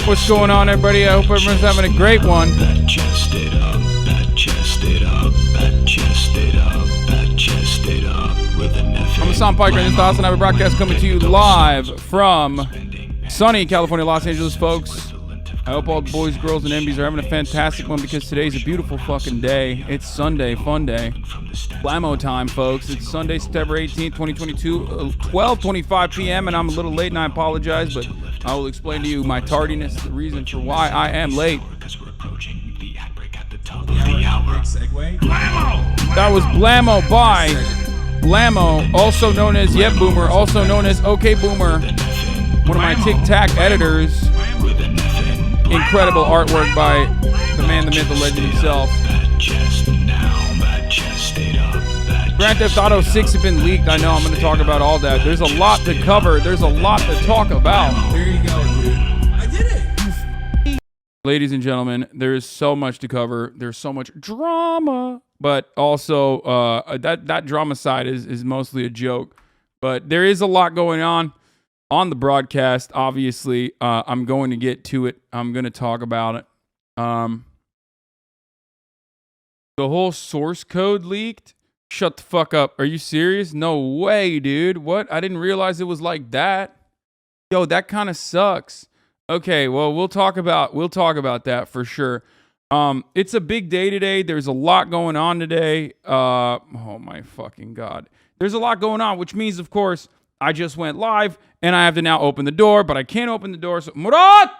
What's going on, everybody? I hope everyone's having a great one. I'm Hasan Piker, and this is Hasan. I have a broadcast coming to you live from sunny California, Los Angeles, folks. I hope all the boys, girls, and MBs are having a fantastic one because today's a beautiful fucking day. It's Sunday, fun day. Blammo time, folks. It's Sunday, September 18th, 2022, 12:25 p.m., and I'm a little late, and I apologize, but I will explain to you my tardiness, the reason for why I am late. That was Blammo by Blammo, also known as Yep Boomer, also known as OK Boomer, one of my Tic Tac editors. Incredible artwork by the man, the myth, the legend himself. Grand Theft Auto 6 has been leaked. I know I'm going to talk about all that. There's a lot to cover. There's a lot to talk about. There you go, dude. I did it. Ladies and gentlemen, there is so much to cover. There's so much drama, but also that drama side is mostly a joke. But there is a lot going on the broadcast. Obviously, I'm going to get to it. I'm going to talk about it. The whole source code leaked. Shut the fuck up. Are you serious? No way, dude. What? I didn't realize it was like that. Yo, that kind of sucks. Okay, well, we'll talk about that for sure. It's a big day today. There's a lot going on today. Oh my fucking God. There's a lot going on, which means, of course, I just went live and I have to now open the door, but I can't open the door. So Murat!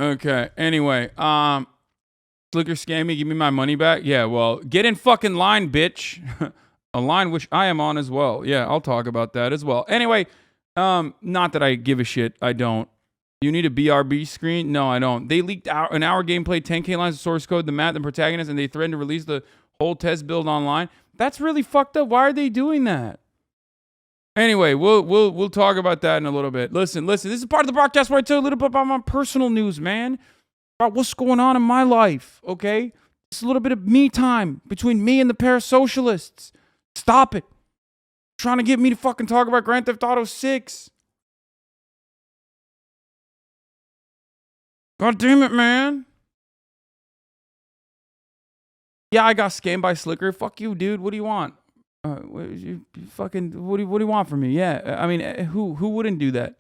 Okay, anyway, Sliker scam me, give me my money back? Yeah, well, get in fucking line, bitch. A line which I am on as well. Yeah, I'll talk about that as well. Anyway, not that I give a shit. I don't. You need a BRB screen? No, I don't. They leaked an hour gameplay, 10K lines of source code, the map, the protagonist, and they threatened to release the whole test build online. That's really fucked up. Why are they doing that? Anyway, we'll talk about that in a little bit. Listen. This is part of the broadcast where I tell you a little bit about my personal news, man. About what's going on in my life, okay? It's a little bit of me time between me and the parasocialists. Stop it. Trying to get me to fucking talk about Grand Theft Auto 6. God damn it, man. Yeah, I got scammed by Sliker. Fuck you, dude. What do you want? What do you want from me? Yeah, I mean, who wouldn't do that?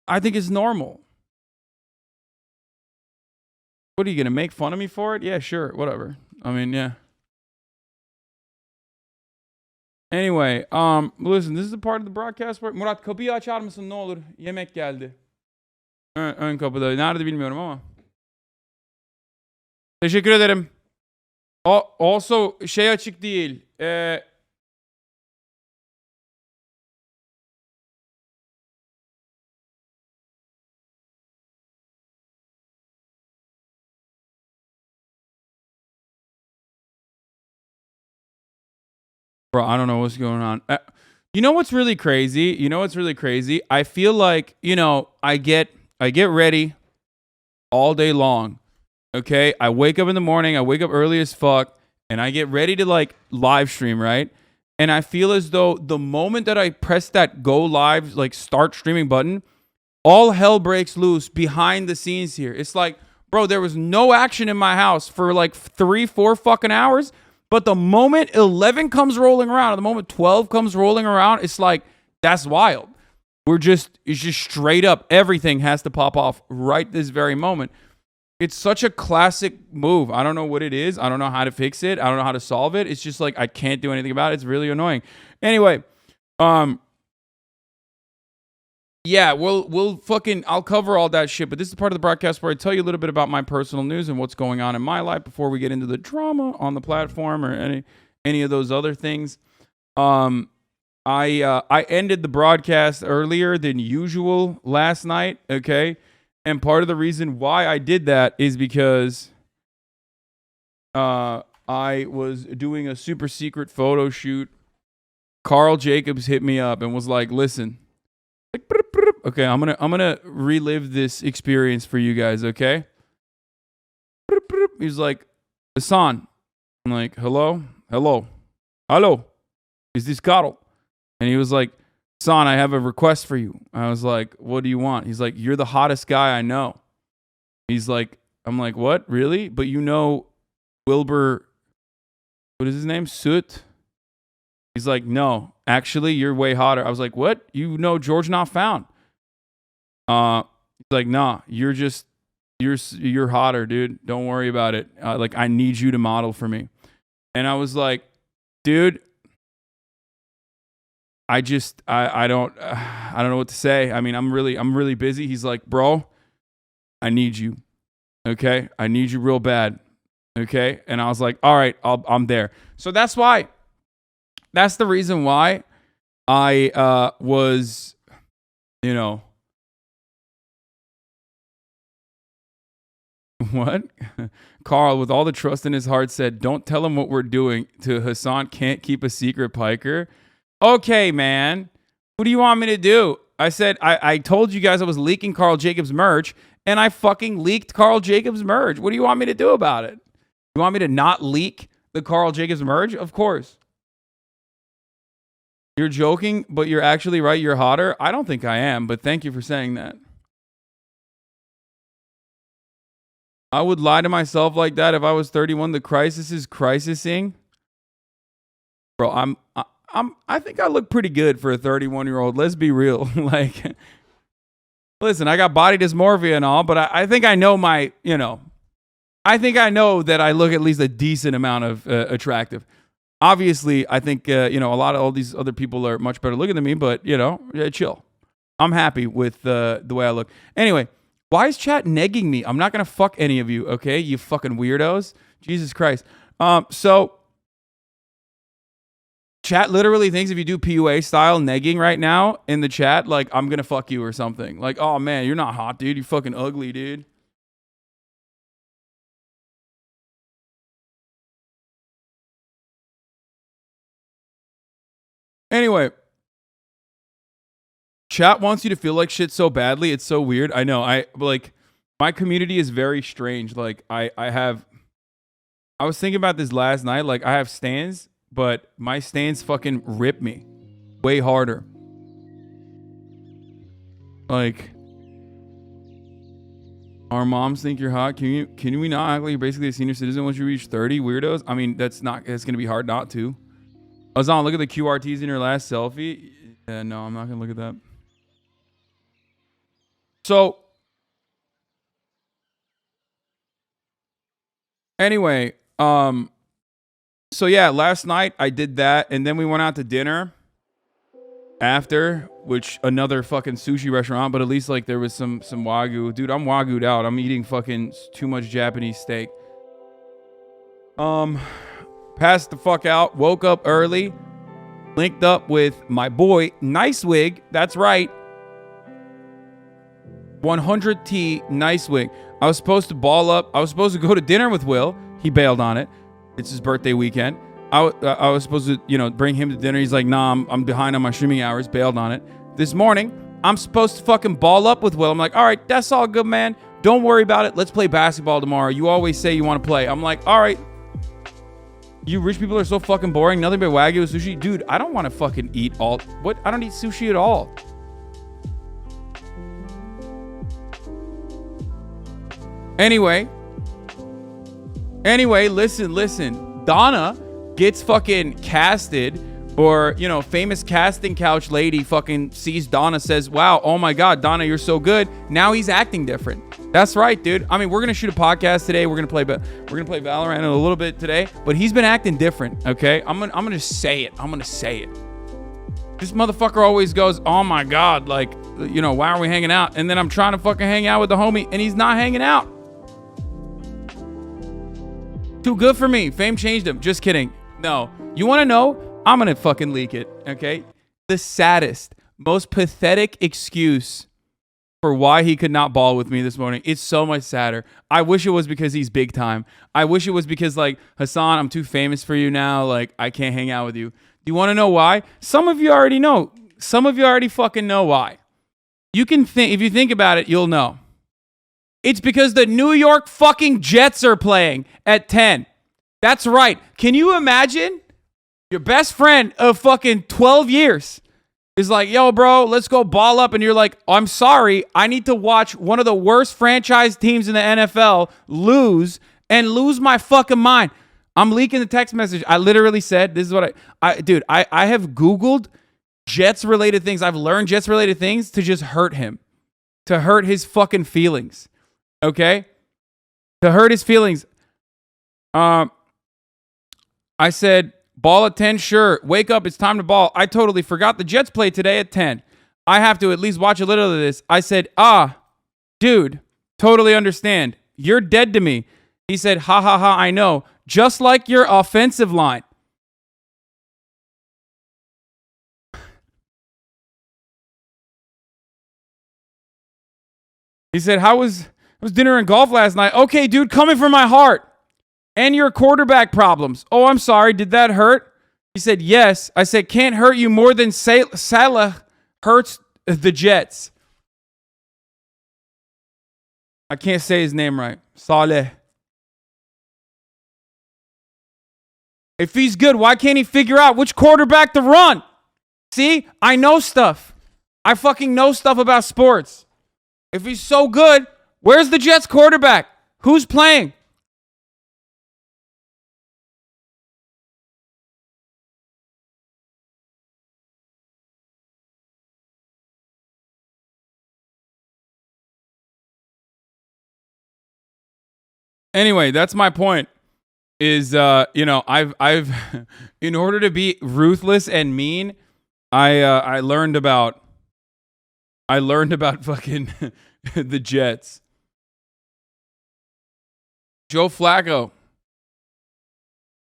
I think it's normal. What are you gonna make fun of me for it? Yeah, sure, whatever. I mean, yeah. Anyway, listen, this is a part of the broadcast where Murat kapıyı açar mısın ne olur? Yemek geldi. Ön kapıda. Nerede bilmiyorum ama. Teşekkür ederim. Also şey açık değil. Bro, I don't know what's going on. You know what's really crazy? I feel like, I get ready all day long. Okay? I wake up in the morning, I wake up early as fuck, and I get ready to like live stream, right? And I feel as though the moment that I press that go live, like start streaming button, all hell breaks loose behind the scenes here. It's like, bro, there was no action in my house for like 3-4 fucking hours. But the moment 11 comes rolling around, or the moment 12 comes rolling around, it's like, that's wild. It's just straight up, everything has to pop off right this very moment. It's such a classic move. I don't know what it is. I don't know how to fix it. I don't know how to solve it. It's just like, I can't do anything about it. It's really annoying. Anyway, yeah, I'll cover all that shit, but this is part of the broadcast where I tell you a little bit about my personal news and what's going on in my life before we get into the drama on the platform or any of those other things. I ended the broadcast earlier than usual last night, okay? And part of the reason why I did that is because I I was doing a super secret photo shoot. Carl Jacobs hit me up and was like, listen, okay, I'm gonna relive this experience for you guys, okay? He's like, Hasan. I'm like, hello? Is this Carl? And he was like, Hasan, I have a request for you. I was like, what do you want? He's like, you're the hottest guy I know. He's like, I'm like, what? Really? But you know Wilbur, what is his name? Soot? He's like, no, actually, you're way hotter. I was like, what? You know George Not Found. He's like, nah, you're hotter, dude. Don't worry about it. Like, I need you to model for me. And I was like, dude, I don't know what to say. I mean, I'm really busy. He's like, bro, I need you. Okay. I need you real bad. Okay. And I was like, all right, I'm there. So that's the reason why I was, what? Carl, with all the trust in his heart, said, don't tell him what we're doing to Hasan can't keep a secret, Piker. Okay, man. What do you want me to do? I said, I told you guys I was leaking Carl Jacobs merch, and I fucking leaked Carl Jacobs merch. What do you want me to do about it? You want me to not leak the Carl Jacobs merch? Of course. You're joking, but you're actually right. You're hotter. I don't think I am, but thank you for saying that. I would lie to myself like that if I was 31. The crisis is crisising. Bro, I think I look pretty good for a 31-year-old. Let's be real. Like, listen, I got body dysmorphia and all, but I think I know I think I know that I look at least a decent amount of attractive. Obviously, I think, a lot of all these other people are much better looking than me, but, chill. I'm happy with the way I look. Anyway, why is chat negging me? I'm not going to fuck any of you, okay? You fucking weirdos. Jesus Christ. So chat literally thinks if you do PUA style negging right now in the chat, like, I'm going to fuck you or something. Like, oh, man, you're not hot, dude. You're fucking ugly, dude. Anyway, chat wants you to feel like shit so badly. It's so weird. I know. My community is very strange. Like, I was thinking about this last night. Like, I have stans, but my stans fucking rip me way harder. Like, our moms think you're hot. Can we not act like you're basically a senior citizen once you reach 30, weirdos? I mean, that's going to be hard not to. Hasan, look at the QRTs in your last selfie. Yeah, no, I'm not going to look at that. So, anyway, so yeah, last night I did that, and then we went out to dinner after, which another fucking sushi restaurant, but at least like there was some Wagyu. Dude, I'm Wagyu'd out. I'm eating fucking too much Japanese steak. Passed the fuck out, woke up early, linked up with my boy, Nice Wig. That's right. 100T Nice Wig. I was supposed to ball up. I was supposed to go to dinner with Will. He bailed on it. It's his birthday weekend. I was supposed to, bring him to dinner. He's like, nah, I'm behind on my streaming hours. Bailed on it. This morning, I'm supposed to fucking ball up with Will. I'm like, all right, that's all good, man. Don't worry about it. Let's play basketball tomorrow. You always say you want to play. I'm like, all right. You rich people are so fucking boring. Nothing but Wagyu sushi. Dude, I don't want to fucking eat all. What? I don't eat sushi at all. Anyway, listen. Donna gets fucking casted, or, famous casting couch lady fucking sees Donna, says, wow, oh my God, Donna, you're so good. Now he's acting different. That's right, dude. I mean, we're going to shoot a podcast today. We're going to play Valorant in a little bit today, but he's been acting different, okay? I'm going to say it. This motherfucker always goes, oh my God, like, why are we hanging out? And then I'm trying to fucking hang out with the homie, and he's not hanging out. Too good for me. Fame changed him. Just kidding. No. You want to know? I'm going to fucking leak it, okay? The saddest, most pathetic excuse for why he could not ball with me this morning. It's so much sadder. I wish it was because he's big time. I wish it was because, like, Hasan, I'm too famous for you now. Like, I can't hang out with you. Do you want to know why? Some of you already know. Some of you already fucking know why. You can think, if you think about it, you'll know. It's because the New York fucking Jets are playing at 10. That's right. Can you imagine your best friend of fucking 12 years is like, yo, bro, let's go ball up. And you're like, oh, I'm sorry. I need to watch one of the worst franchise teams in the NFL lose my fucking mind. I'm leaking the text message. I literally said, this is what I have Googled Jets related things. I've learned Jets related things to just hurt him, to hurt his fucking feelings. Okay. To hurt his feelings. I said, ball at 10, sure. Wake up, it's time to ball. I totally forgot the Jets play today at 10. I have to at least watch a little of this. I said, dude, totally understand. You're dead to me. He said, ha ha ha, I know. Just like your offensive line. He said, how was dinner and golf last night? Okay, dude, coming from my heart. And your quarterback problems. Oh, I'm sorry. Did that hurt? He said, yes. I said, can't hurt you more than Salah hurts the Jets. I can't say his name right. Saleh. If he's good, why can't he figure out which quarterback to run? See, I know stuff. I fucking know stuff about sports. If he's so good, where's the Jets quarterback? Who's playing? Anyway, that's my point. Is I've in order to be ruthless and mean, I learned about fucking the Jets. Joe Flacco.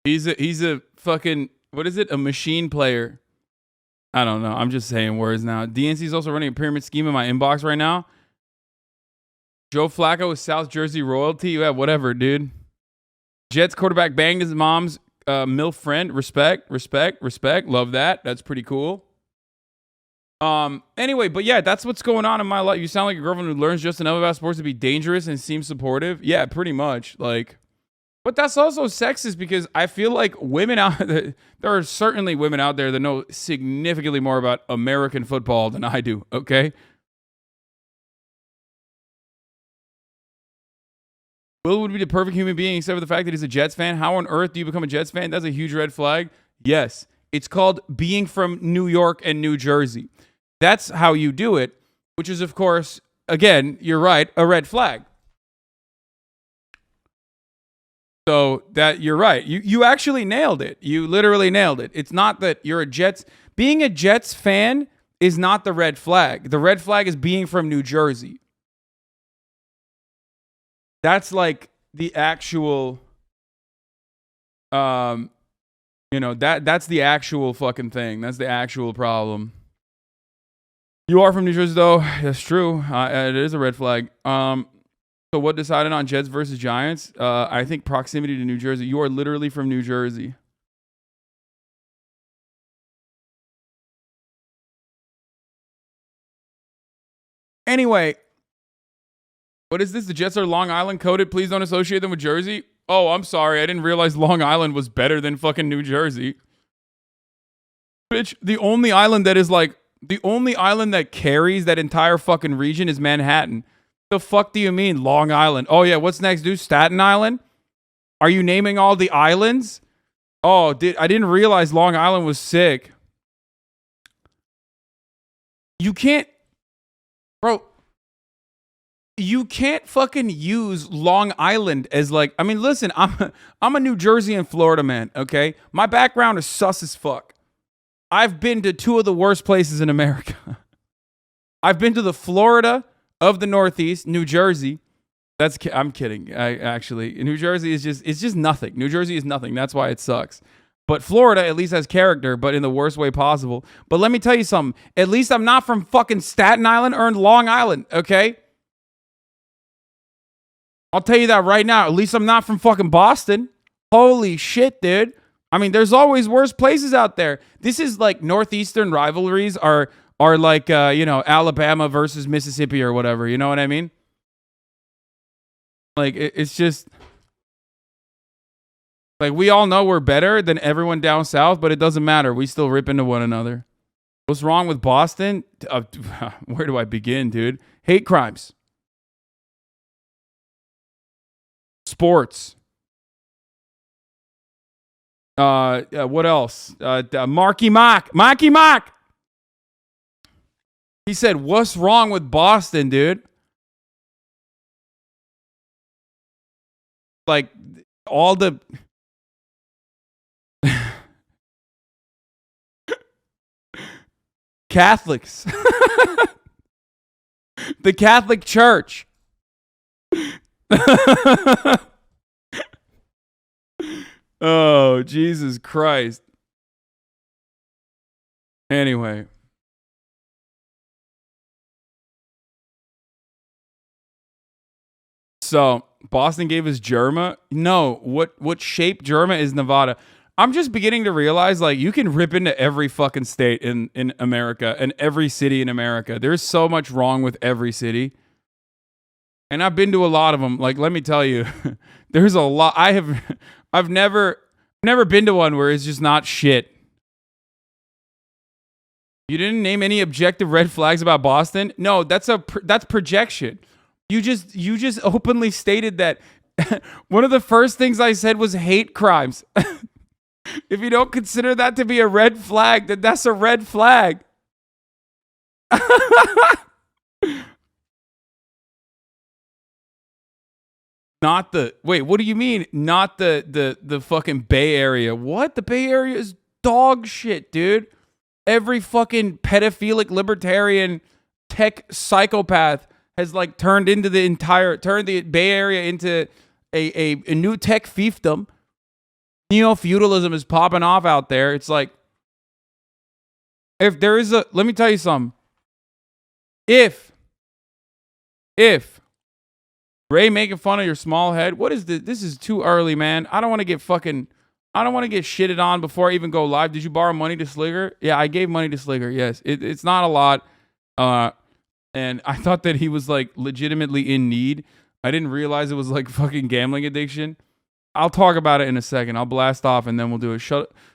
He's a fucking, what is it? A machine player. I don't know. I'm just saying words now. DNC is also running a pyramid scheme in my inbox right now. Joe Flacco is South Jersey royalty. Yeah, whatever, dude. Jets quarterback banged his mom's MILF friend. Respect. Love that. That's pretty cool. Anyway, but yeah, that's what's going on in my life. You sound like a girlfriend who learns just enough about sports to be dangerous and seems supportive. Yeah, pretty much. Like, but that's also sexist because I feel like women out there are certainly women out there that know significantly more about American football than I do. Okay. Will would be the perfect human being except for the fact that he's a Jets fan. How on earth do you become a Jets fan? That's a huge red flag. Yes. It's called being from New York and New Jersey. That's how you do it, which is, of course, again, you're right, a red flag. So that you're right. You actually nailed it. You literally nailed it. It's not that you're a Jets. Being a Jets fan is not the red flag. The red flag is being from New Jersey. That's like the actual, that's the actual fucking thing. That's the actual problem. You are from New Jersey, though. That's true. It is a red flag. So what decided on Jets versus Giants? I think proximity to New Jersey. You are literally from New Jersey. Anyway. What is this? The Jets are Long Island coded. Please don't associate them with Jersey. Oh, I'm sorry. I didn't realize Long Island was better than fucking New Jersey. Bitch, the only island that carries that entire fucking region is Manhattan. The fuck do you mean, Long Island? Oh, yeah. What's next, dude? Staten Island? Are you naming all the islands? Oh, I didn't realize Long Island was sick. You can't... Bro... You can't fucking use Long Island as like, I mean, listen, I'm a New Jersey and Florida man, okay? My background is sus as fuck. I've been to two of the worst places in America. I've been to the Florida of the Northeast, New Jersey. I'm kidding. New Jersey is just nothing. New Jersey is nothing. That's why it sucks. But Florida at least has character, but in the worst way possible. But let me tell you something. At least I'm not from fucking Staten Island or Long Island, okay? I'll tell you that right now. At least I'm not from fucking Boston. Holy shit, dude. I mean, there's always worse places out there. This is like Northeastern rivalries are like, Alabama versus Mississippi or whatever. You know what I mean? Like, it's just... Like, we all know we're better than everyone down south, but it doesn't matter. We still rip into one another. What's wrong with Boston? Where do I begin, dude? Hate crimes. Sports. What else? Marky Mock. He said, what's wrong with Boston, dude? Like, all the... Catholics. The Catholic Church. Oh, Jesus Christ. Anyway. So, Boston gave us Germa. No, what shape Germa is Nevada? I'm just beginning to realize, like, you can rip into every fucking state in America and every city in America. There's so much wrong with every city. And I've been to a lot of them. Like, let me tell you, there's a lot. I've never been to one where it's just not shit. You didn't name any objective red flags about Boston? No, that's projection. You just openly stated that one of the first things I said was hate crimes. If you don't consider that to be a red flag, then that's a red flag. Not the... Wait, what do you mean? Not the fucking Bay Area. What? The Bay Area is dog shit, dude. Every fucking pedophilic libertarian tech psychopath has like turned the Bay Area into a new tech fiefdom. Neo-feudalism is popping off out there. It's like, if there is a... Let me tell you something. If Ray making fun of your small head, what is this? This is too early, man. I don't want to get shitted on before I even go live. Did you borrow money to Sliker? Yeah, I gave money to Sliker. Yes. It's not a lot. And I thought that he was like legitimately in need. I didn't realize it was like fucking gambling addiction. I'll talk about it in a second. I'll blast off and then we'll do it.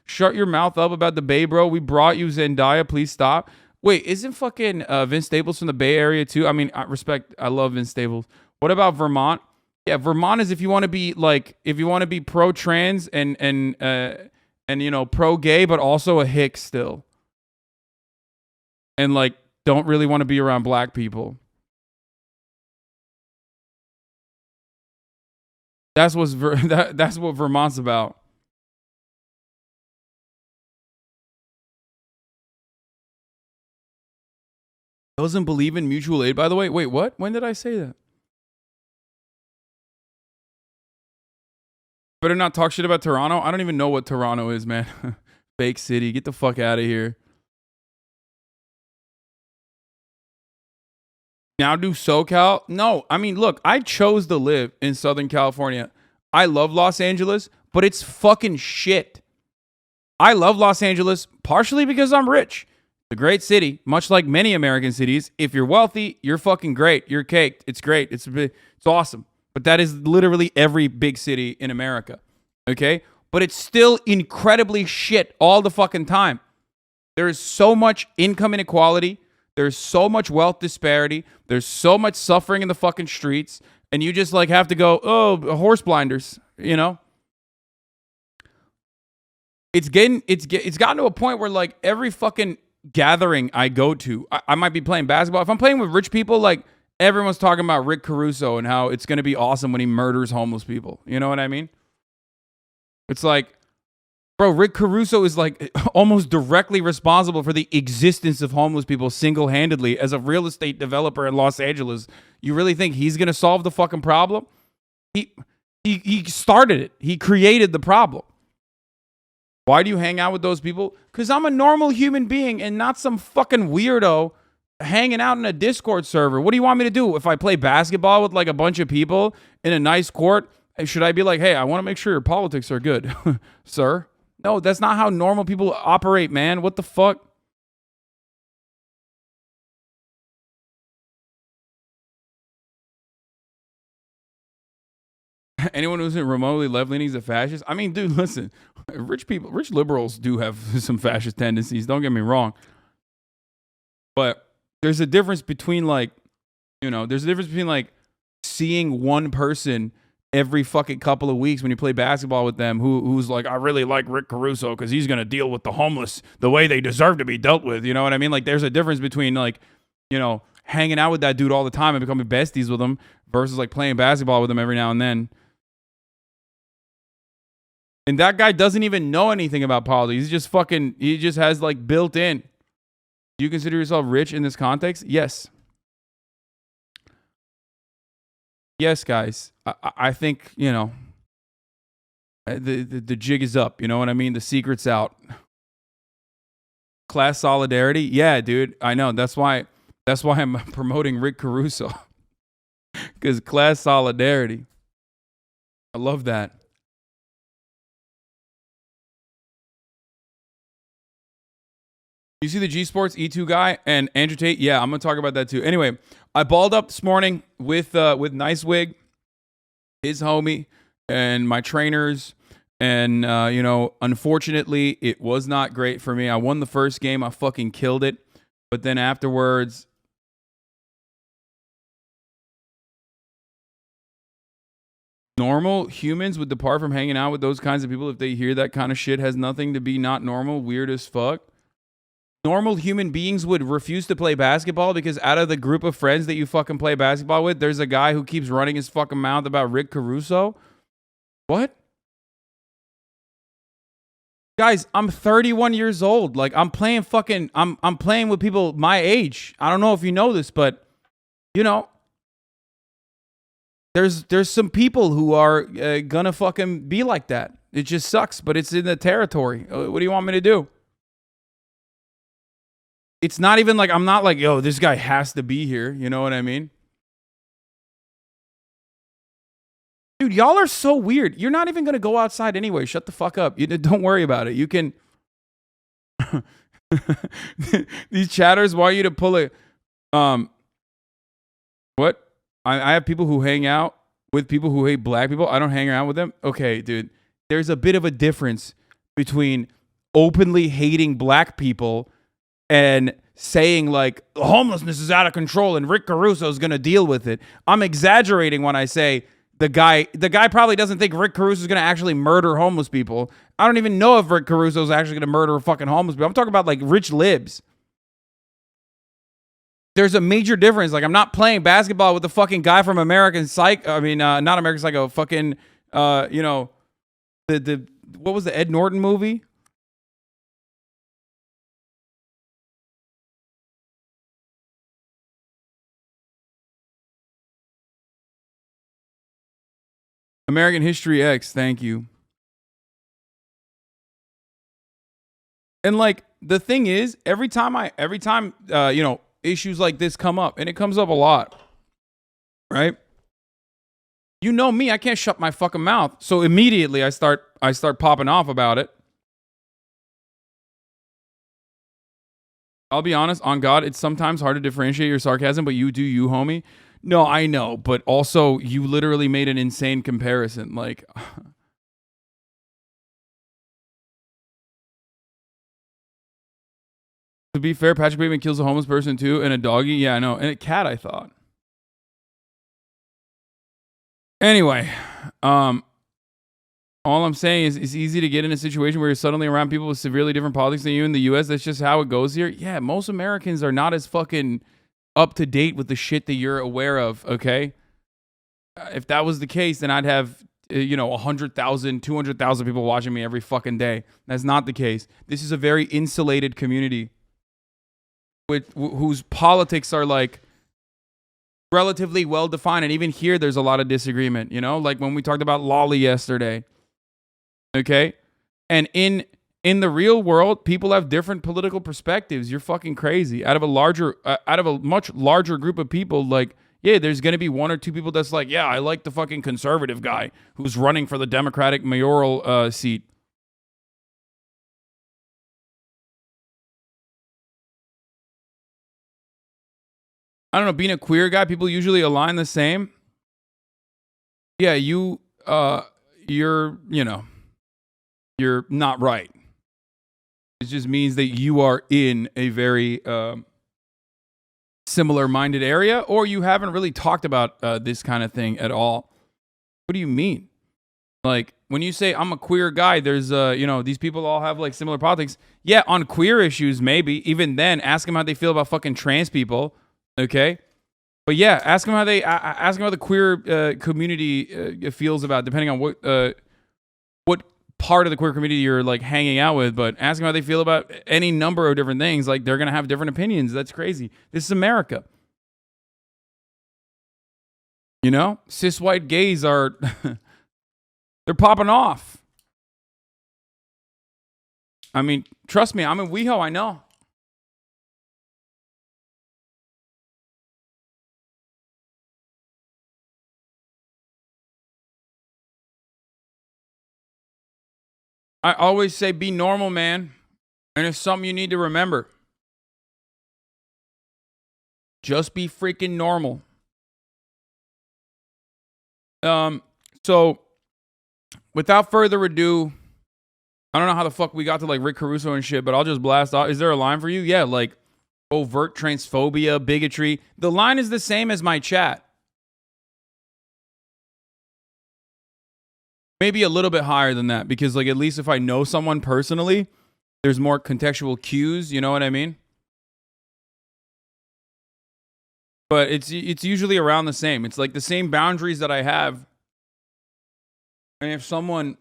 Shut your mouth up about the Bay, bro. We brought you Zendaya. Please stop. Wait, isn't fucking Vince Staples from the Bay Area too? I mean, I love Vince Staples. What about Vermont? Yeah, Vermont is if you want to be pro-trans and pro-gay, but also a hick still. And like don't really want to be around black people. That's what Vermont's about. Doesn't believe in mutual aid, by the way. Wait, what? When did I say that? Better not talk shit about Toronto. I don't even know what Toronto is, man. Fake city. Get the fuck out of here. Now do SoCal? No, I mean, look, I chose to live in Southern California. I love Los Angeles, but it's fucking shit. I love Los Angeles partially because I'm rich. It's a great city, much like many American cities. If you're wealthy, you're fucking great. You're caked. It's great. It's awesome. But that is literally every big city in America. Okay? But it's still incredibly shit all the fucking time. There is so much income inequality. There's so much wealth disparity. There's so much suffering in the fucking streets. And you just like have to go, oh, horse blinders, you know? It's gotten to a point where like every fucking gathering I go to, I might be playing basketball. If I'm playing with rich people, like everyone's talking about Rick Caruso and how it's going to be awesome when he murders homeless people. You know what I mean? It's like, bro, Rick Caruso is like almost directly responsible for the existence of homeless people single-handedly as a real estate developer in Los Angeles. You really think he's going to solve the fucking problem? He started it. He created the problem. Why do you hang out with those people? Because I'm a normal human being and not some fucking weirdo hanging out in a Discord server. What do you want me to do? If I play basketball with like a bunch of people in a nice court, should I be like, hey, I want to make sure your politics are good, sir? No, that's not how normal people operate, man. What the fuck? Anyone who's remotely left-leaning is a fascist. I mean, dude, listen, rich liberals do have some fascist tendencies. Don't get me wrong. But there's a difference between like, there's a difference between like seeing one person every fucking couple of weeks when you play basketball with them who's like, I really like Rick Caruso because he's going to deal with the homeless the way they deserve to be dealt with. You know what I mean? Like there's a difference between like, hanging out with that dude all the time and becoming besties with him versus like playing basketball with him every now and then. And that guy doesn't even know anything about politics. He just has like built in. Do you consider yourself rich in this context? Yes. Yes, guys. I think, the jig is up. You know what I mean? The secret's out. Class solidarity? Yeah, dude. I know. That's why I'm promoting Rick Caruso. Because class solidarity. I love that. You see the G Sports E2 guy and Andrew Tate? Yeah, I'm gonna talk about that too. Anyway, I balled up this morning with Nice Wig, his homie, and my trainers, and unfortunately, it was not great for me. I won the first game, I fucking killed it, but then afterwards, normal humans would depart from hanging out with those kinds of people if they hear that kind of shit has nothing to be not normal, weird as fuck. Normal human beings would refuse to play basketball because out of the group of friends that you fucking play basketball with, there's a guy who keeps running his fucking mouth about Rick Caruso. What? Guys, I'm 31 years old. Like I'm playing I'm playing with people my age. I don't know if you know this, but there's some people who are gonna fucking be like that. It just sucks, but it's in the territory. What do you want me to do? It's not even like I'm not like, yo, this guy has to be here. You know what I mean? Dude, y'all are so weird. You're not even going to go outside anyway. Shut the fuck up. Don't worry about it. You can... These chatters want you to pull it. What? I have people who hang out with people who hate black people. I don't hang around with them. Okay, dude. There's a bit of a difference between openly hating black people and saying like homelessness is out of control and Rick Caruso is going to deal with it. I'm exaggerating when I say the guy probably doesn't think Rick Caruso is going to actually murder homeless people. I don't even know if Rick Caruso is actually going to murder fucking homeless people. I'm talking about like rich libs. There's a major difference. Like I'm not playing basketball with the fucking guy from American Psych. I mean, not American Psycho. Fucking, the what was the Ed Norton movie? American History X, thank you. And like the thing is, every time issues like this come up, and it comes up a lot, right? You know me, I can't shut my fucking mouth. So immediately I start popping off about it. I'll be honest, on God, it's sometimes hard to differentiate your sarcasm, but you do you, homie. No, I know, but also you literally made an insane comparison. Like, to be fair, Patrick Bateman kills a homeless person too, and a doggy. Yeah, I know, and a cat. I thought. Anyway, all I'm saying is it's easy to get in a situation where you're suddenly around people with severely different politics than you in the U.S. That's just how it goes here. Yeah, most Americans are not as fucking up to date with the shit that you're aware of, okay? If that was the case, then I'd have, 100,000, 200,000 people watching me every fucking day. That's not the case. This is a very insulated community whose politics are like relatively well defined. And even here, there's a lot of disagreement, like when we talked about Lolly yesterday, okay? And in in the real world, people have different political perspectives. You're fucking crazy. Out of a much larger group of people, like, yeah, there's going to be one or two people that's like, yeah, I like the fucking conservative guy who's running for the Democratic mayoral seat. I don't know, being a queer guy, people usually align the same. Yeah, you're not right. It just means that you are in a very similar-minded area, or you haven't really talked about this kind of thing at all. What do you mean? Like, when you say I'm a queer guy, there's, these people all have, like, similar politics. Yeah, on queer issues, maybe. Even then, ask them how they feel about fucking trans people, okay? But yeah, ask them how the queer community feels about, depending on what part of the queer community you're like hanging out with. But ask them how they feel about any number of different things. Like, they're gonna have different opinions. That's crazy. This is America. You know, cis white gays are they're popping off. I mean, trust me, I'm in WeHo. I know. I always say be normal, man. And it's something you need to remember. Just be freaking normal. So without further ado, I don't know how the fuck we got to like Rick Caruso and shit, but I'll just blast off. Is there a line for you? Yeah, like overt transphobia, bigotry. The line is the same as my chat. Maybe a little bit higher than that, because like at least if I know someone personally, there's more contextual cues, you know what I mean? But it's usually around the same. It's like the same boundaries that I have. And if someone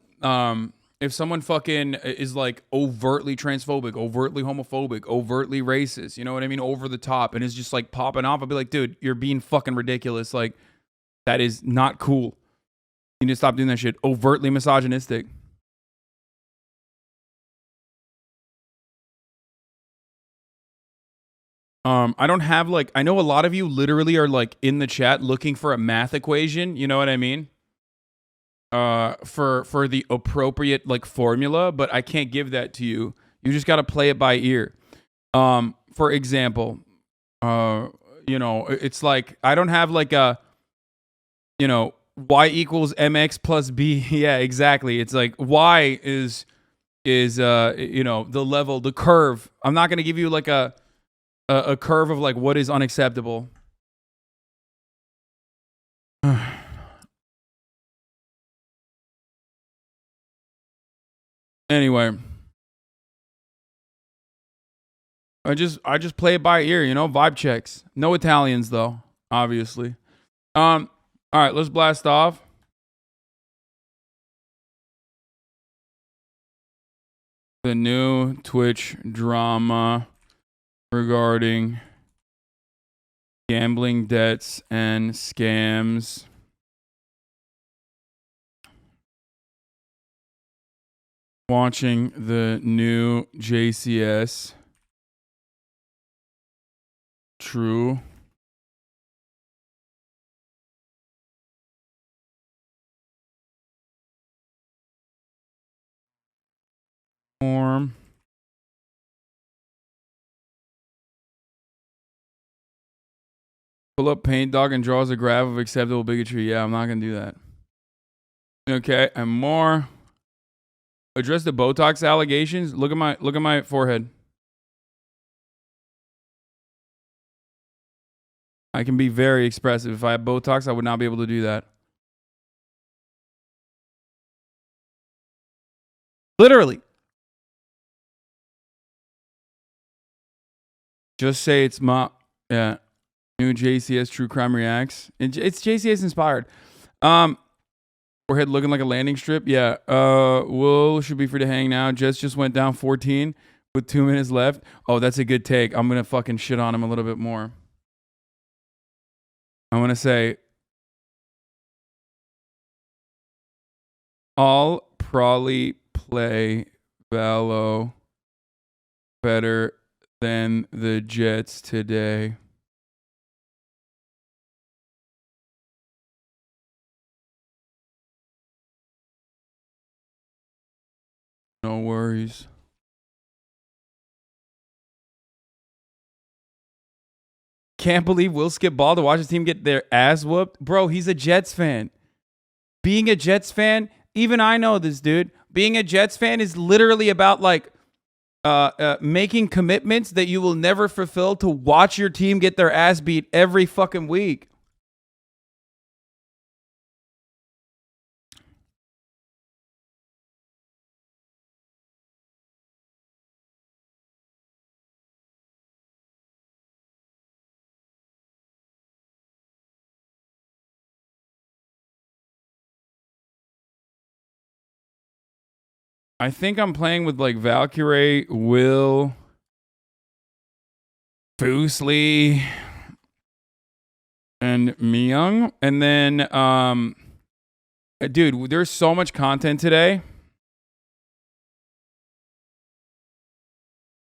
fucking is like overtly transphobic, overtly homophobic, overtly racist, you know what I mean, over the top, and is just like popping off, I'll be like, dude, you're being fucking ridiculous. Like, that is not cool. You need to stop doing that shit. Overtly misogynistic. I don't have like, I know a lot of you literally are like in the chat looking for a math equation, you know what I mean? For the appropriate like formula, but I can't give that to you. You just got to play it by ear. For example, it's like I don't have like a, y equals mx plus b. Yeah, exactly. It's like y is the level, the curve. I'm not gonna give you like a curve of like what is unacceptable. Anyway, I just play it by ear, vibe checks. No Italians though, obviously. All right, let's blast off. The new Twitch drama regarding gambling debts and scams. Watching the new JCS. True. Form. Pull up Paint Dog and draws a graph of acceptable bigotry. Yeah, I'm not going to do that. Okay, and more. Address the Botox allegations. Look at my forehead. I can be very expressive. If I had Botox, I would not be able to do that. Literally. Just say it's my new JCS True Crime Reacts. It's JCS inspired. Forehead looking like a landing strip. Yeah. Will should be free to hang now. Jess just went down 14 with 2 minutes left. Oh, that's a good take. I'm gonna fucking shit on him a little bit more. I'm gonna say I'll probably play Valo better than the Jets today. No worries. Can't believe Will skip ball to watch his team get their ass whooped. Bro, he's a Jets fan. Being a Jets fan, even I know this, dude. Being a Jets fan is literally about like making commitments that you will never fulfill to watch your team get their ass beat every fucking week. I think I'm playing with like Valkyrie, Will, Foosley, and Myung. And then, dude, there's so much content today.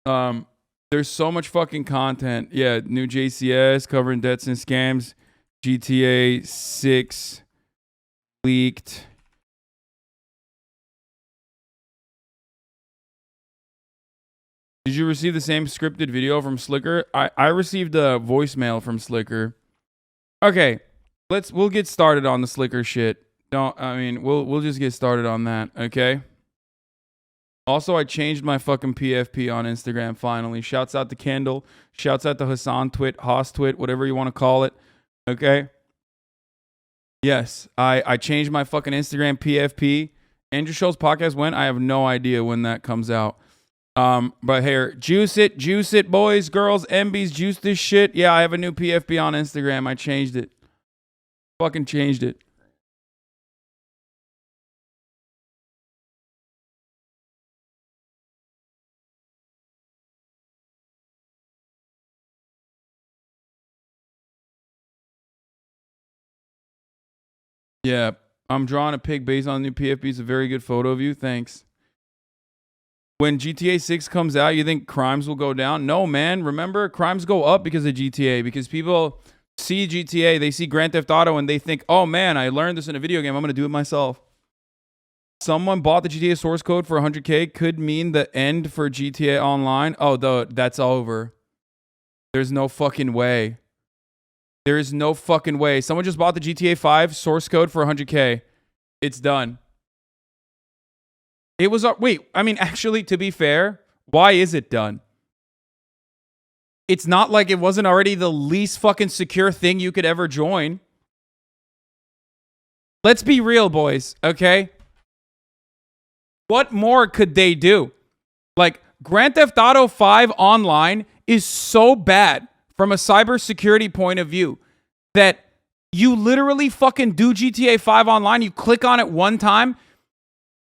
There's so much fucking content. Yeah, new JCS covering debts and scams. GTA 6 leaked. Did you receive the same scripted video from Sliker? I received a voicemail from Sliker. Okay, we'll get started on the Sliker shit. We'll just get started on that, okay? Also, I changed my fucking PFP on Instagram finally. Shouts out to Kendall. Shouts out to Hasan Twit, Haas Twit, whatever you want to call it. Okay? Yes, I changed my fucking Instagram PFP. Andrew Schultz podcast when? I have no idea when that comes out. But here, juice it, boys, girls, MBs, juice this shit. Yeah, I have a new PFP on Instagram. I changed it. Fucking changed it. Yeah, I'm drawing a pig based on the new PFP. It's a very good photo of you. Thanks. When GTA 6 comes out, you think crimes will go down? No, man. Remember, crimes go up because of GTA. Because people see GTA, they see Grand Theft Auto, and they think, oh, man, I learned this in a video game. I'm going to do it myself. Someone bought the GTA source code for 100K could mean the end for GTA Online. Oh, that's over. There's no fucking way. There is no fucking way. Someone just bought the GTA 5 source code for 100K. It's done. It was, actually, to be fair, why is it done? It's not like it wasn't already the least fucking secure thing you could ever join. Let's be real, boys, okay? What more could they do? Like, Grand Theft Auto 5 Online is so bad from a cybersecurity point of view that you literally fucking do GTA 5 Online, you click on it one time,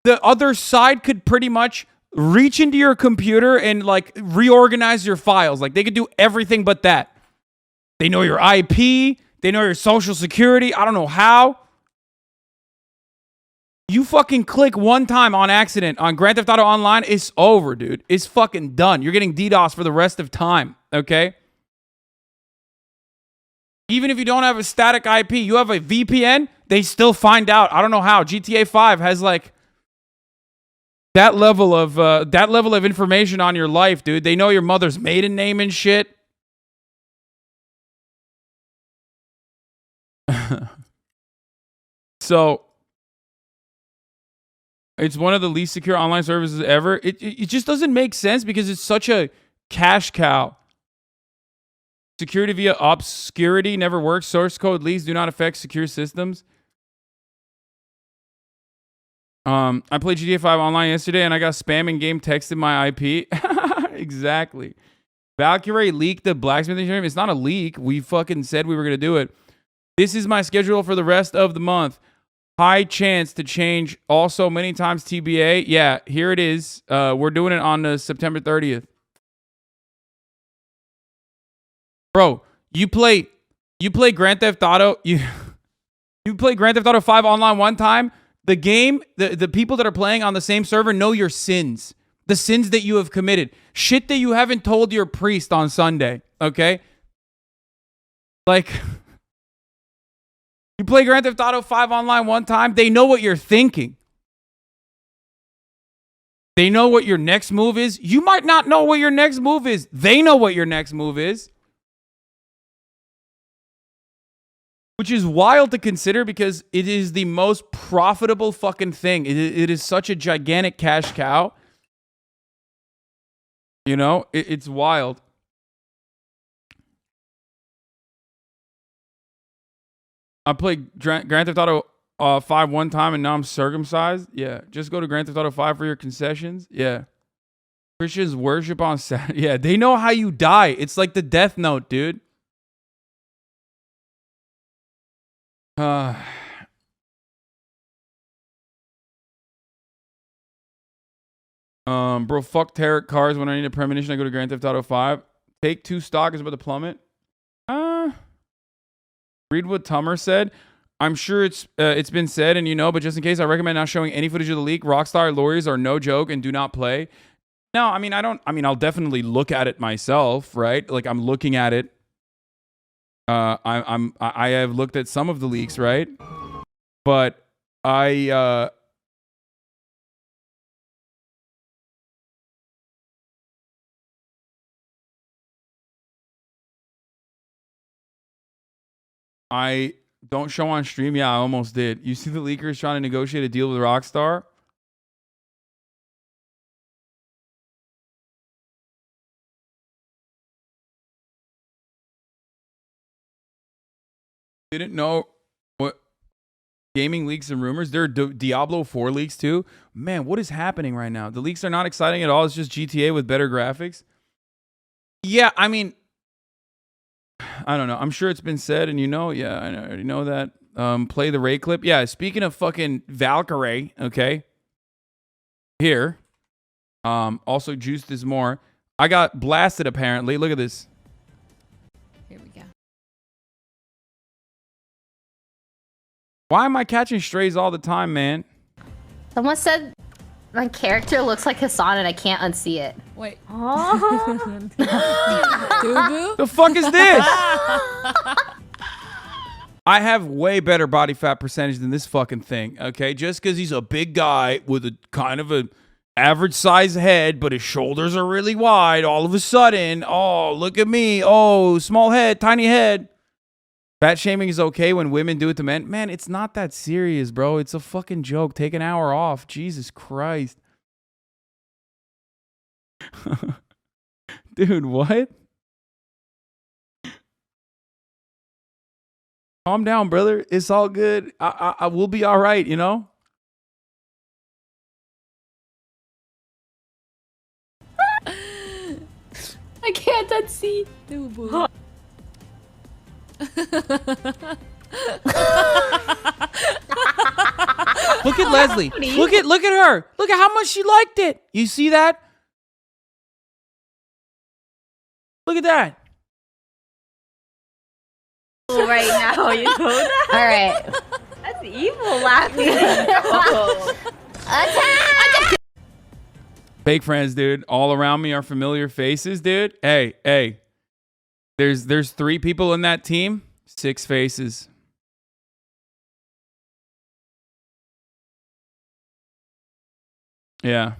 the other side could pretty much reach into your computer and like reorganize your files. Like they could do everything but that. They know your IP. They know your social security. I don't know how. You fucking click one time on accident on Grand Theft Auto Online, it's over, dude. It's fucking done. You're getting DDoS for the rest of time, okay? Even if you don't have a static IP, you have a VPN, they still find out. I don't know how. GTA 5 has like that level of information on your life, dude. They know your mother's maiden name and shit. So it's one of the least secure online services ever. It just doesn't make sense because it's such a cash cow. Security via obscurity never works. Source code leaks do not affect secure systems. I played GTA 5 online yesterday and I got spam in game texted my IP. Exactly. Valkyrie leaked the blacksmithing stream. It's not a leak. We fucking said we were going to do it. This is my schedule for the rest of the month. High chance to change. Also, many times TBA. Yeah, here it is. We're doing it on September 30th. Bro, you play Grand Theft Auto. You play Grand Theft Auto 5 online one time. The game, the people that are playing on the same server know your sins. the sins that you have committed, shit that you haven't told your priest on Sunday, okay? Like, you play Grand Theft Auto 5 online one time, they know what you're thinking. They know what your next move is. You might not know what your next move is. They know what your next move is. Which is wild to consider because it is the most profitable fucking thing. It is such a gigantic cash cow. You know, it's wild. I played Grand Theft Auto 5 one time and now I'm circumcised. Yeah, just go to Grand Theft Auto 5 for your concessions. Yeah. Christians worship on Saturday. Yeah, they know how you die. It's like the Death Note, dude. Bro, fuck tarot cards. When I need a premonition, I go to Grand Theft Auto 5. Take 2 stock is about to plummet. Read what Tummer said. I'm sure it's been said, and you know, but just in case, I recommend not showing any footage of the leak. Rockstar lawyers are no joke and do not play. No, I mean, I'll definitely look at it myself, right? Like, I'm looking at it. I have looked at some of the leaks, right? But I don't show on stream. Yeah, I almost did. You see the leakers trying to negotiate a deal with Rockstar? Didn't know what gaming leaks and rumors. There are Diablo 4 leaks too. Man, what is happening right now? The leaks are not exciting at all. It's just GTA with better graphics. Yeah, I mean, I don't know. I'm sure it's been said, and you know, yeah, I already know that. Play the Ray clip. Yeah, speaking of fucking Valkyrie, okay. Here. Also juiced is more. I got blasted apparently. Look at this. Here we go. Why am I catching strays all the time, man? Someone said my character looks like Hasan and I can't unsee it. Wait. Oh. The fuck is this? I have way better body fat percentage than this fucking thing, okay? Just because he's a big guy with a kind of a average size head, but his shoulders are really wide, all of a sudden, oh, look at me. Oh, small head, tiny head. Fat shaming is okay when women do it to men. Man, it's not that serious, bro. It's a fucking joke. Take an hour off. Jesus Christ. Dude, what? Calm down, brother. It's all good. I will be all right, you know? I can't unsee. Look at Leslie. Look at her. Look at how much she liked it. You see that? Look at that. Right now, you know that? All right. That's evil laughing. Attack! Fake friends, dude. All around me are familiar faces, dude. Hey. There's 3 people in that team, 6 faces. Yeah.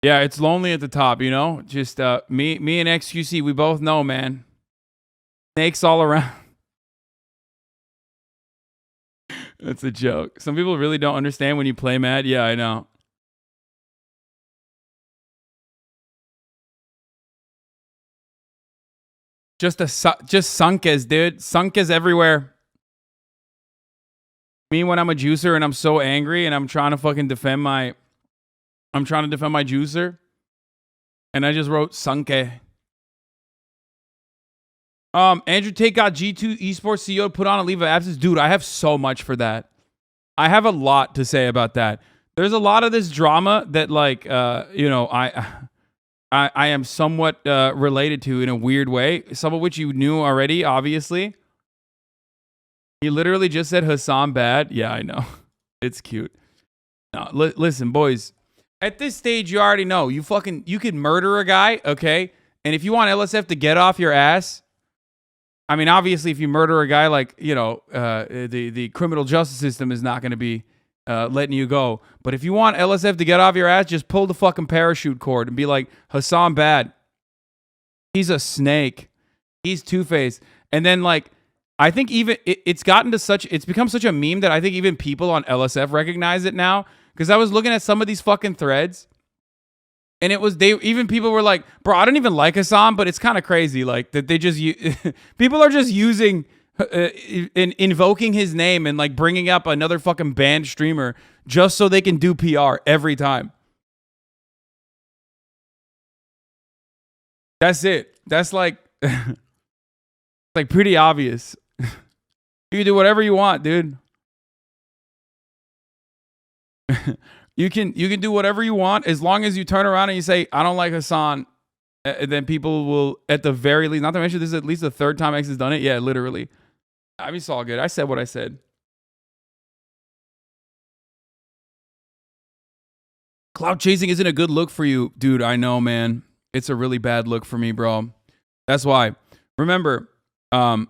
Yeah, it's lonely at the top, you know? Just me and XQC, we both know, man. Snakes all around. That's a joke. Some people really don't understand when you play mad. Yeah, I know. Just Sunkes, dude. Sunkes everywhere. Me when I'm a juicer and I'm so angry and I'm trying to fucking defend my juicer. And I just wrote Sunke. Andrew Tate got G2 Esports CEO to put on a leave of absence. Dude, I have so much for that. I have a lot to say about that. There's a lot of this drama that, like, you know, I am somewhat related to in a weird way. Some of which you knew already, obviously. He literally just said Hasan bad. Yeah, I know. It's cute. No, listen, boys. At this stage, you already know. You could murder a guy, okay? And if you want LSF to get off your ass, I mean, obviously, if you murder a guy, like, you know, the criminal justice system is not going to be letting you go. But if you want LSF to get off your ass, just pull the fucking parachute cord and be like, Hasan bad. He's a snake. He's Two-Faced. And then, like, I think even it's become such a meme that I think even people on LSF recognize it now. Because I was looking at some of these fucking threads, and even people were like, bro, I don't even like Hasan, but it's kind of crazy. Like, that they just, people are just using, invoking his name and like bringing up another fucking banned streamer just so they can do PR every time. That's it. That's like, like pretty obvious. You can do whatever you want, dude. You can do whatever you want as long as you turn around and you say, I don't like Hasan. Then people will, at the very least, not to mention this is at least the third time X has done it. Yeah, literally. I mean, it's all good. I said what I said. Cloud chasing isn't a good look for you. Dude, I know, man. It's a really bad look for me, bro. That's why. Remember, I'm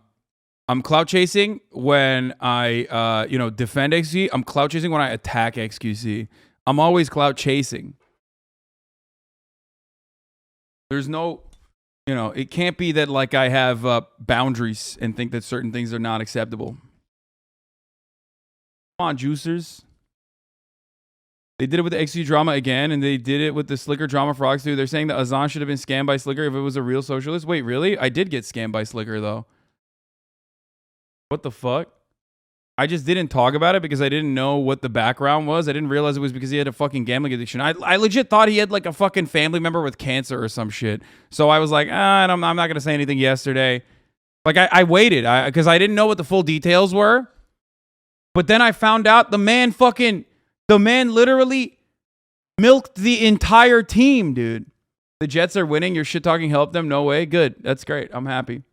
cloud chasing when I, defend XQC. I'm cloud chasing when I attack XQC. I'm always cloud chasing. There's no, it can't be that like I have boundaries and think that certain things are not acceptable. Come on, juicers. They did it with the XQC drama again, and they did it with the Sliker drama frogs too. They're saying that Hasan should have been scammed by Sliker if it was a real socialist. Wait, really? I did get scammed by Sliker though. What the fuck? I just didn't talk about it because I didn't know what the background was. I didn't realize it was because he had a fucking gambling addiction. I legit thought he had like a fucking family member with cancer or some shit. So I was like, I'm not going to say anything yesterday. Like I waited because I didn't know what the full details were. But then I found out the man literally milked the entire team, dude. The Jets are winning. Your shit talking helped them. No way. Good. That's great. I'm happy.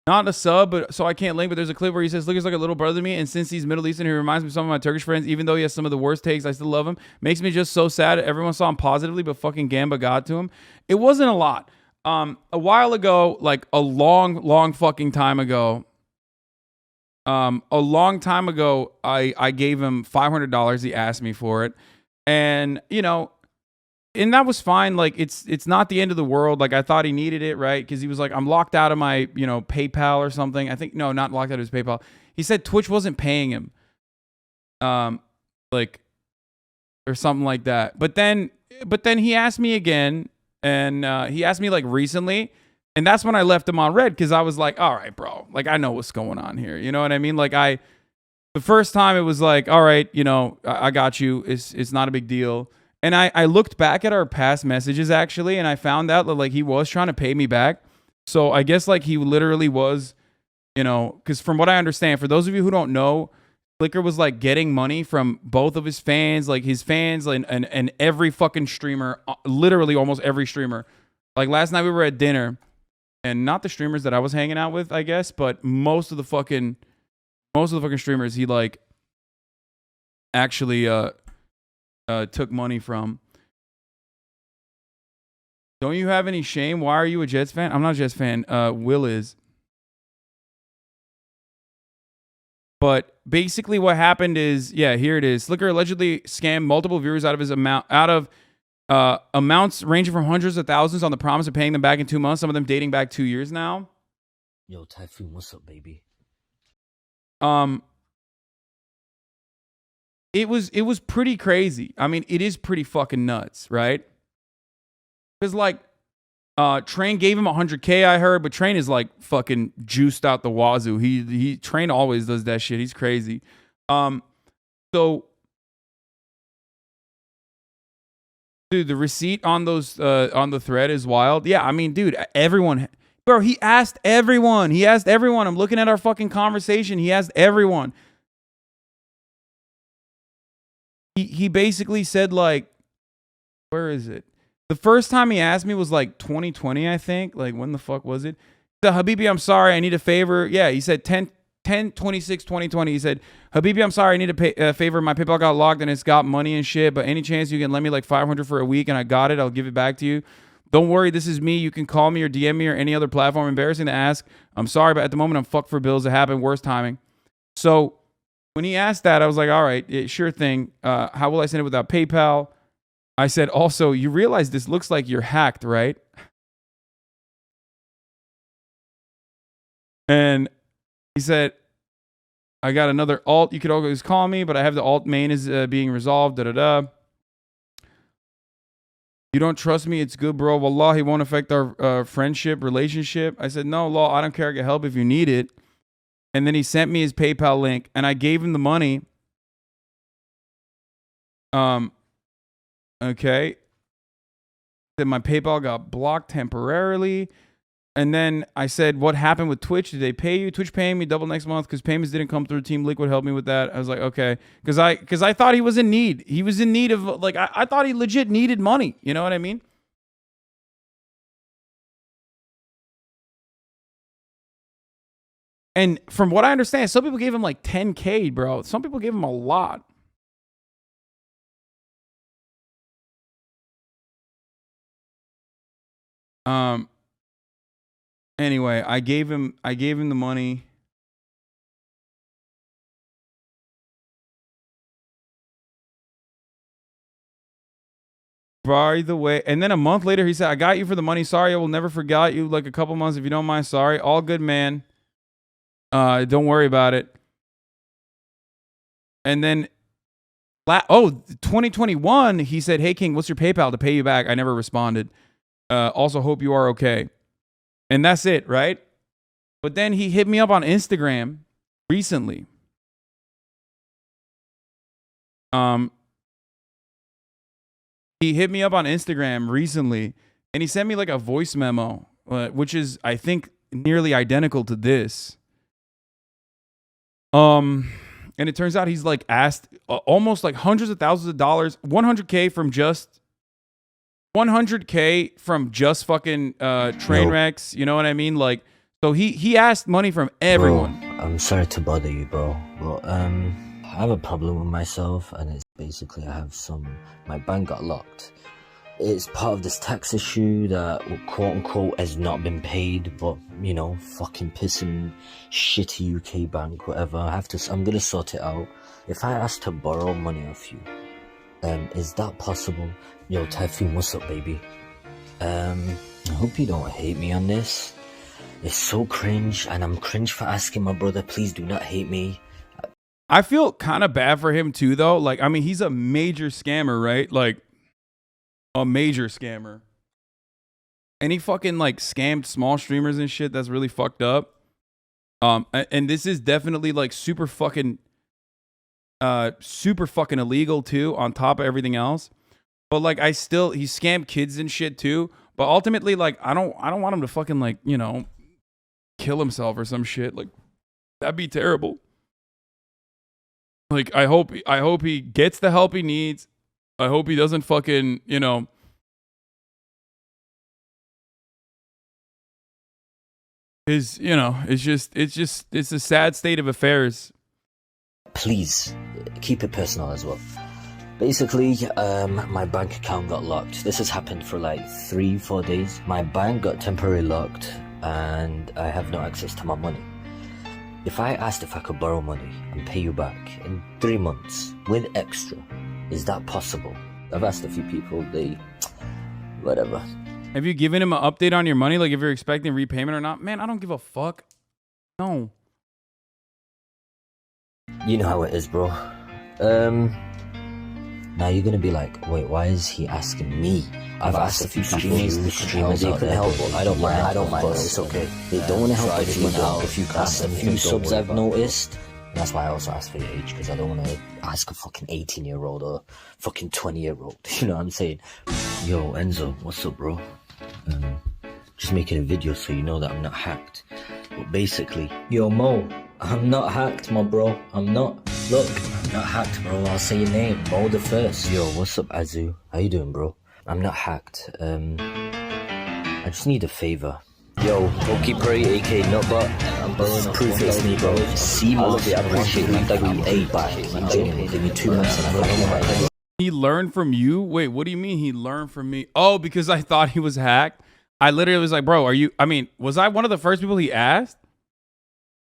Not a sub, but so I can't link, but there's a clip where he says, Sliker's like a little brother to me, and since he's Middle Eastern, he reminds me of some of my Turkish friends, even though he has some of the worst takes, I still love him. Makes me just so sad. Everyone saw him positively, but fucking Gamba got to him. It wasn't a lot. A while ago, like a long fucking time ago, I gave him $500. He asked me for it. And, and that was fine. Like, it's not the end of the world. Like, I thought he needed it, right? Because he was like, I'm locked out of my, PayPal or something. I think, no, not locked out of his PayPal. He said Twitch wasn't paying him. Like, or something like that. But then he asked me again, and he asked me, like, recently. And that's when I left him on red, because I was like, all right, bro. Like, I know what's going on here. You know what I mean? Like, the first time it was like, all right, I got you. It's not a big deal. And I looked back at our past messages, actually, and I found out that, like, he was trying to pay me back. So I guess, like, he literally was, because from what I understand, for those of you who don't know, Sliker was, like, getting money from both of his fans, like, his fans and every fucking streamer, literally almost every streamer. Like, last night we were at dinner, and not the streamers that I was hanging out with, I guess, but most of the fucking streamers he, like, actually, took money from. Don't you have any shame? Why are you a Jets fan? I'm not a Jets fan. Will is. But basically what happened is, yeah, here it is. Sliker allegedly scammed multiple viewers out of his amounts ranging from hundreds of thousands on the promise of paying them back in 2 months, some of them dating back 2 years now. Yo, Typhoon, what's up, baby? It was pretty crazy. I mean, it is pretty fucking nuts, right? Because, like, Train gave him $100K, I heard, but Train is, like, fucking juiced out the wazoo. Train always does that shit. He's crazy. So, dude, the receipt on those on the thread is wild. Yeah, I mean, dude, everyone, bro, he asked everyone. I'm looking at our fucking conversation. He asked everyone. He basically said, like, where is it? The first time he asked me was like 2020, I think. Like, when the fuck was it? The Habibi, I'm sorry, I need a favor. Yeah, he said 10/26/2020. He said, Habibi, I'm sorry, I need a favor. My PayPal got locked and it's got money and shit, but any chance you can lend me like $500 for a week and I got it, I'll give it back to you. Don't worry, this is me. You can call me or DM me or any other platform. Embarrassing to ask. I'm sorry, but at the moment I'm fucked for bills. It happened. Worst timing. So when he asked that, I was like, all right, sure thing. How will I send it without PayPal? I said, also, you realize this looks like you're hacked, right? And he said, I got another alt. You could always call me, but I have the alt main is being resolved. You don't trust me? It's good, bro. Wallah, he won't affect our friendship, relationship. I said, no, law, I don't care. I can help if you need it. And then he sent me his PayPal link, and I gave him the money. Okay. Then my PayPal got blocked temporarily. And then I said, what happened with Twitch? Did they pay you? Twitch paying me double next month because payments didn't come through. Team Liquid helped me with that. I was like, okay. Because I thought he was in need. He was in need of, like, I thought he legit needed money. You know what I mean? And from what I understand, some people gave him like 10K, bro. Some people gave him a lot. Anyway, I gave him the money. By the way, and then a month later he said, I got you for the money. Sorry, I will never forget you. Like a couple months, if you don't mind. Sorry. All good, man. Don't worry about it. And then 2021, he said, hey King, what's your PayPal to pay you back? I never responded. Also hope you are okay. And that's it, right? But then he hit me up on Instagram recently. He hit me up on Instagram recently, and he sent me like a voice memo, which is, I think, nearly identical to this. And it turns out he's like asked almost like hundreds of thousands of dollars, 100K from just fucking train wrecks. You know what I mean? Like, so he asked money from everyone. Bro, I'm sorry to bother you, bro. But I have a problem with myself, and it's basically my bank got locked. It's part of this tax issue that quote unquote has not been paid, but you know, fucking pissing shitty UK bank, whatever. I'm gonna sort it out. If I ask to borrow money off you, is that possible? Yo, Typhoon, what's up, baby? I hope you don't hate me on this. It's so cringe, and I'm cringe for asking my brother. Please do not hate me. I feel kind of bad for him too, though. Like, I mean, he's a major scammer, right? Like, a major scammer. And he fucking like scammed small streamers and shit. That's really fucked up. And this is definitely like super fucking illegal too, on top of everything else. But like, he scammed kids and shit too. But ultimately, like, I don't want him to fucking like, you know, kill himself or some shit. Like, that'd be terrible. Like, I hope he gets the help he needs. I hope he doesn't fucking, you know. It's a sad state of affairs. Please, keep it personal as well. Basically, my bank account got locked. This has happened for like 3-4 days. My bank got temporarily locked, and I have no access to my money. If I asked if I could borrow money and pay you back in 3 months with extra, is that possible? I've asked a few people, whatever. Have you given him an update on your money? Like if you're expecting repayment or not? Man, I don't give a fuck. No. You know how it is, bro. Now you're gonna be like, wait, why is he asking me? I've asked a few streamers out there. I don't mind, it's okay. They don't want to help if you ask a few subs I've noticed. That's why I also ask for your age, because I don't want to ask a fucking 18-year-old or fucking 20-year-old. You know what I'm saying? Yo, Enzo, what's up, bro? Just making a video so you know that I'm not hacked. But basically, yo, Mo, I'm not hacked, my bro. I'm not. Look, I'm not hacked, bro. I'll say your name, Mo the First. Yo, what's up, Azu? How you doing, bro? I'm not hacked. I just need a favor. Yo, Pokey Prey, aka Nutbutt. I'm borrowing off proof it's me, bro. C-Month, I appreciate you. W8 back. Man, genuinely, give me 2 months and I don't know what. He learned from you? Wait, what do you mean he learned from me? Oh, because I thought he was hacked? I literally was like, bro, are you... I mean, was I one of the first people he asked?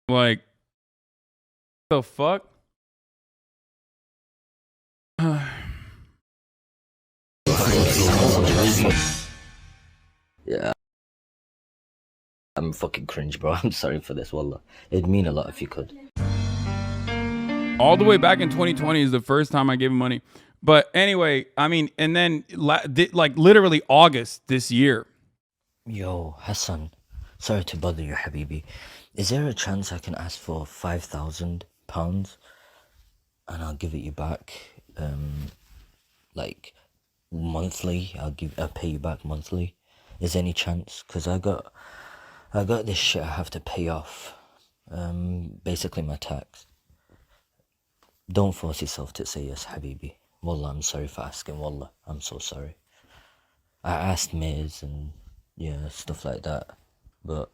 Like, the fuck? Yeah. I'm fucking cringe, bro. I'm sorry for this, wallah. It'd mean a lot if you could. All the way back in 2020 is the first time I gave him money. But anyway, I mean, and then like literally August this year. Yo, Hasan. Sorry to bother you, Habibi. Is there a chance I can ask for £5,000 and I'll give it you back, like monthly? I'll pay you back monthly. Is there any chance? Cause I got this shit I have to pay off. Basically my tax. Don't force yourself to say yes, Habibi. Wallah, I'm sorry for asking. Wallah, I'm so sorry. I asked Miz and yeah, stuff like that. But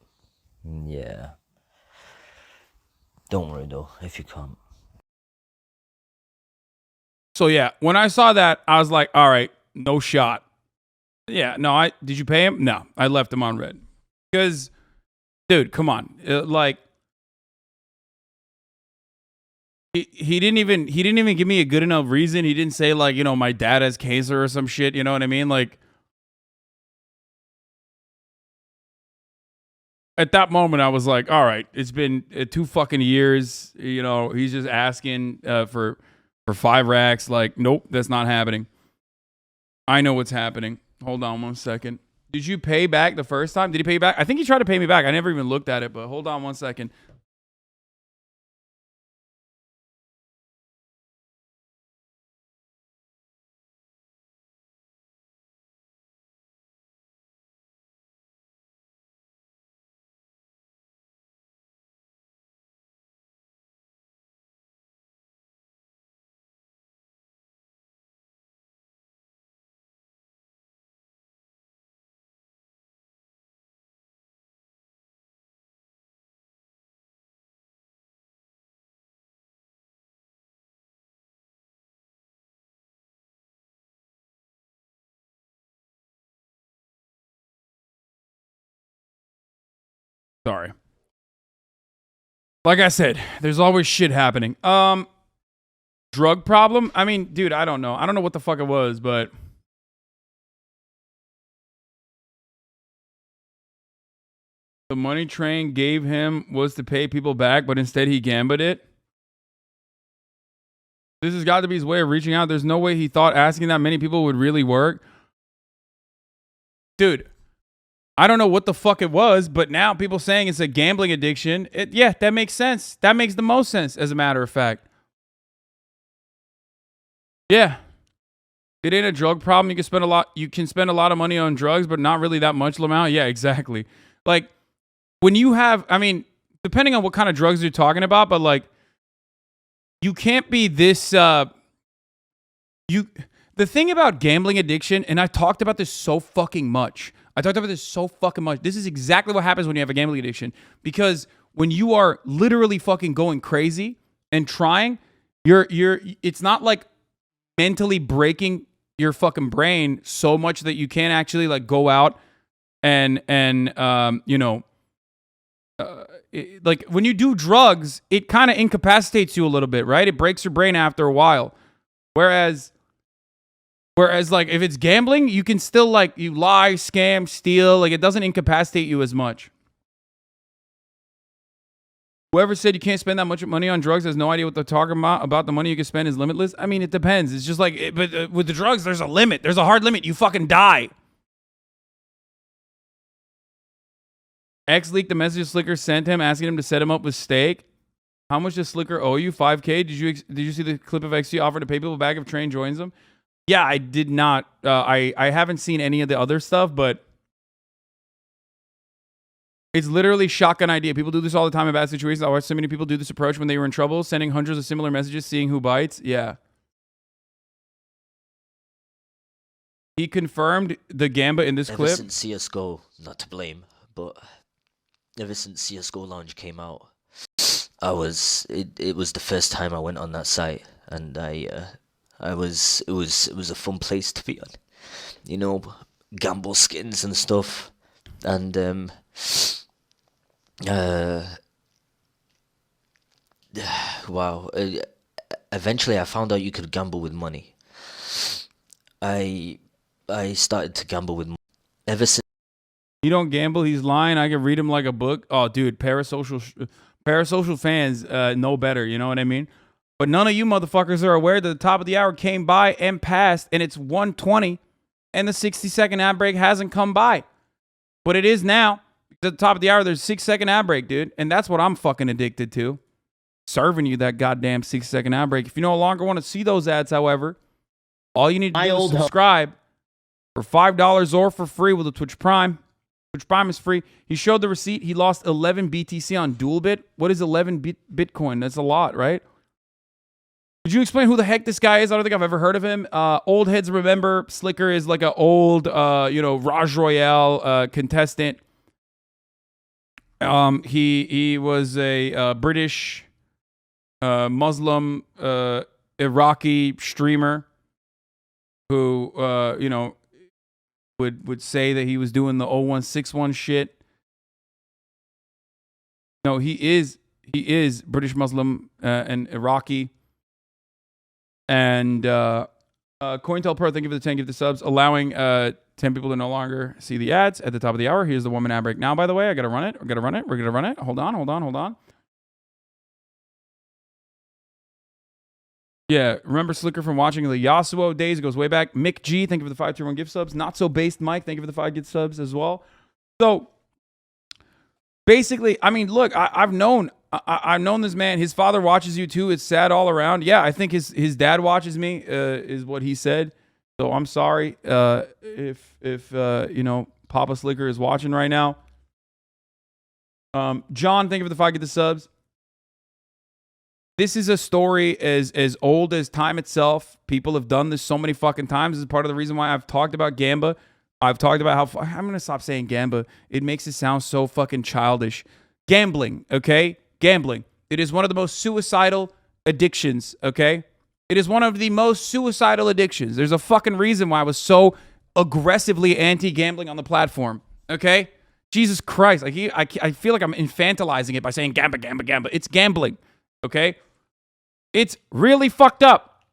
yeah. Don't worry though, if you can't. So yeah, when I saw that, I was like, all right, no shot. Yeah, no, did you pay him? No, I left him on red. Because, dude, come on. Like, he didn't even give me a good enough reason. He didn't say, like, you know, my dad has cancer or some shit, you know what I mean? Like, at that moment, I was like, all right, it's been 2 fucking years. You know, he's just asking for 5 racks. Like, nope, that's not happening. I know what's happening. Hold on 1 second. Did you pay back the first time? Did he pay you back? I think he tried to pay me back. I never even looked at it, but hold on 1 second. Sorry. Like I said, there's always shit happening. Drug problem? I mean, dude, I don't know. I don't know what the fuck it was, but the money Train gave him was to pay people back, but instead he gambled it. This has got to be his way of reaching out. There's no way he thought asking that many people would really work. Dude, I don't know what the fuck it was, but now people saying it's a gambling addiction. Yeah, that makes sense. That makes the most sense, as a matter of fact. Yeah. It ain't a drug problem. You can spend a lot of money on drugs, but not really that much amount. Yeah, exactly. Like, when you have, I mean, depending on what kind of drugs you're talking about, but like, you can't be this, the thing about gambling addiction, and I talked about this so fucking much. This is exactly what happens when you have a gambling addiction. Because when you are literally fucking going crazy and trying, it's not like mentally breaking your fucking brain so much that you can't actually like go out and you know, like when you do drugs, it kind of incapacitates you a little bit, right? It breaks your brain after a while. Whereas like if it's gambling, you can still like you lie, scam, steal, like it doesn't incapacitate you as much. Whoever said you can't spend that much money on drugs has no idea what they're talking about the money you can spend is limitless. I mean, it depends. It's just like, but with the drugs, there's a limit. There's a hard limit. You fucking die. X leaked the message Sliker sent him asking him to set him up with steak. How much does Sliker owe you? 5K? Did you see the clip of XG offer to pay people back if Train joins them? Yeah, I did not. I haven't seen any of the other stuff, but it's literally shotgun idea. People do this all the time in bad situations. I watched so many people do this approach when they were in trouble, sending hundreds of similar messages, seeing who bites. Yeah. He confirmed the gamba in this clip. Ever since CSGO, not to blame, but ever since CS:GO Lounge came out, it was the first time I went on that site, and it was a fun place to be on. You know, gamble skins and stuff, and wow. Eventually, I found out you could gamble with money. I started to gamble with money. Ever since. You don't gamble. He's lying. I can read him like a book. Oh, dude, parasocial fans know better. You know what I mean? But none of you motherfuckers are aware that the top of the hour came by and passed, and it's 1:20, and the 60-second ad break hasn't come by. But it is now. At the top of the hour, there's a 6-second ad break, dude, and that's what I'm fucking addicted to. Serving you that goddamn 6-second ad break. If you no longer want to see those ads, however, all you need to do is subscribe for $5 or for free with a Twitch Prime. Twitch Prime is free. He showed the receipt. He lost 11 BTC on Dualbit. What is 11 Bitcoin? That's a lot, right? Could you explain who the heck this guy is? I don't think I've ever heard of him. Old heads remember Sliker is like an old, Raj Royale contestant. He was a British Muslim Iraqi streamer who would say that he was doing the 0161 shit. No, he is British Muslim and Iraqi. And CoinTelPro, thank you for the 10 gift the subs, allowing 10 people to no longer see the ads at the top of the hour. Here's the 1 minute ad break now, by the way. I gotta run it. We're gonna run it. Hold on. Yeah, remember Sliker from watching the Yasuo days? It goes way back. Mick G, thank you for the 5 tier 1 gift subs. Not So Based Mike, thank you for the 5 gift subs as well. So, basically, I mean, look, I've known this man. His father watches you too. It's sad all around. Yeah, I think his dad watches me, is what he said. So I'm sorry if Papa Sliker is watching right now. John, thank you for the 5 gift subs. This is a story as old as time itself. People have done this so many fucking times. This is part of the reason why I've talked about Gamba. I've talked about how... I'm going to stop saying Gamba. It makes it sound so fucking childish. Gambling, okay? Gambling. It is one of the most suicidal addictions, okay? It is one of the most suicidal addictions. There's a fucking reason why I was so aggressively anti-gambling on the platform, okay? Jesus Christ. I feel like I'm infantilizing it by saying Gamba. It's gambling, okay? It's really fucked up.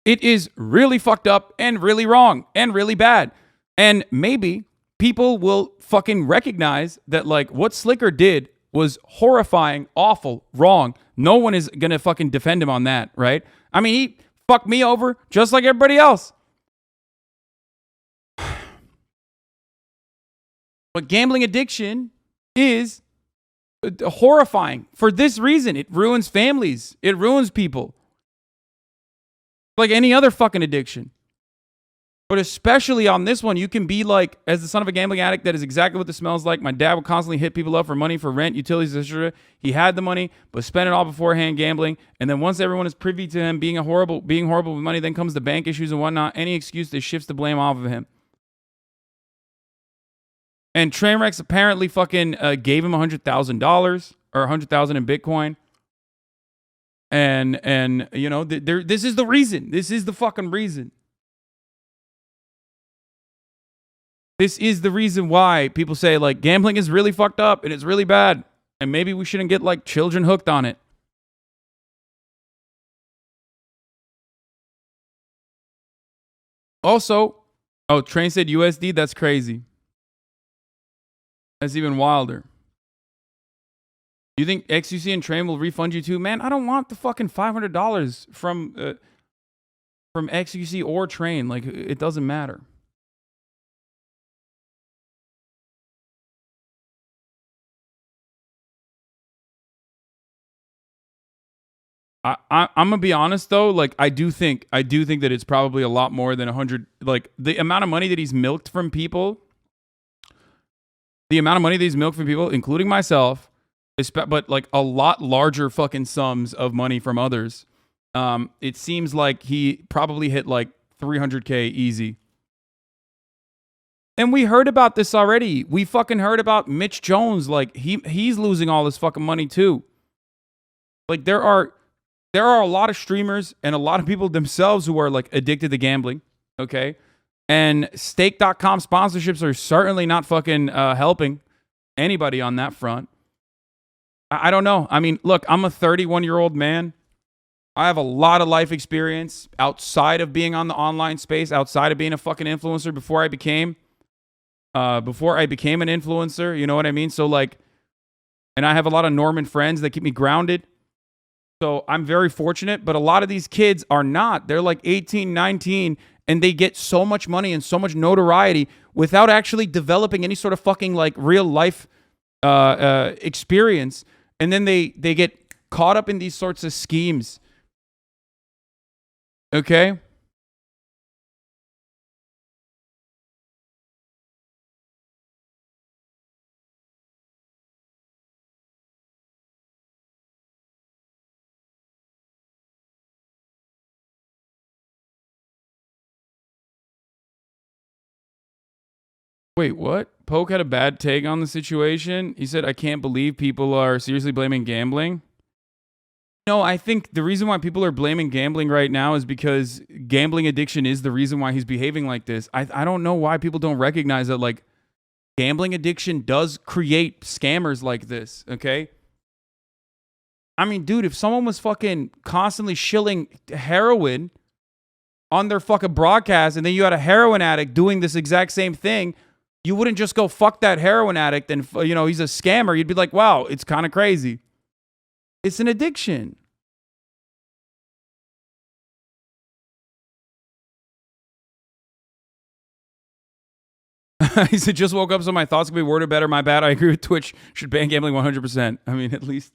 It is really fucked up and really wrong and really bad. And maybe people will fucking recognize that, like, what Sliker did was horrifying, awful, wrong. No one is going to fucking defend him on that, right? I mean, he fucked me over just like everybody else. But gambling addiction is horrifying for this reason. It ruins families. It ruins people. Like any other fucking addiction. But especially on this one, you can be like, as the son of a gambling addict, that is exactly what this smells like. My dad would constantly hit people up for money, for rent, utilities, etc. He had the money, but spent it all beforehand gambling. And then once everyone is privy to him being horrible with money, then comes the bank issues and whatnot. Any excuse that shifts the blame off of him. And Trainwrecks apparently fucking gave him $100,000 or $100,000 in Bitcoin. And this is the reason. This is the fucking reason. This is the reason why people say, like, gambling is really fucked up and it's really bad. And maybe we shouldn't get, like, children hooked on it. Also, Train said USD. That's crazy. That's even wilder. You think XUC and Train will refund you too? Man, I don't want the fucking $500 from XUC or Train. Like, it doesn't matter. I'm gonna be honest though. Like, I do think that it's probably a lot more than 100. Like, the amount of money that he's milked from people. The amount of money that he's milked from people, including myself, but like a lot larger fucking sums of money from others. It seems like he probably hit like 300K easy. And we heard about this already. We fucking heard about Mitch Jones. Like he's losing all his fucking money too. Like there are a lot of streamers and a lot of people themselves who are like addicted to gambling. Okay. And stake.com sponsorships are certainly not fucking helping anybody on that front. I don't know. I mean, look, I'm a 31-year-old man. I have a lot of life experience outside of being on the online space, outside of being a fucking influencer before I became an influencer. You know what I mean? So like, and I have a lot of Norman friends that keep me grounded. So I'm very fortunate, but a lot of these kids are not. They're like 18, 19, and they get so much money and so much notoriety without actually developing any sort of fucking like real life experience. And then they get caught up in these sorts of schemes. Okay? Wait, what? Poke had a bad take on the situation. He said, I can't believe people are seriously blaming gambling. No, I think the reason why people are blaming gambling right now is because gambling addiction is the reason why he's behaving like this. I don't know why people don't recognize that, like, gambling addiction does create scammers like this, okay? I mean, dude, if someone was fucking constantly shilling heroin on their fucking broadcast and then you had a heroin addict doing this exact same thing, you wouldn't just go, fuck that heroin addict and, you know, he's a scammer. You'd be like, wow, it's kind of crazy. It's an addiction. He said, just woke up, so my thoughts could be worded better. My bad. I agree with Twitch. Should ban gambling 100%. I mean, at least.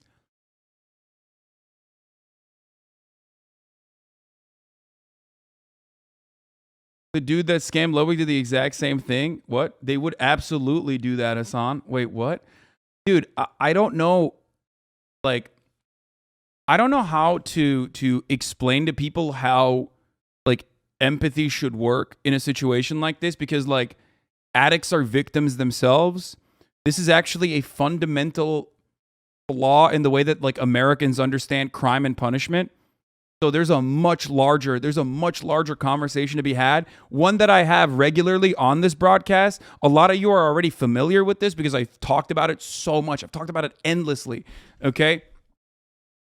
The dude that scammed Ludwig did the exact same thing. What? They would absolutely do that, Hasan. Wait, what? Dude, I don't know. Like, I don't know how to explain to people how, like, empathy should work in a situation like this, because, like, addicts are victims themselves. This is actually a fundamental flaw in the way that, like, Americans understand crime and punishment. So there's a much larger conversation to be had. One that I have regularly on this broadcast. A lot of you are already familiar with this because I've talked about it so much. I've talked about it endlessly. Okay?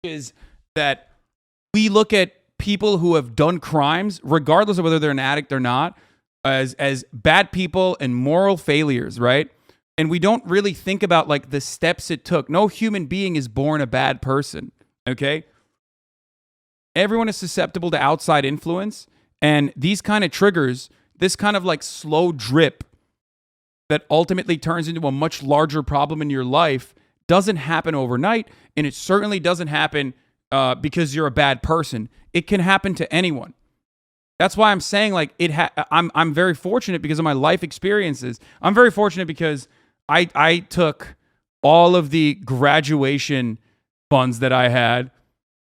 Is that we look at people who have done crimes, regardless of whether they're an addict or not, as bad people and moral failures, right? And we don't really think about, like, the steps it took. No human being is born a bad person, okay? Everyone is susceptible to outside influence, and these kind of triggers, this kind of like slow drip that ultimately turns into a much larger problem in your life, doesn't happen overnight, and it certainly doesn't happen because you're a bad person. It can happen to anyone. That's why I'm saying, like, I'm very fortunate because of my life experiences. I'm very fortunate because I took all of the graduation funds that I had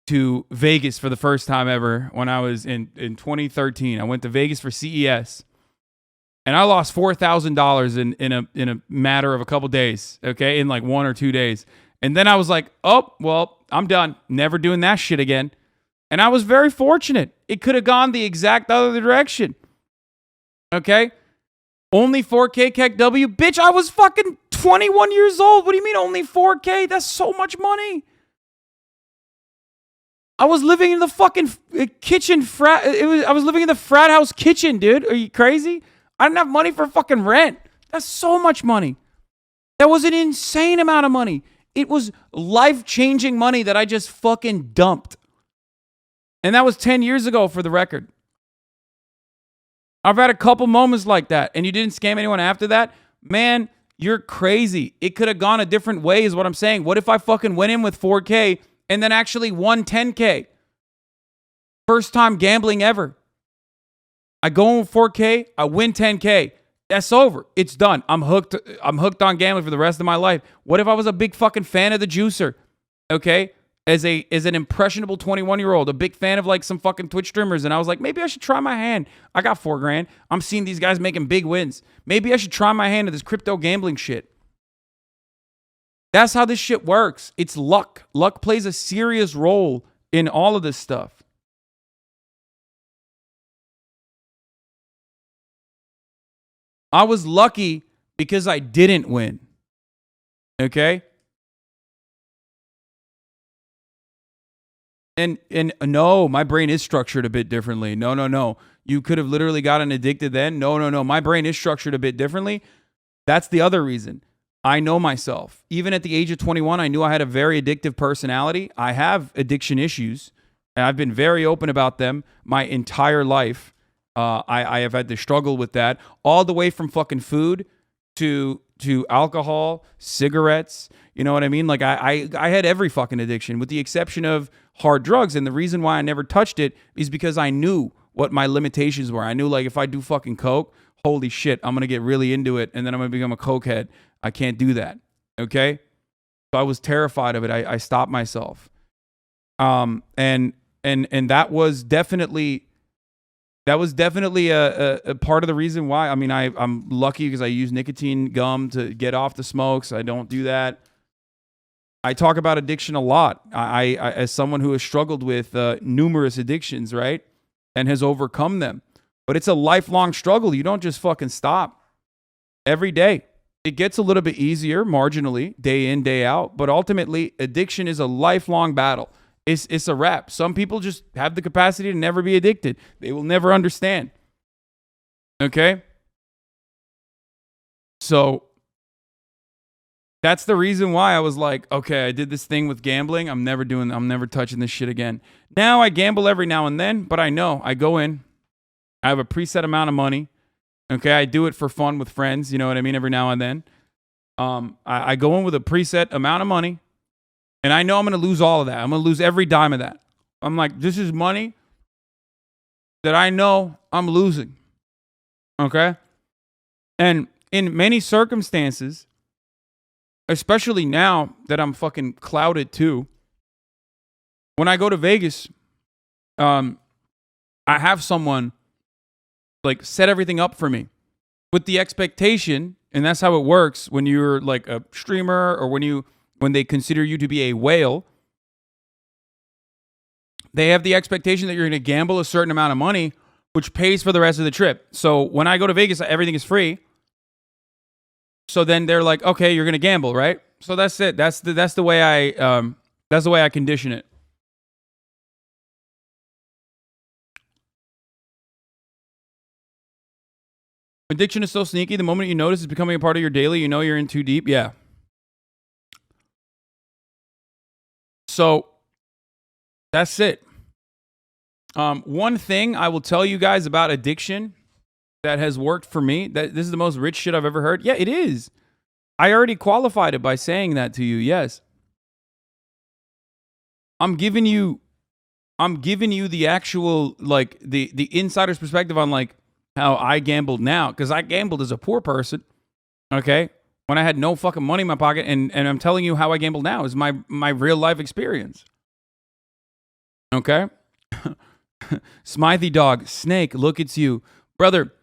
to Vegas for the first time ever when I was in 2013. I went to Vegas for CES, and I lost $4,000 in a matter of a couple days, okay, in like 1 or 2 days. And then I was like, oh, well, I'm done. Never doing that shit again. And I was very fortunate. It could have gone the exact other direction, okay? Only 4K KW? Bitch, I was fucking 21 years old. What do you mean only 4K? That's so much money. I was living in the fucking kitchen frat. I was living in the frat house kitchen, dude. Are you crazy? I didn't have money for fucking rent. That's so much money. That was an insane amount of money. It was life-changing money that I just fucking dumped. And that was 10 years ago, for the record. I've had a couple moments like that, and you didn't scam anyone after that? Man, you're crazy. It could have gone a different way is what I'm saying. What if I fucking went in with 4K and then actually won 10K? First time gambling ever. I go in with 4K, I win 10K. That's over. It's done. I'm hooked on gambling for the rest of my life. What if I was a big fucking fan of the juicer? Okay? as an impressionable 21-year-old, a big fan of like some fucking Twitch streamers, and I was like, maybe I should try my hand. I got $4,000. I'm seeing these guys making big wins. Maybe I should try my hand at this crypto gambling shit. That's how this shit works. It's luck. Luck plays a serious role in all of this stuff. I was lucky because I didn't win. Okay? And no, my brain is structured a bit differently. No. You could have literally gotten addicted then. No. My brain is structured a bit differently. That's the other reason. I know myself. Even at the age of 21, I knew I had a very addictive personality. I have addiction issues, and I've been very open about them my entire life. I have had to struggle with that, all the way from fucking food to alcohol, cigarettes. You know what I mean? Like I had every fucking addiction with the exception of hard drugs. And the reason why I never touched it is because I knew what my limitations were. I knew like if I do fucking coke, holy shit, I'm going to get really into it. And then I'm going to become a cokehead. I can't do that. Okay. So I was terrified of it. I stopped myself. And that was definitely a part of the reason why. I mean, I'm lucky because I use nicotine gum to get off the smokes. I don't do that. I talk about addiction a lot. I as someone who has struggled with numerous addictions, right, and has overcome them. But it's a lifelong struggle. You don't just fucking stop every day. It gets a little bit easier marginally, day in, day out. But ultimately, addiction is a lifelong battle. It's a wrap. Some people just have the capacity to never be addicted. They will never understand. Okay? So that's the reason why I was like, okay, I did this thing with gambling. I'm never touching this shit again. Now I gamble every now and then, but I know I go in. I have a preset amount of money. Okay, I do it for fun with friends. You know what I mean? Every now and then. I go in with a preset amount of money. And I know I'm going to lose all of that. I'm going to lose every dime of that. I'm like, this is money that I know I'm losing. Okay? And in many circumstances, especially now that I'm fucking clouded too, when I go to Vegas, I have someone like set everything up for me with the expectation, and that's how it works when you're like a streamer or when they consider you to be a whale. They have the expectation that you're going to gamble a certain amount of money, which pays for the rest of the trip. So when I go to Vegas, everything is free. So then they're like, okay, you're going to gamble, right? So that's it. That's the way I condition it. Addiction is so sneaky. The moment you notice it's becoming a part of your daily, you know you're in too deep. Yeah. So that's it. One thing I will tell you guys about addiction that has worked for me, that this is the most rich shit I've ever heard. Yeah, it is. I already qualified it by saying that to you. Yes. I'm giving you the actual, like, the insider's perspective on like how I gambled now, because I gambled as a poor person. Okay. When I had no fucking money in my pocket, and I'm telling you how I gamble now is my real life experience. Okay? Smithy dog, Snake, look, it's you. Brother,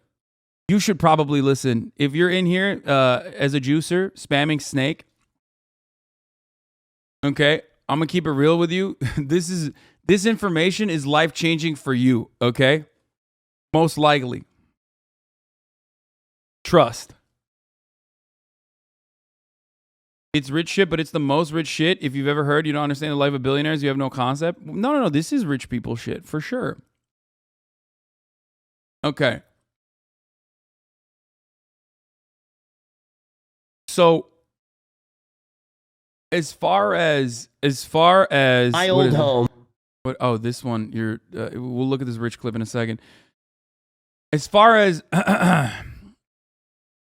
you should probably listen. If you're in here as a juicer, spamming Snake, okay, I'm going to keep it real with you. This information is life-changing for you, okay? Most likely. Trust. It's rich shit, but it's the most rich shit. If you've ever heard, you don't understand the life of billionaires, you have no concept. No. This is rich people shit, for sure. Okay. So, as far as My old home. What? Oh, this one. We'll look at this rich clip in a second. As far as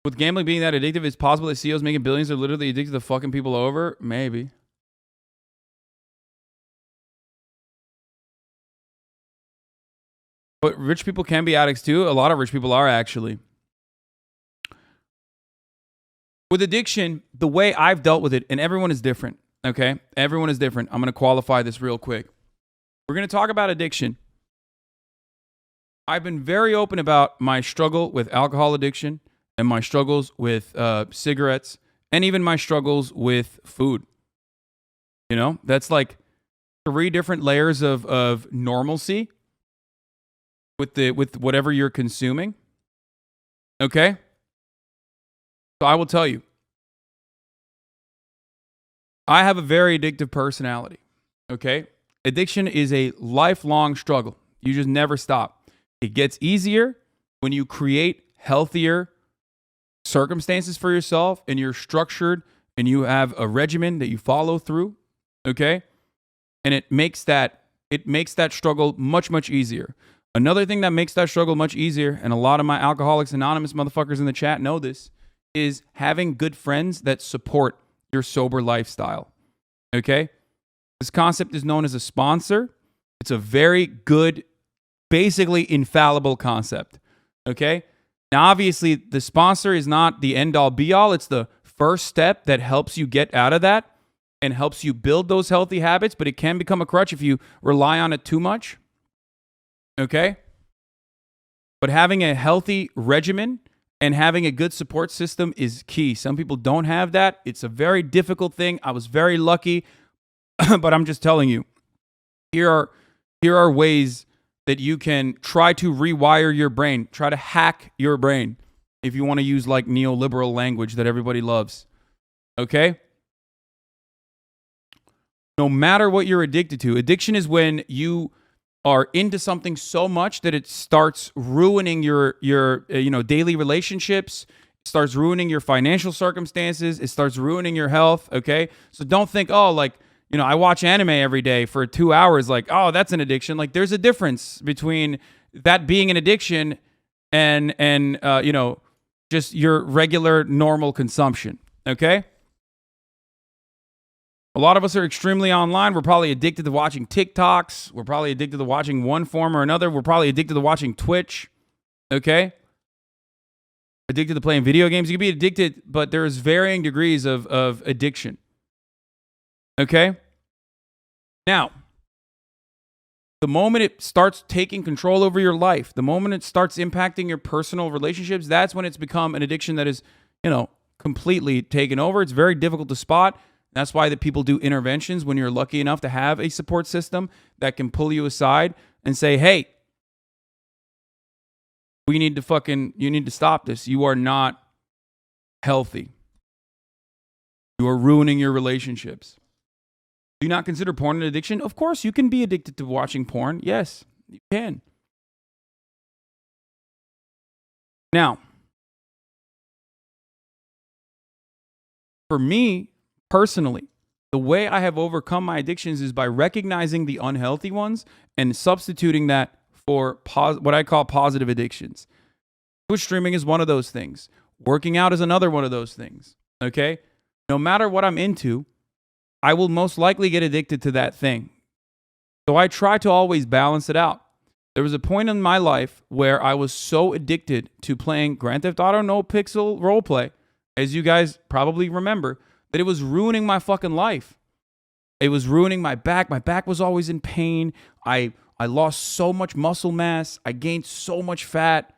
with gambling being that addictive, it's possible that CEOs making billions are literally addicted to fucking people over. Maybe. But rich people can be addicts too. A lot of rich people are actually. With addiction, the way I've dealt with it, and everyone is different. Okay? Everyone is different. I'm going to qualify this real quick. We're going to talk about addiction. I've been very open about my struggle with alcohol addiction and my struggles with cigarettes and even my struggles with food. You know, that's like 3 different layers of normalcy with whatever you're consuming. Okay? So I will tell you, I have a very addictive personality. Okay? Addiction is a lifelong struggle. You just never stop. It gets easier when you create healthier circumstances for yourself and you're structured and you have a regimen that you follow through. Okay? And it makes that struggle much, much easier. Another thing that makes that struggle much easier, and a lot of my Alcoholics Anonymous motherfuckers in the chat know this, is having good friends that support your sober lifestyle. Okay? This concept is known as a sponsor. It's a very good, basically infallible concept. Okay? Now, obviously, the sponsor is not the end-all, be-all. It's the first step that helps you get out of that and helps you build those healthy habits, but it can become a crutch if you rely on it too much. Okay? But having a healthy regimen and having a good support system is key. Some people don't have that. It's a very difficult thing. I was very lucky, but I'm just telling you, here are ways that you can try to rewire your brain, try to hack your brain, if you want to use like neoliberal language that everybody loves. Okay? No matter what you're addicted to, addiction is when you are into something so much that it starts ruining your daily relationships, it starts ruining your financial circumstances, it starts ruining your health, okay? So don't think, oh, like, I watch anime every day for 2 hours, like, oh, that's an addiction. Like, there's a difference between that being an addiction and just your regular normal consumption, okay? A lot of us are extremely online. We're probably addicted to watching TikToks. We're probably addicted to watching one form or another. We're probably addicted to watching Twitch. Okay? Addicted to playing video games. You can be addicted, but there's varying degrees of addiction. Okay? Now, the moment it starts taking control over your life, the moment it starts impacting your personal relationships, that's when it's become an addiction that is, completely taken over. It's very difficult to spot. That's why that people do interventions when you're lucky enough to have a support system that can pull you aside and say, hey, you need to stop this. You are not healthy. You are ruining your relationships. Do you not consider porn an addiction? Of course, you can be addicted to watching porn. Yes, you can. Now, for me, personally, the way I have overcome my addictions is by recognizing the unhealthy ones and substituting that for what I call positive addictions. Twitch streaming is one of those things. Working out is another one of those things. Okay? No matter what I'm into, I will most likely get addicted to that thing. So I try to always balance it out. There was a point in my life where I was so addicted to playing Grand Theft Auto No Pixel roleplay, as you guys probably remember, that it was ruining my fucking life. It was ruining my back. My back was always in pain. I lost so much muscle mass. I gained so much fat.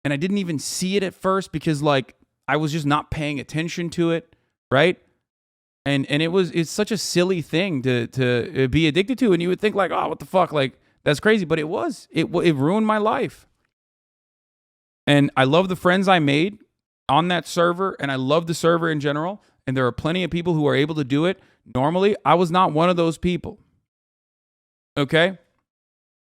And I didn't even see it at first because like I was just not paying attention to it, right? And it's such a silly thing to be addicted to. And you would think like, oh, what the fuck? Like, that's crazy. But it ruined my life. And I love the friends I made on that server. And I love the server in general. And there are plenty of people who are able to do it. Normally, I was not one of those people. Okay?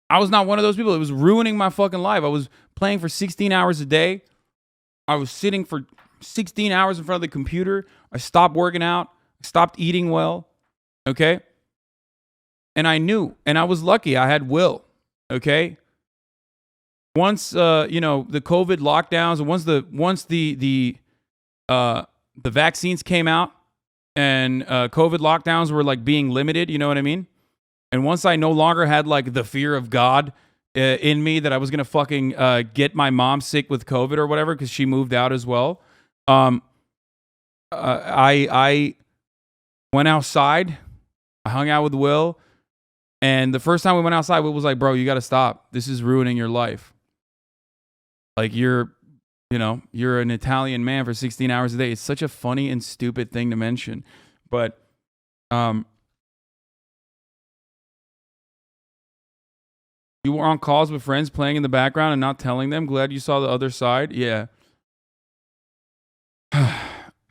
I was not one of those people. It was ruining my fucking life. I was playing for 16 hours a day. I was sitting for 16 hours in front of the computer. I stopped working out. I stopped eating well. Okay? And I knew. And I was lucky. I had will. Okay? Once, the COVID lockdowns, and once the vaccines came out and COVID lockdowns were like being limited, you know what I mean? And once I no longer had like the fear of God in me that I was going to fucking get my mom sick with COVID or whatever because she moved out as well, I Went outside. I hung out with Will. And the first time we went outside, Will was like, bro, you got to stop. This is ruining your life. Like you're an Italian man for 16 hours a day. It's such a funny and stupid thing to mention. But you were on calls with friends playing in the background and not telling them. Glad you saw the other side. Yeah.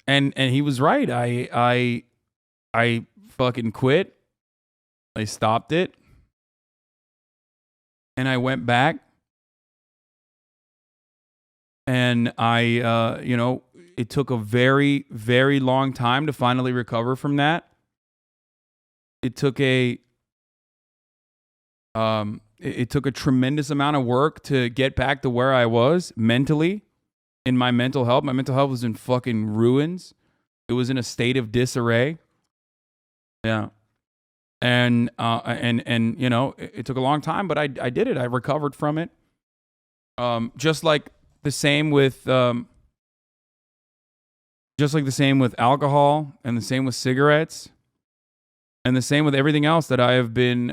And he was right. I fucking quit. I stopped it. And I went back. And it took a very, very long time to finally recover from that. It took a tremendous amount of work to get back to where I was mentally, in my mental health. My mental health was in fucking ruins. It was in a state of disarray. Yeah. And it took a long time, but I did it. I recovered from it. Just like the same with alcohol, and the same with cigarettes, and the same with everything else that I have been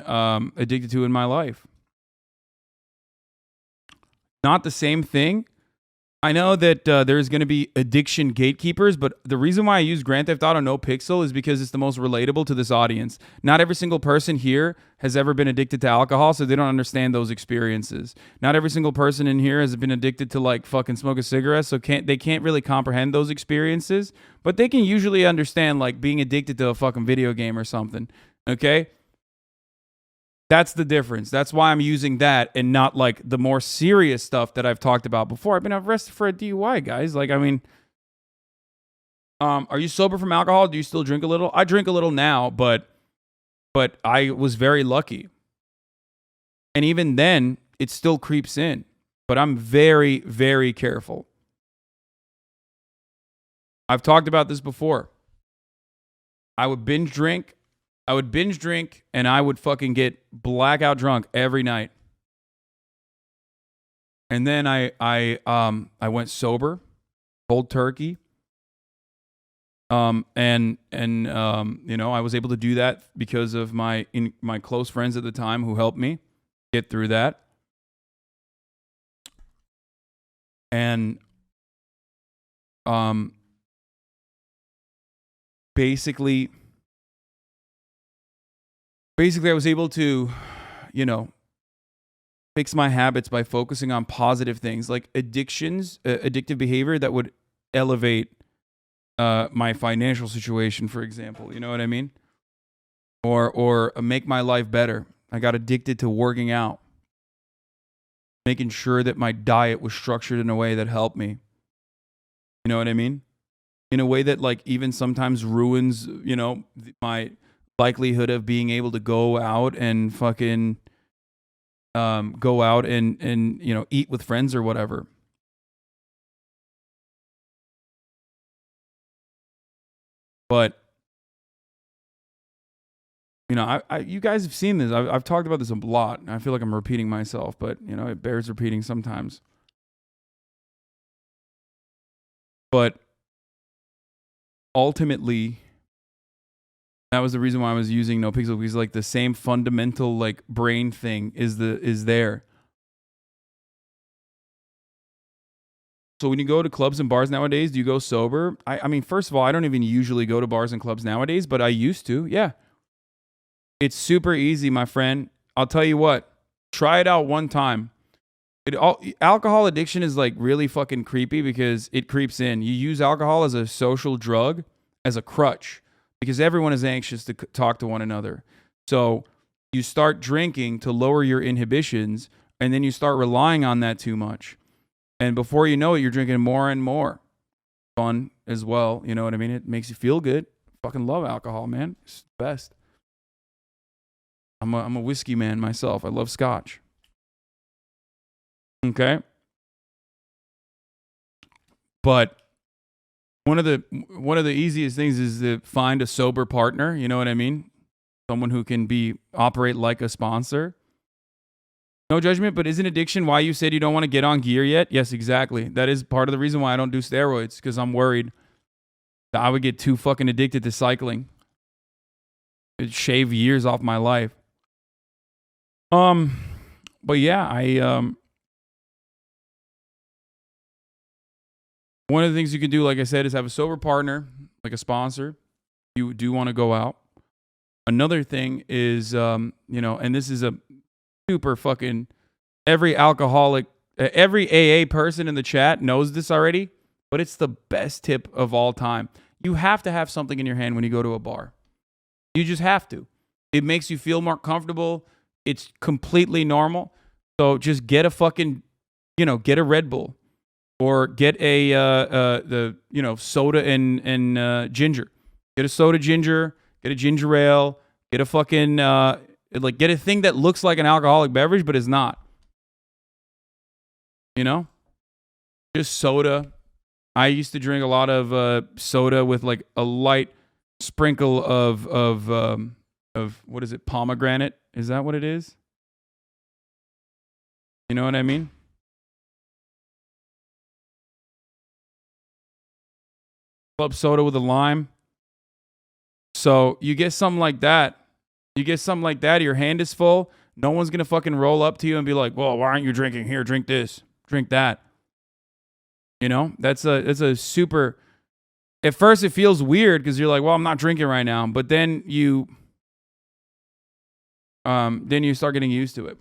addicted to in my life. Not the same thing. I know that there's going to be addiction gatekeepers, but the reason why I use Grand Theft Auto No Pixel is because it's the most relatable to this audience. Not every single person here has ever been addicted to alcohol, so they don't understand those experiences. Not every single person in here has been addicted to like fucking smoke a cigarette, so they can't really comprehend those experiences, but they can usually understand like being addicted to a fucking video game or something. Okay? That's the difference. That's why I'm using that and not like the more serious stuff that I've talked about before. I've been arrested for a DUI, guys. Like, I mean, are you sober from alcohol? Do you still drink a little? I drink a little now, but I was very lucky. And even then, it still creeps in. But I'm very, very careful. I've talked about this before. I would binge drink, and I would fucking get blackout drunk every night. And then I went sober, cold turkey. I was able to do that because of my close friends at the time who helped me get through that. And basically I was able to, fix my habits by focusing on positive things like addictive behavior that would elevate my financial situation, for example. You know what I mean? Or make my life better. I got addicted to working out, making sure that my diet was structured in a way that helped me. You know what I mean? In a way that like even sometimes ruins, my likelihood of being able to go out and fucking eat with friends or whatever. But you guys have seen this. I've talked about this a lot. I feel like I'm repeating myself, but it bears repeating sometimes. But ultimately, that was the reason why I was using No Pixel, because like the same fundamental like brain thing is there. So when you go to clubs and bars nowadays, do you go sober? I mean, first of all, I don't even usually go to bars and clubs nowadays, but I used to. Yeah. It's super easy, my friend. I'll tell you what. Try it out one time. Alcohol addiction is like really fucking creepy because it creeps in. You use alcohol as a social drug, as a crutch, because everyone is anxious to talk to one another. So you start drinking to lower your inhibitions, and then you start relying on that too much. And before you know it, you're drinking more and more. Fun as well. You know what I mean? It makes you feel good. Fucking love alcohol, man. It's the best. I'm a whiskey man myself. I love scotch. Okay? But one of the easiest things is to find a sober partner. You know what I mean? Someone who can operate like a sponsor. No judgment, but isn't addiction why you said you don't want to get on gear yet? Yes, exactly. That is part of the reason why I don't do steroids, because I'm worried that I would get too fucking addicted to cycling. It'd shave years off my life. But yeah, one of the things you can do, like I said, is have a sober partner, like a sponsor. You do want to go out. Another thing is, and this is a super fucking, every alcoholic, every AA person in the chat knows this already, but it's the best tip of all time. You have to have something in your hand when you go to a bar. You just have to. It makes you feel more comfortable. It's completely normal. So just get a fucking, get a Red Bull, or get a soda and ginger. Get a soda ginger. Get a ginger ale. Get a fucking get a thing that looks like an alcoholic beverage but is not. Just soda. I used to drink a lot of soda with like a light sprinkle of what is it? Pomegranate. Is that what it is? You know what I mean? Club soda with a lime. So you get something like that. Your hand is full. No one's going to fucking roll up to you and be like, well, why aren't you drinking? Here, drink this, drink that. That's a super, at first it feels weird because you're like, well, I'm not drinking right now. But then you start getting used to it.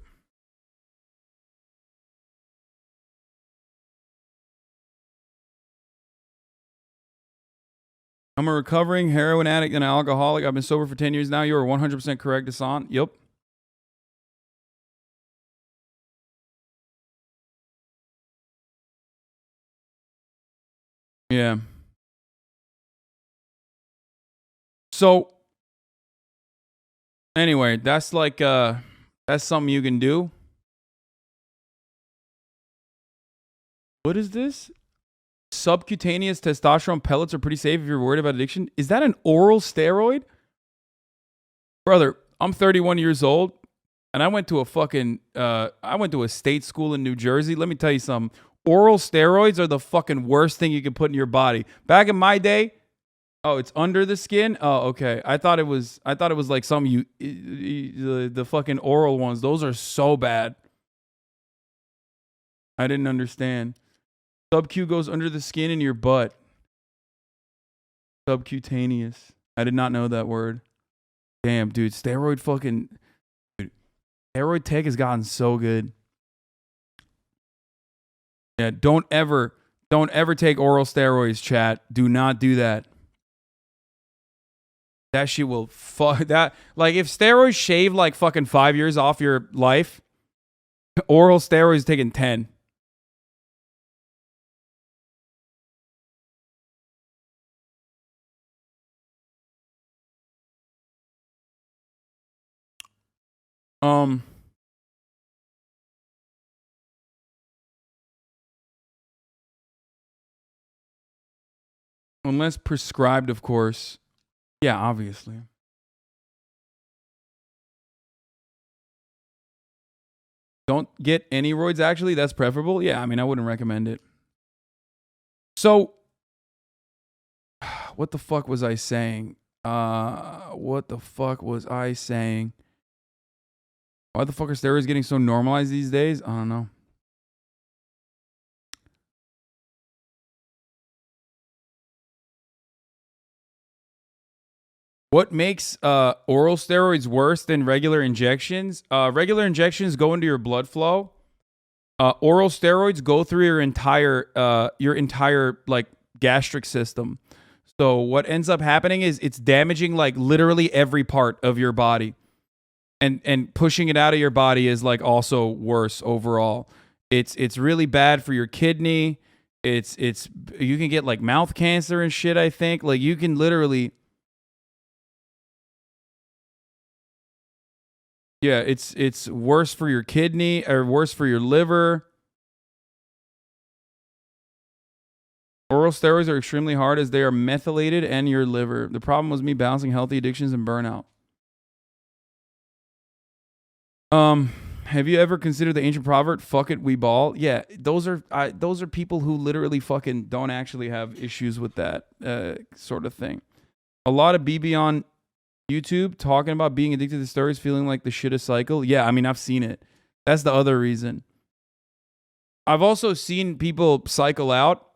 I'm a recovering heroin addict and alcoholic. I've been sober for 10 years now. You are 100% correct, Hasan. Yep. Yeah. So, anyway, that's something you can do. What is this? Subcutaneous testosterone pellets are pretty safe if you're worried about addiction. Is that an oral steroid? Brother, I'm 31 years old and I went to a state school in New Jersey. Let me tell you something. Oral steroids are the fucking worst thing you can put in your body. Back in my day, it's under the skin. Oh, okay. I thought it was like the fucking oral ones. Those are so bad. I didn't understand. Sub-Q goes under the skin in your butt. Subcutaneous. I did not know that word. Damn, dude. Steroid tech has gotten so good. Yeah, don't ever take oral steroids, chat. Do not do that. That shit will fuck that. Like, if steroids shave like fucking 5 years off your life, oral steroids taking 10. Unless prescribed, of course. Yeah, obviously. Don't get any roids, actually. That's preferable. Yeah, I mean, I wouldn't recommend it. So, what the fuck was I saying? Why the fuck are steroids getting so normalized these days? I don't know. What makes oral steroids worse than regular injections? Regular injections go into your blood flow. Oral steroids go through your entire like gastric system. So what ends up happening is it's damaging like literally every part of your body. And pushing it out of your body is like also worse overall. It's really bad for your kidney. You can get like mouth cancer and shit, I think. Like you can literally. Yeah, it's worse for your kidney or worse for your liver. Oral steroids are extremely hard as they are methylated and your liver. The problem was me balancing healthy addictions and burnout. Have you ever considered the ancient proverb, fuck it, we ball? Yeah, those are people who literally fucking don't actually have issues with that sort of thing. A lot of BB on YouTube talking about being addicted to stories, feeling like the shittest cycle. Yeah, I mean, I've seen it. That's the other reason. I've also seen people cycle out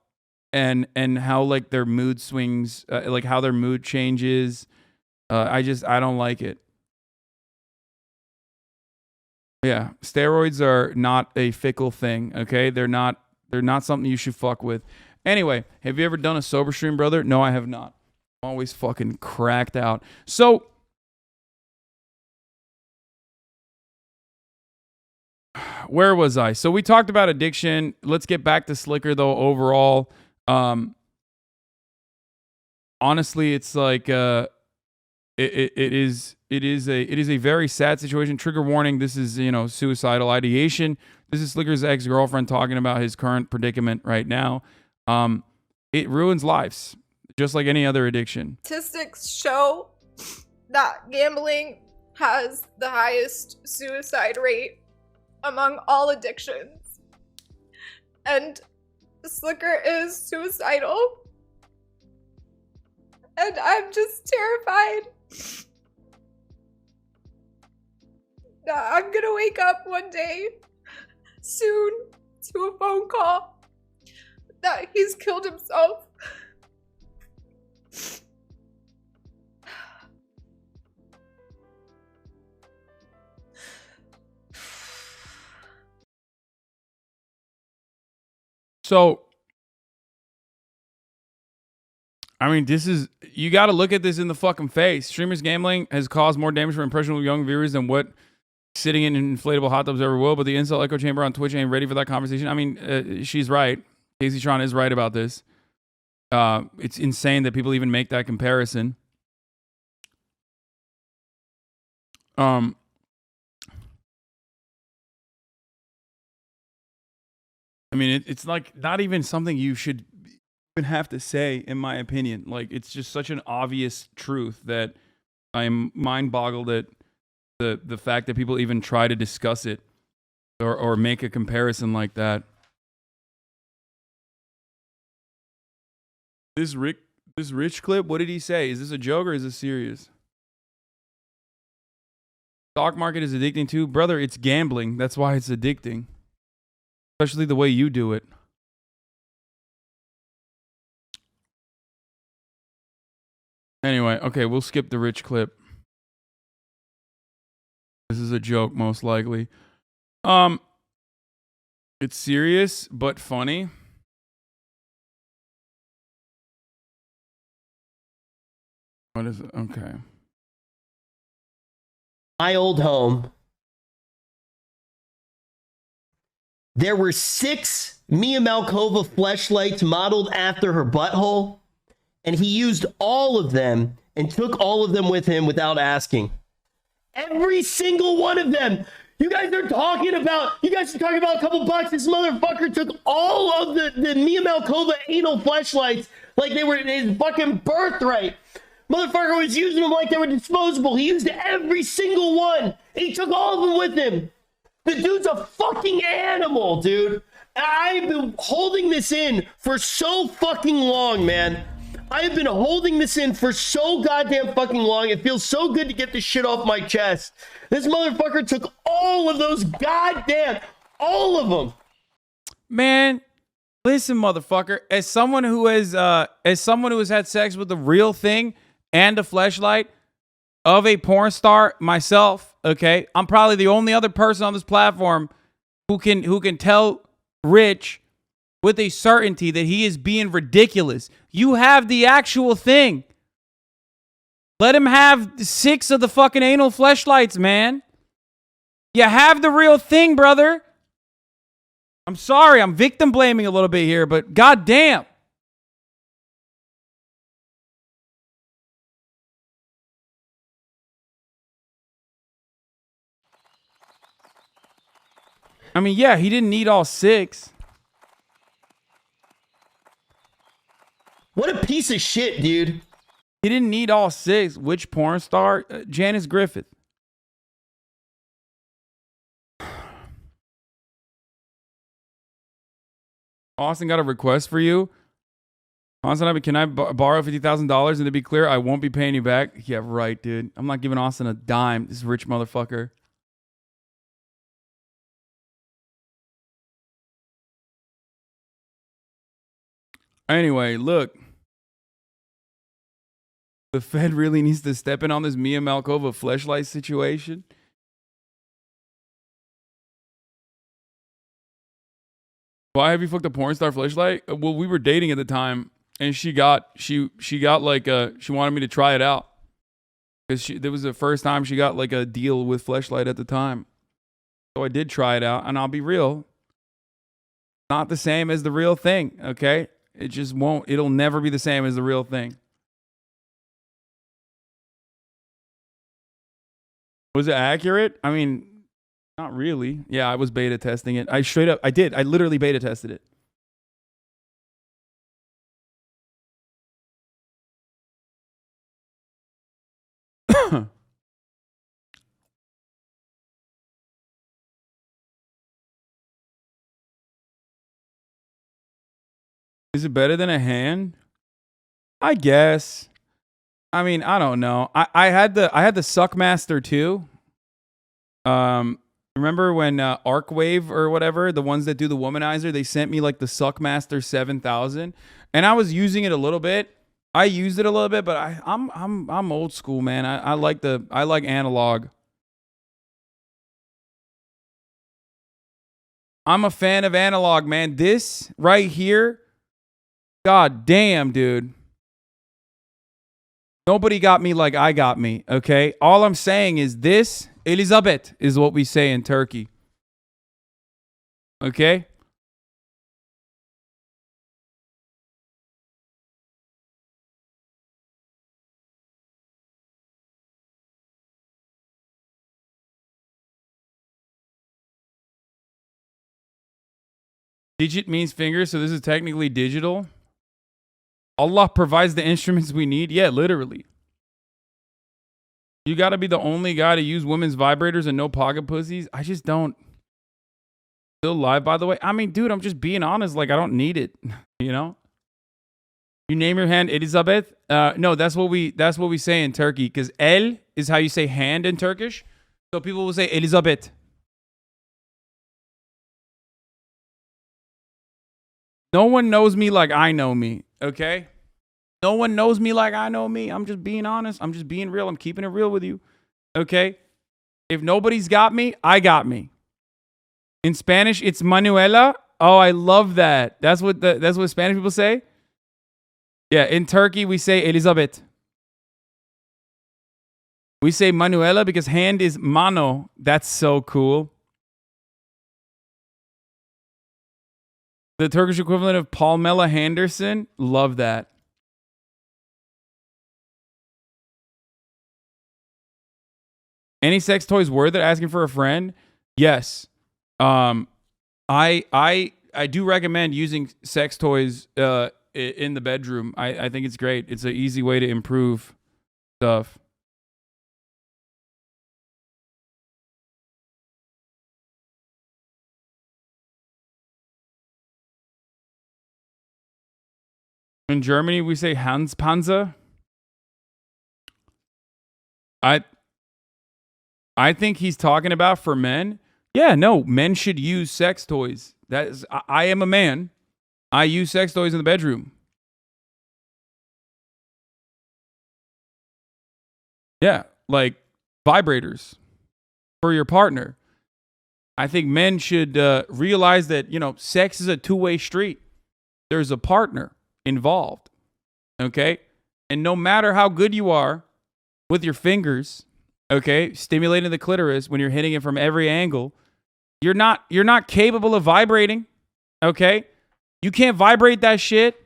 and how like their mood swings, like how their mood changes. I don't like it. Yeah, steroids are not a fickle thing, okay? They're not something you should fuck with. Anyway, have you ever done a sober stream, brother? No, I have not. I'm always fucking cracked out. So where was I? So we talked about addiction. Let's get back to Sliker though overall. Honestly, it's like it is a very sad situation. Trigger warning, this is, suicidal ideation. This is Sliker's ex-girlfriend talking about his current predicament right now. It ruins lives, just like any other addiction. Statistics show that gambling has the highest suicide rate among all addictions. And Sliker is suicidal. And I'm just terrified that I'm gonna wake up one day soon to a phone call that he's killed himself. So, I mean, you got to look at this in the fucking face. Streamers gambling has caused more damage for impressionable young viewers than what sitting in inflatable hot tubs ever will, but the incel echo chamber on Twitch ain't ready for that conversation. I mean, she's right. Casey Tron is right about this. It's insane that people even make that comparison. I mean, it's like not even something you should even have to say, in my opinion. Like, it's just such an obvious truth that I am mind boggled at the fact that people even try to discuss it or make a comparison like that. This Rich clip, what did he say? Is this a joke or is this serious? Stock market is addicting too. Brother, it's gambling. That's why it's addicting. Especially the way you do it. Anyway, okay, we'll skip the Rich clip. This is a joke, most likely. It's serious, but funny. What is it? Okay. My old home, there were 6 Mia Malkova fleshlights modeled after her butthole, and he used all of them and took all of them with him without asking. Every single one of them. You guys are talking about a couple bucks. This motherfucker took all of the Mia Malkova anal fleshlights like they were his fucking birthright. Motherfucker was using them like they were disposable. He used every single one. He took all of them with him. The dude's a fucking animal, dude. I've been holding this in for so fucking long, man. I've been holding this in for so goddamn fucking long. It feels so good to get this shit off my chest. This motherfucker took all of those all of them. Man, listen, motherfucker. As someone who has had sex with the real thing and a fleshlight of a porn star myself, okay, I'm probably the only other person on this platform who can tell Rich with a certainty that he is being ridiculous. You have the actual thing. Let him have 6 of the fucking anal fleshlights, man. You have the real thing, brother. I'm sorry, I'm victim blaming a little bit here, but goddamn. I mean, yeah, he didn't need all 6. What a piece of shit, dude. He didn't need all 6. Which porn star? Janice Griffith. Austin got a request for you. Hasan, can I borrow $50,000? And to be clear, I won't be paying you back. Yeah, right, dude. I'm not giving Austin a dime. This rich motherfucker. Anyway, look. The Fed really needs to step in on this Mia Malkova fleshlight situation. Why have you fucked a porn star fleshlight? Well, we were dating at the time, and she got like she wanted me to try it out because there was the first time she got like a deal with fleshlight at the time. So I did try it out, and I'll be real, not the same as the real thing. Okay, it just won't. It'll never be the same as the real thing. Was it accurate? I mean, not really. Yeah, I was beta testing it. I literally beta tested it. Is it better than a hand? I guess. I mean, I don't know. I had the Suckmaster too. Remember when Arcwave or whatever, the ones that do the womanizer, they sent me like the Suckmaster 7000, and I was using it a little bit. I used it a little bit, but I'm old school, man. I like analog. I'm a fan of analog, man. This right here, god damn, dude. Nobody got me like I got me, okay? All I'm saying is this, Elizabeth, is what we say in Turkey. Okay? Digit means finger, so this is technically digital. Allah provides the instruments we need. Yeah, literally. You got to be the only guy to use women's vibrators and no pocket pussies. I just don't. Still live, by the way. I mean, dude, I'm just being honest. Like, I don't need it. You know? You name your hand Elizabeth? No, that's what we say in Turkey. Because el is how you say hand in Turkish. So people will say Elizabeth. No one knows me like I know me, okay? No one knows me like I know me. I'm just being honest. I'm just being real. I'm keeping it real with you, okay? If nobody's got me, I got me. In Spanish, it's Manuela. Oh, I love that. That's what Spanish people say. Yeah, in Turkey, we say Elizabeth. We say Manuela because hand is mano. That's so cool. The Turkish equivalent of Palmela Henderson. Love that. Any sex toys worth it? Asking for a friend? Yes. I do recommend using sex toys in the bedroom. I think it's great. It's an easy way to improve stuff. In Germany, we say Hanspanzer. I think he's talking about for men. Yeah, no, men should use sex toys. I am a man. I use sex toys in the bedroom. Yeah, like vibrators for your partner. I think men should realize that, sex is a two-way street. There's a partner involved, okay? And no matter how good you are with your fingers, okay, stimulating the clitoris when you're hitting it from every angle, you're not capable of vibrating, okay? You can't vibrate that shit.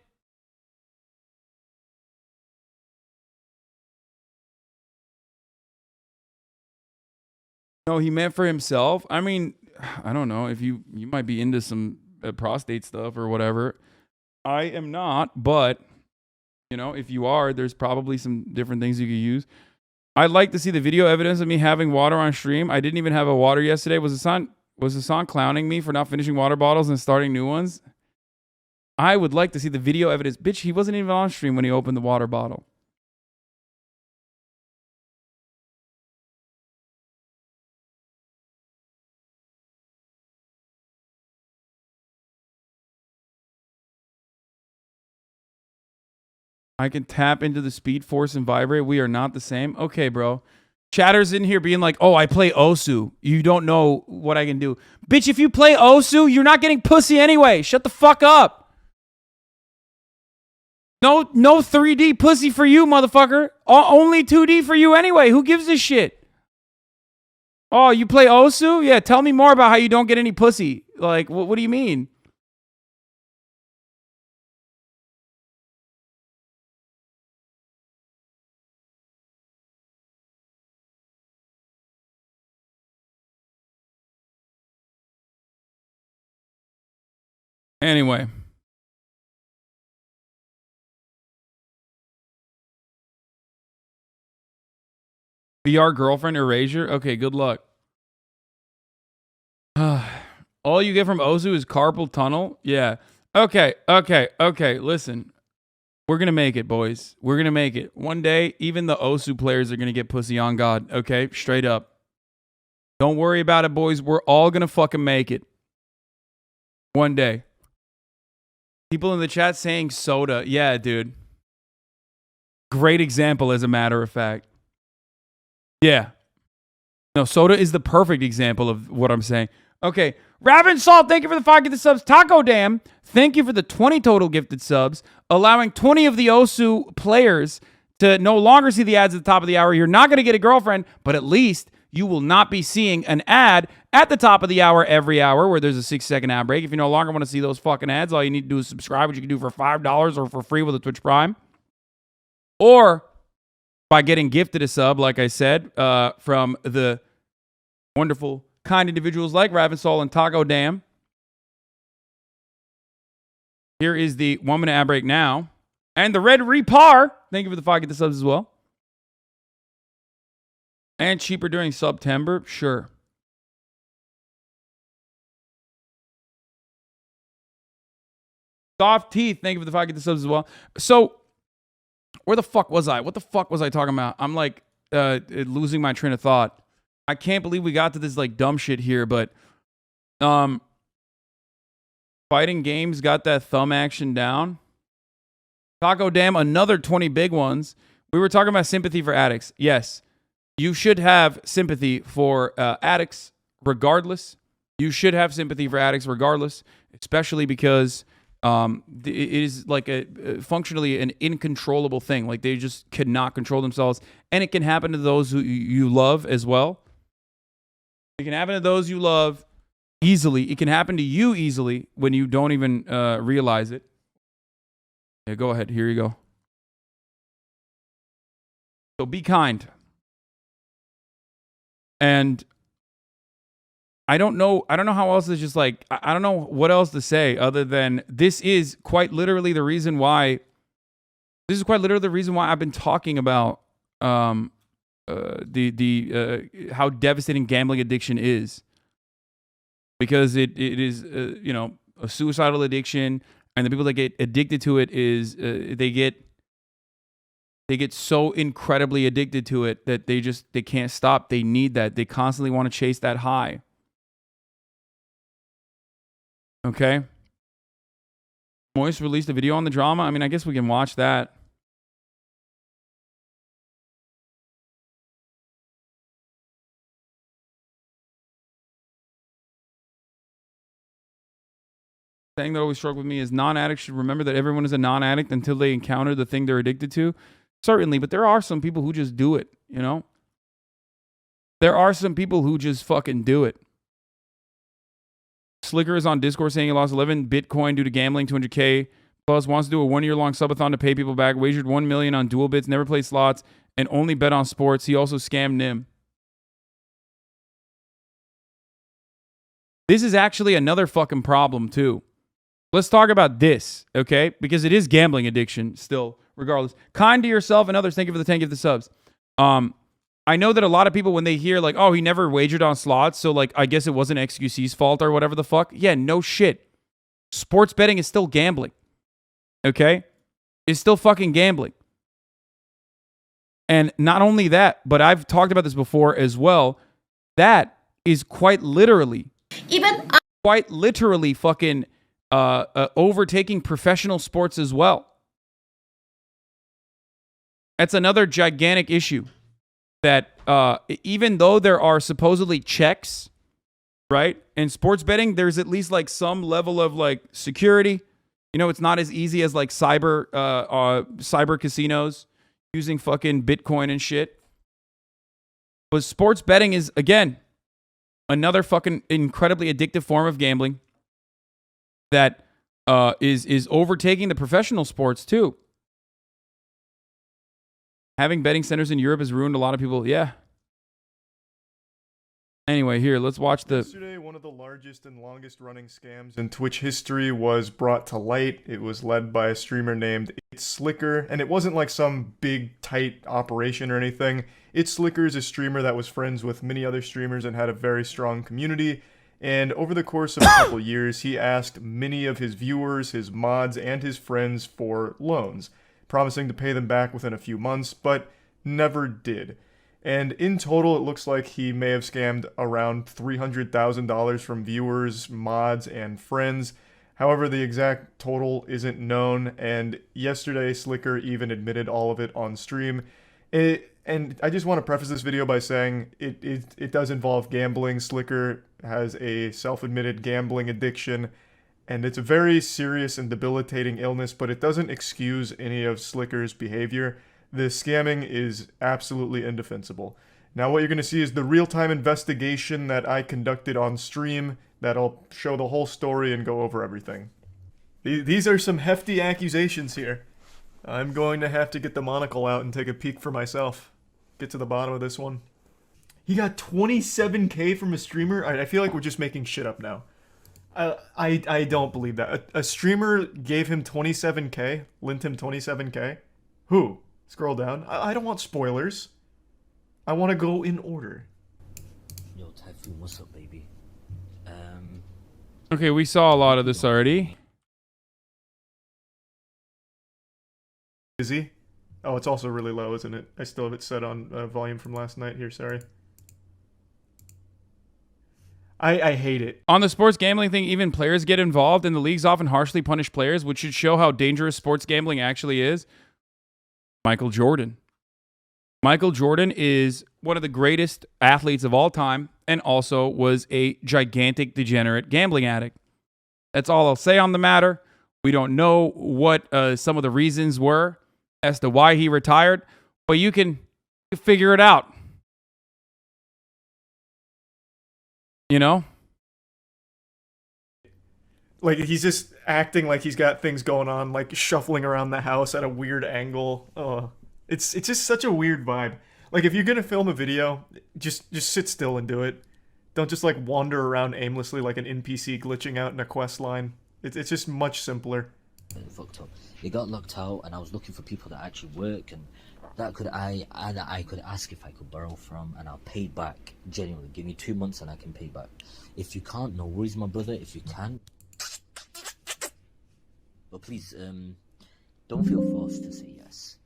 No, he meant for himself. I mean, I don't know if you might be into some prostate stuff or whatever. I am not, but if you are, there's probably some different things you could use. I'd like to see the video evidence of me having water on stream. I didn't even have a water yesterday. Was Hasan clowning me for not finishing water bottles and starting new ones? I would like to see the video evidence. Bitch, he wasn't even on stream when he opened the water bottle. I can tap into the speed, force, and vibrate. We are not the same. Okay, bro. Chatter's in here being like, oh, I play Osu. You don't know what I can do. Bitch, if you play Osu, you're not getting pussy anyway. Shut the fuck up. No 3D pussy for you, motherfucker. Only 2D for you anyway. Who gives a shit? Oh, you play Osu? Yeah, tell me more about how you don't get any pussy. Like, what do you mean? Anyway. VR girlfriend erasure? Okay, good luck. All you get from Ozu is carpal tunnel? Yeah. Okay. Listen. We're going to make it, boys. We're going to make it. One day, even the Osu players are going to get pussy on God. Okay? Straight up. Don't worry about it, boys. We're all going to fucking make it. One day. People in the chat saying soda. Yeah, dude. Great example, as a matter of fact. Yeah. No, soda is the perfect example of what I'm saying. Okay. Raven Salt, thank you for the 5 gifted subs. Taco Dam, thank you for the 20 total gifted subs, allowing 20 of the Osu players to no longer see the ads at the top of the hour. You're not going to get a girlfriend, but at least you will not be seeing an ad at the top of the hour every hour where there's a 6-second ad break. If you no longer want to see those fucking ads, all you need to do is subscribe, which you can do for $5 or for free with a Twitch Prime. Or by getting gifted a sub, like I said, from the wonderful, kind individuals like Ravensol and Taco Dam. Here is the 1-minute ad break now. And the Red Repar. Thank you for the 5 gifted subs as well. And cheaper during September? Sure. Soft Teeth, thank you for the 5 gifted subs as well. So, where the fuck was I? What the fuck was I talking about? I'm like losing my train of thought. I can't believe we got to this like dumb shit here, but fighting games got that thumb action down. Taco Dam, another 20 big ones. We were talking about sympathy for addicts. Yes. You should have sympathy for addicts regardless. You should have sympathy for addicts regardless, especially because it is like functionally an incontrollable thing. Like they just cannot control themselves. And it can happen to those who you love as well. It can happen to those you love easily. It can happen to you easily when you don't even realize it. Yeah, go ahead. Here you go. So be kind. And I don't know how else to just like, I don't know what else to say other than this is quite literally the reason why I've been talking about how devastating gambling addiction is. Because it is, a suicidal addiction, and the people that get addicted to it is, they get so incredibly addicted to it that they can't stop. They need that. They constantly want to chase that high. Okay. Moist released a video on the drama. I mean, I guess we can watch that. Thing that always struck with me is non-addicts should remember that everyone is a non-addict until they encounter the thing they're addicted to. Certainly, but there are some people who just do it, you know? There are some people who just fucking do it. Sliker is on Discord saying he lost 11 Bitcoin due to gambling, 200K. Plus wants to do a 1-year-long subathon to pay people back. Wagered 1 million on dual bits, never played slots, and only bet on sports. He also scammed Nim. This is actually another fucking problem, too. Let's talk about this, okay? Because it is gambling addiction still, regardless. Kind to yourself and others. Thank you for the 10 gifted subs. I know that a lot of people, when they hear, like, oh, he never wagered on slots, so, like, I guess it wasn't XQC's fault or whatever the fuck. Yeah, no shit. Sports betting is still gambling. okay, is still fucking gambling. And not only that, but I've talked about this before as well. That is quite literally fucking overtaking professional sports as well. That's another gigantic issue that even though there are supposedly checks, right? In sports betting, there's at least like some level of like security. You know, it's not as easy as like cyber casinos using fucking Bitcoin and shit. But sports betting is, again, another fucking incredibly addictive form of gambling that is overtaking the professional sports too. Having betting centers in Europe has ruined a lot of people. Yeah. Anyway, here, let's watch the... Yesterday, one of the largest and longest running scams in Twitch history was brought to light. It was led by a streamer named Sliker, and it wasn't like some big, tight operation or anything. Sliker is a streamer that was friends with many other streamers and had a very strong community. And over the course of a couple years, he asked many of his viewers, his mods, and his friends for loans, promising to pay them back within a few months, but never did. And in total, it looks like he may have scammed around $300,000 from viewers, mods, and friends. However, the exact total isn't known, and yesterday, Sliker even admitted all of it on stream. And I just want to preface this video by saying it does involve gambling. Sliker has a self-admitted gambling addiction, and it's a very serious and debilitating illness, but it doesn't excuse any of Sliker's behavior. The scamming is absolutely indefensible. Now what you're going to see is the real-time investigation that I conducted on stream that'll show the whole story and go over everything. These are some hefty accusations here. I'm going to have to get the monocle out and take a peek for myself. Get to the bottom of this one. He got 27K from a streamer? I feel like we're just making shit up now. I don't believe that. A streamer gave him 27K? Lent him 27K? Who? Scroll down. I don't want spoilers. I want to go in order. Yo, Typhoon, what's up, baby? Okay, we saw a lot of this already. Is he? Oh, it's also really low, isn't it? I still have it set on volume from last night here, sorry. I hate it. On the sports gambling thing, even players get involved, and the leagues often harshly punish players, which should show how dangerous sports gambling actually is. Michael Jordan. Michael Jordan is one of the greatest athletes of all time and also was a gigantic degenerate gambling addict. That's all I'll say on the matter. We don't know what some of the reasons were as to why he retired, but you can figure it out. You know? Like, he's just acting like he's got things going on, like shuffling around the house at a weird angle. Oh, it's just such a weird vibe. Like, if you're gonna film a video, just sit still and do it. Don't just like wander around aimlessly like an NPC glitching out in a quest line. It's just much simpler. Fucked up. It got locked out, and I was looking for people that actually work, and that I could ask if I could borrow from, and I'll pay back. Genuinely, give me 2 months and I can pay back. If you can't, no worries, my brother. If you can, but please, don't feel forced to say yes.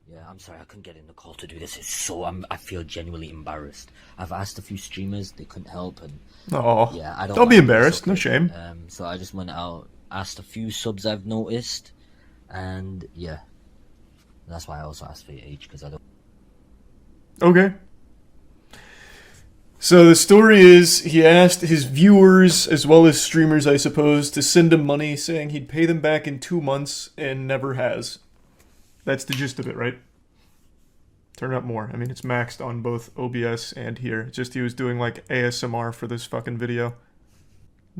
Yeah, I'm sorry I couldn't get in the call to do this. It's so I feel genuinely embarrassed. I've asked a few streamers, they couldn't help, and oh, yeah, I don't. Don't be like embarrassed. it, No shame. So I just went out, asked a few subs I've noticed, and yeah, that's why I also asked for your age, because I don't. Okay. So the story is, he asked his viewers, as well as streamers, I suppose, to send him money, saying he'd pay them back in 2 months, and never has. That's the gist of it, right? Turn up more. I mean, it's maxed on both OBS and here. It's just he was doing, like, ASMR for this fucking video.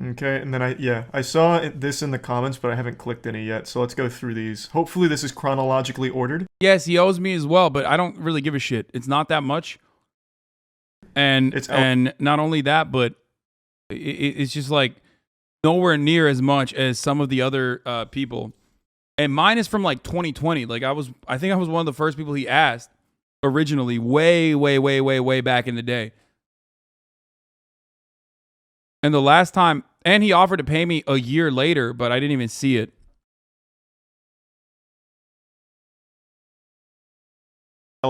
Okay, and then I saw this in the comments, but I haven't clicked any yet, so let's go through these. Hopefully this is chronologically ordered. Yes, he owes me as well, but I don't really give a shit. It's not that much. And not only that, but it's just like nowhere near as much as some of the other people. And mine is from like 2020. Like I think I was one of the first people he asked originally, way back in the day. And the last time, and he offered to pay me a year later, but I didn't even see it.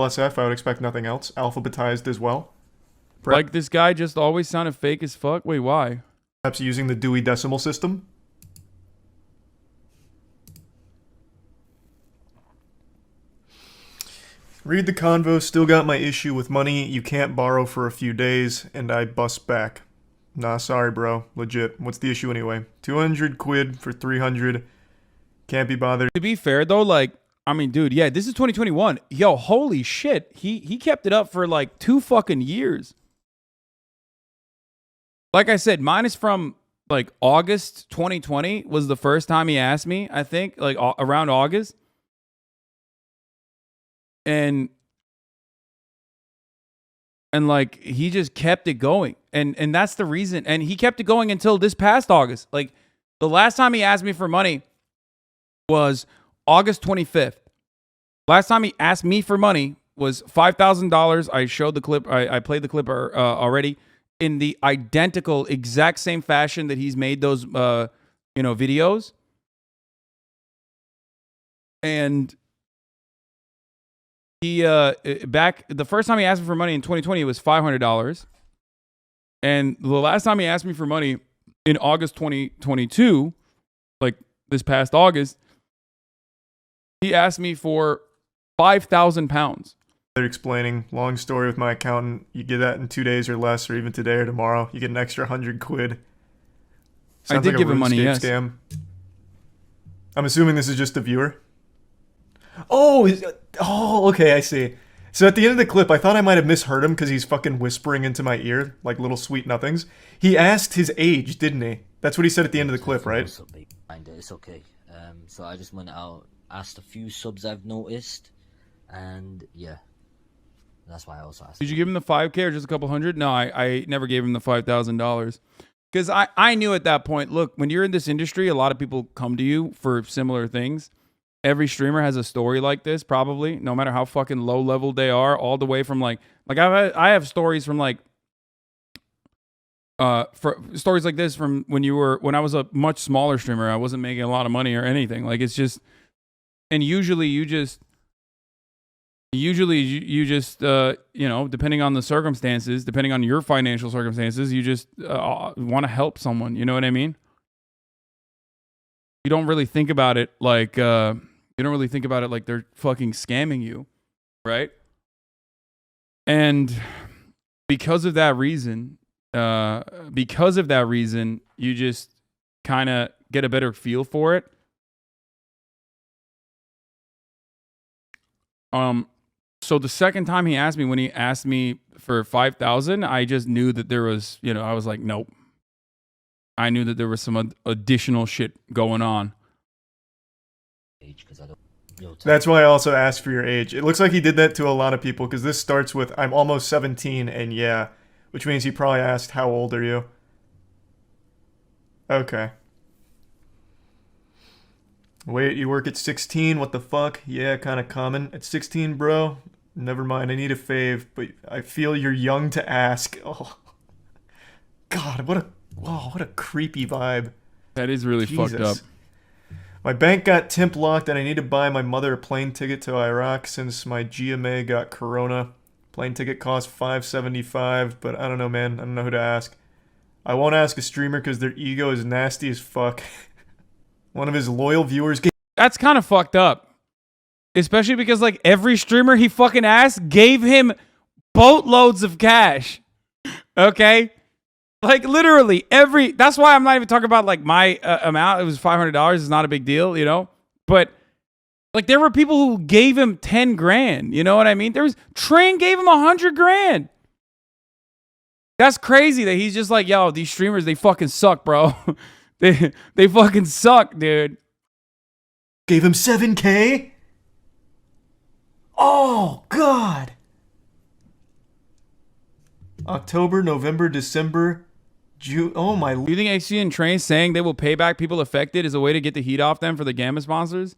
LSF, I would expect nothing else. Alphabetized as well. Like this guy just always sounded fake as fuck. Wait, why? Perhaps using the Dewey Decimal System. Read the convo, still got my issue with money. You can't borrow for a few days, and I bust back. Nah, sorry, bro. Legit. What's the issue anyway? 200 quid for 300. Can't be bothered. To be fair though, like, I mean, dude, yeah, this is 2021. Yo, holy shit. He kept it up for like 2 fucking years. Like I said, mine is from like August 2020 was the first time he asked me, I think, like around August. And like he just kept it going. And that's the reason. And he kept it going until this past August. Like the last time he asked me for money was August 25th. Last time he asked me for money was $5,000. I showed the clip. I played the clip already in the identical exact same fashion that he's made those videos. And he back the first time he asked me for money in 2020 it was $500. And the last time he asked me for money in August 2022, like this past August, he asked me for 5,000 pounds. They're explaining, long story with my accountant. You get that in 2 days or less, or even today or tomorrow. You get an extra 100 quid. Sounds I did like give a him money, RuneScape yes. Scam. I'm assuming this is just a viewer. Oh, okay, I see. So at the end of the clip, I thought I might have misheard him because he's fucking whispering into my ear like little sweet nothings. He asked his age, didn't he? That's what he said at the end of the clip, right? It's okay. So I just went out, asked a few subs I've noticed, and yeah, that's why I also asked. Did you give him the 5K or just a couple hundred? No, I never gave him the $5,000 because I knew at that point. Look, when you're in this industry, a lot of people come to you for similar things. Every streamer has a story like this, probably, no matter how fucking low level they are, all the way from like I have stories from like for stories like this from when I was a much smaller streamer. I wasn't making a lot of money or anything. Like it's just, and usually you just depending on the circumstances, depending on your financial circumstances, you just want to help someone. You know what I mean? You don't really think about it like they're fucking scamming you, right? And because of that reason, you just kind of get a better feel for it. So the second time he asked me, when he asked me for 5,000, I just knew that there was, I was like, nope. I knew that there was some additional shit going on. That's why I also asked for your age. It looks like he did that to a lot of people because this starts with, I'm almost 17, and yeah, which means he probably asked, how old are you? Okay. Wait, you work at 16? What the fuck? Yeah, kind of common. At 16, bro? Never mind, I need a fave, but I feel you're young to ask. Oh. God, what a creepy vibe. That is really Jesus. fucked up. My bank got temp locked and I need to buy my mother a plane ticket to Iraq since my GMA got corona. Plane ticket cost $575, but I don't know, man. I don't know who to ask. I won't ask a streamer because their ego is nasty as fuck. One of his loyal viewers gave... That's kind of fucked up. Especially because like every streamer he fucking asked gave him boatloads of cash. Okay? Like literally that's why I'm not even talking about like my amount. It was $500. It's not a big deal, But like there were people who gave him 10 grand. You know what I mean? Train gave him 100 grand. That's crazy that he's just like, yo, these streamers, they fucking suck, bro. they fucking suck, dude. Gave him 7K? Oh, God. October, November, December, June. Oh, my. Do you think XG and Train saying they will pay back people affected is a way to get the heat off them for the Gamma sponsors?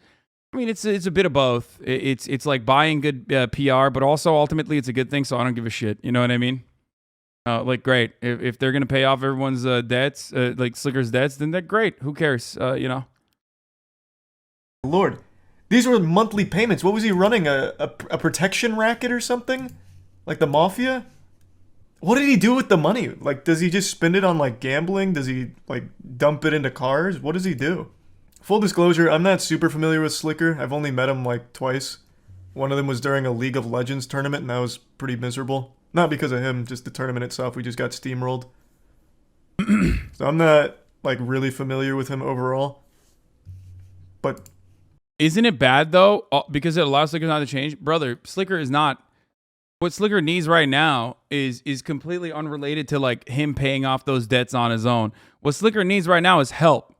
I mean, it's a bit of both. It's like buying good PR, but also ultimately it's a good thing, so I don't give a shit. You know what I mean? Like, great. If they're going to pay off everyone's debts, like Sliker's debts, then they're great. Who cares? Lord. These were monthly payments. What was he running? A protection racket or something? Like the mafia? What did he do with the money? Like, does he just spend it on, like, gambling? Does he, like, dump it into cars? What does he do? Full disclosure, I'm not super familiar with Sliker. I've only met him, like, twice. One of them was during a League of Legends tournament, and that was pretty miserable. Not because of him, just the tournament itself. We just got steamrolled. So I'm not, like, really familiar with him overall. But isn't it bad, though? Because it allows Sliker not to change? Brother, Sliker is not... What Sliker needs right now is completely unrelated to like him paying off those debts on his own. What Sliker needs right now is help.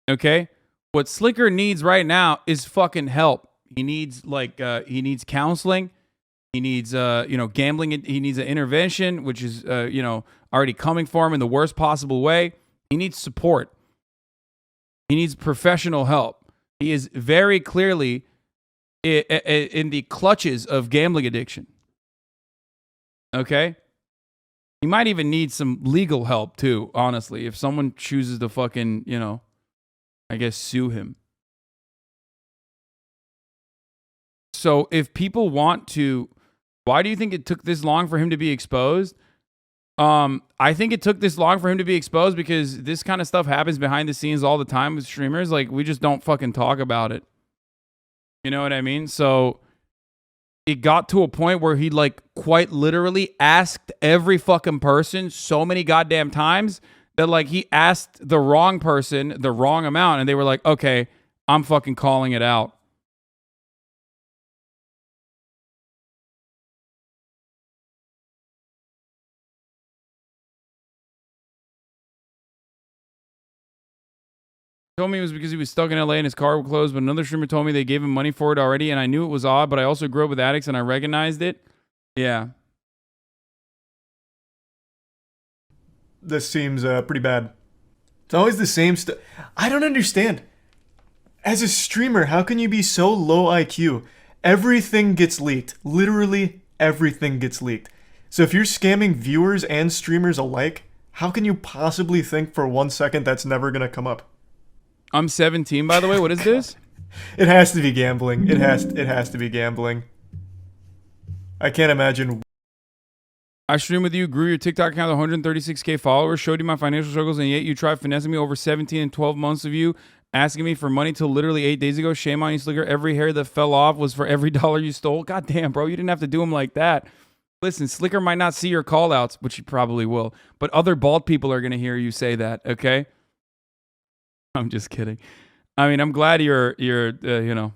Okay? What Sliker needs right now is fucking help. He needs like he needs counseling. He needs gambling. He needs an intervention, which is already coming for him in the worst possible way. He needs support. He needs professional help. He is very clearly in the clutches of gambling addiction. Okay? He might even need some legal help too, honestly, if someone chooses to fucking, I guess sue him. So if people want to, why do you think it took this long for him to be exposed? I think it took this long for him to be exposed because this kind of stuff happens behind the scenes all the time with streamers. Like, we just don't fucking talk about it. You know what I mean? So it got to a point where he like quite literally asked every fucking person so many goddamn times that like he asked the wrong person the wrong amount and they were like, okay, I'm fucking calling it out. Told me it was because he was stuck in LA and his car was closed, but another streamer told me they gave him money for it already, and I knew it was odd, but I also grew up with addicts and I recognized it. Yeah. this seems pretty bad. It's always the same stuff. I don't understand. As a streamer, how can you be so low IQ? Everything gets leaked. Literally everything gets leaked. So if you're scamming viewers and streamers alike, how can you possibly think for 1 second that's never going to come up? I'm 17, by the way. What is this? It has to be gambling. It has to be gambling. I can't imagine. I streamed with you, grew your TikTok account to 136K followers, showed you my financial struggles, and yet you tried finessing me over 17 and 12 months of you, asking me for money till literally 8 days ago. Shame on you, Sliker. Every hair that fell off was for every dollar you stole. God damn, bro. You didn't have to do them like that. Listen, Sliker might not see your call-outs, which he probably will, but other bald people are going to hear you say that, okay? I'm just kidding. I mean, I'm glad you're you know.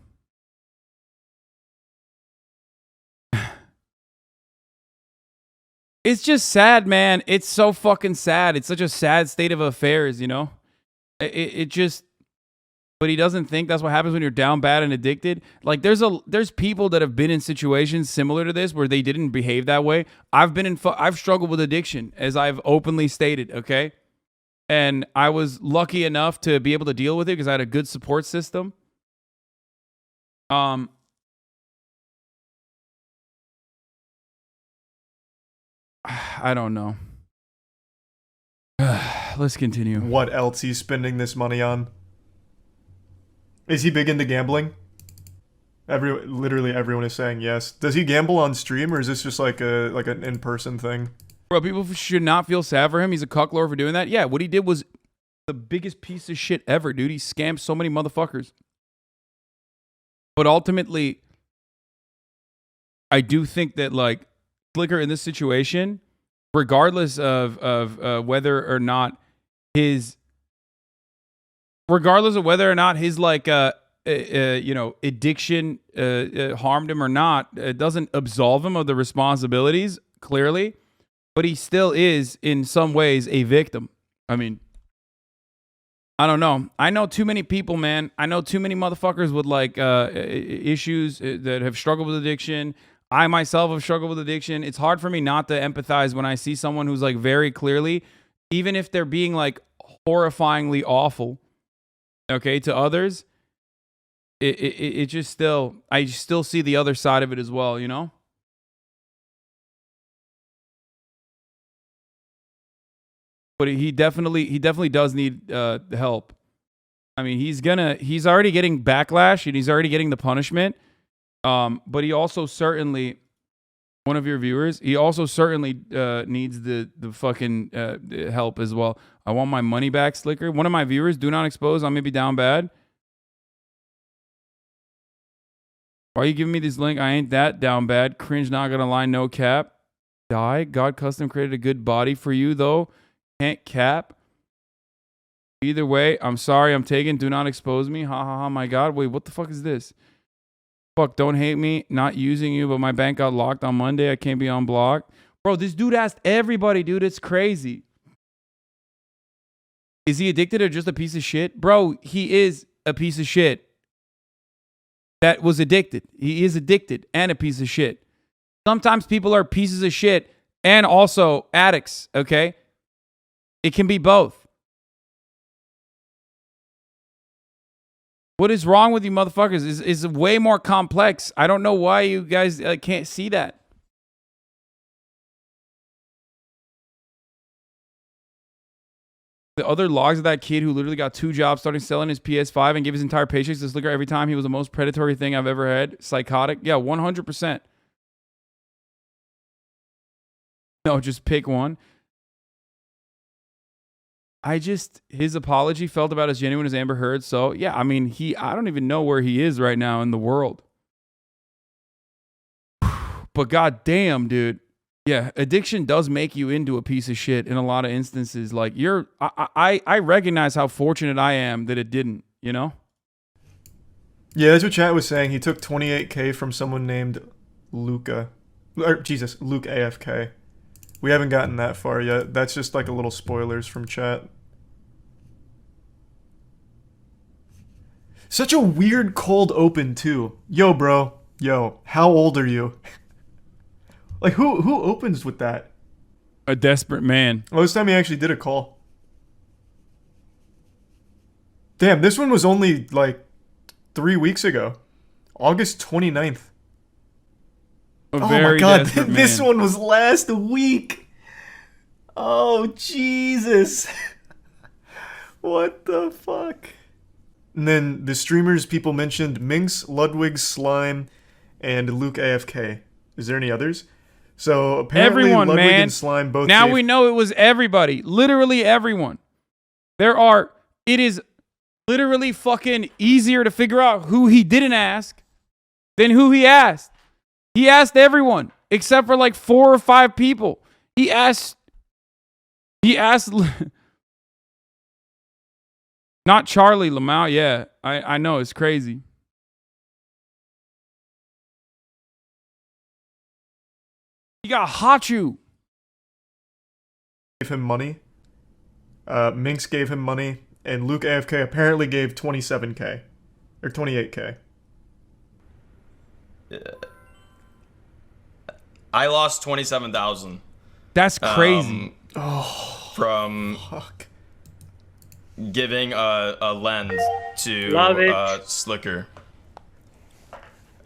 It's just sad, man. It's so fucking sad. It's such a sad state of affairs, you know? It just... But he doesn't think that's what happens when you're down bad and addicted. Like, there's people that have been in situations similar to this where they didn't behave that way. I've struggled with addiction, as I've openly stated, okay? And I was lucky enough to be able to deal with it because I had a good support system. I don't know. Let's continue. What else he's spending this money on? Is he big into gambling? Literally everyone is saying yes. Does he gamble on stream, or is this just like an in-person thing? Bro, people should not feel sad for him. He's a cucklord for doing that. Yeah, what he did was the biggest piece of shit ever, dude. He scammed so many motherfuckers. But ultimately, I do think that, like, Sliker in this situation, regardless of whether or not his... Regardless of whether or not his, like, addiction harmed him or not, it doesn't absolve him of the responsibilities, clearly. But he still is, in some ways, a victim. I mean, I don't know. I know too many people, man. I know too many motherfuckers with, like, issues that have struggled with addiction. I myself have struggled with addiction. It's hard for me not to empathize when I see someone who's, like, very clearly, even if they're being, like, horrifyingly awful, okay, to others, it just still, I still see the other side of it as well, you know? But he definitely does need help. I mean, he's already getting backlash and he's already getting the punishment. But he also certainly, one of your viewers, he also certainly needs the fucking help as well. I want my money back, Sliker. One of my viewers, do not expose. I may be down bad. Why are you giving me this link? I ain't that down bad. Cringe, not gonna lie, no cap. Die. God custom created a good body for you, though. Can't cap. Either way, I'm sorry. I'm taken. Do not expose me. Ha ha ha. My God. Wait, what the fuck is this? Fuck, don't hate me. Not using you, but my bank got locked on Monday. I can't be on block. Bro, this dude asked everybody, dude. It's crazy. Is he addicted or just a piece of shit? Bro, he is a piece of shit. That was addicted. He is addicted and a piece of shit. Sometimes people are pieces of shit and also addicts, okay? It can be both. What is wrong with you motherfuckers is way more complex. I don't know why you guys can't see that. The other logs of that kid who literally got 2 jobs starting selling his PS5 and gave his entire paychecks to Sliker every time. He was the most predatory thing I've ever had. Psychotic. Yeah, 100%. No, just pick one. His apology felt about as genuine as Amber Heard. So, yeah, I mean, I don't even know where he is right now in the world. But goddamn, dude. Yeah, addiction does make you into a piece of shit in a lot of instances. Like, I recognize how fortunate I am that it didn't, you know? Yeah, that's what chat was saying. He took 28K from someone named Luke AFK. We haven't gotten that far yet. That's just like a little spoilers from chat. Such a weird cold open too. Yo, bro. Yo, how old are you? Like, who opens with that? A desperate man. Well, this time he actually did a call. Damn, this one was only, like, 3 weeks ago. August 29th. A oh very my god, desperate this man. one was last week! Oh, Jesus. What the fuck? And then the streamers people mentioned Minx, Ludwig, Slime, and Luke AFK. Is there any others? So apparently Everyone, Ludwig man. and Slime both Now gave- we know it was everybody. Literally everyone. It is literally fucking easier to figure out who he didn't ask than who he asked. He asked everyone except for like 4 or 5 people. He asked not Charlie Lamau. Yeah, I know, it's crazy. He got Hachu. gave him money. Minx gave him money, and Luke AFK apparently gave 27K or 28K. I lost 27,000. That's crazy. From Fuck. giving a lens to Sliker.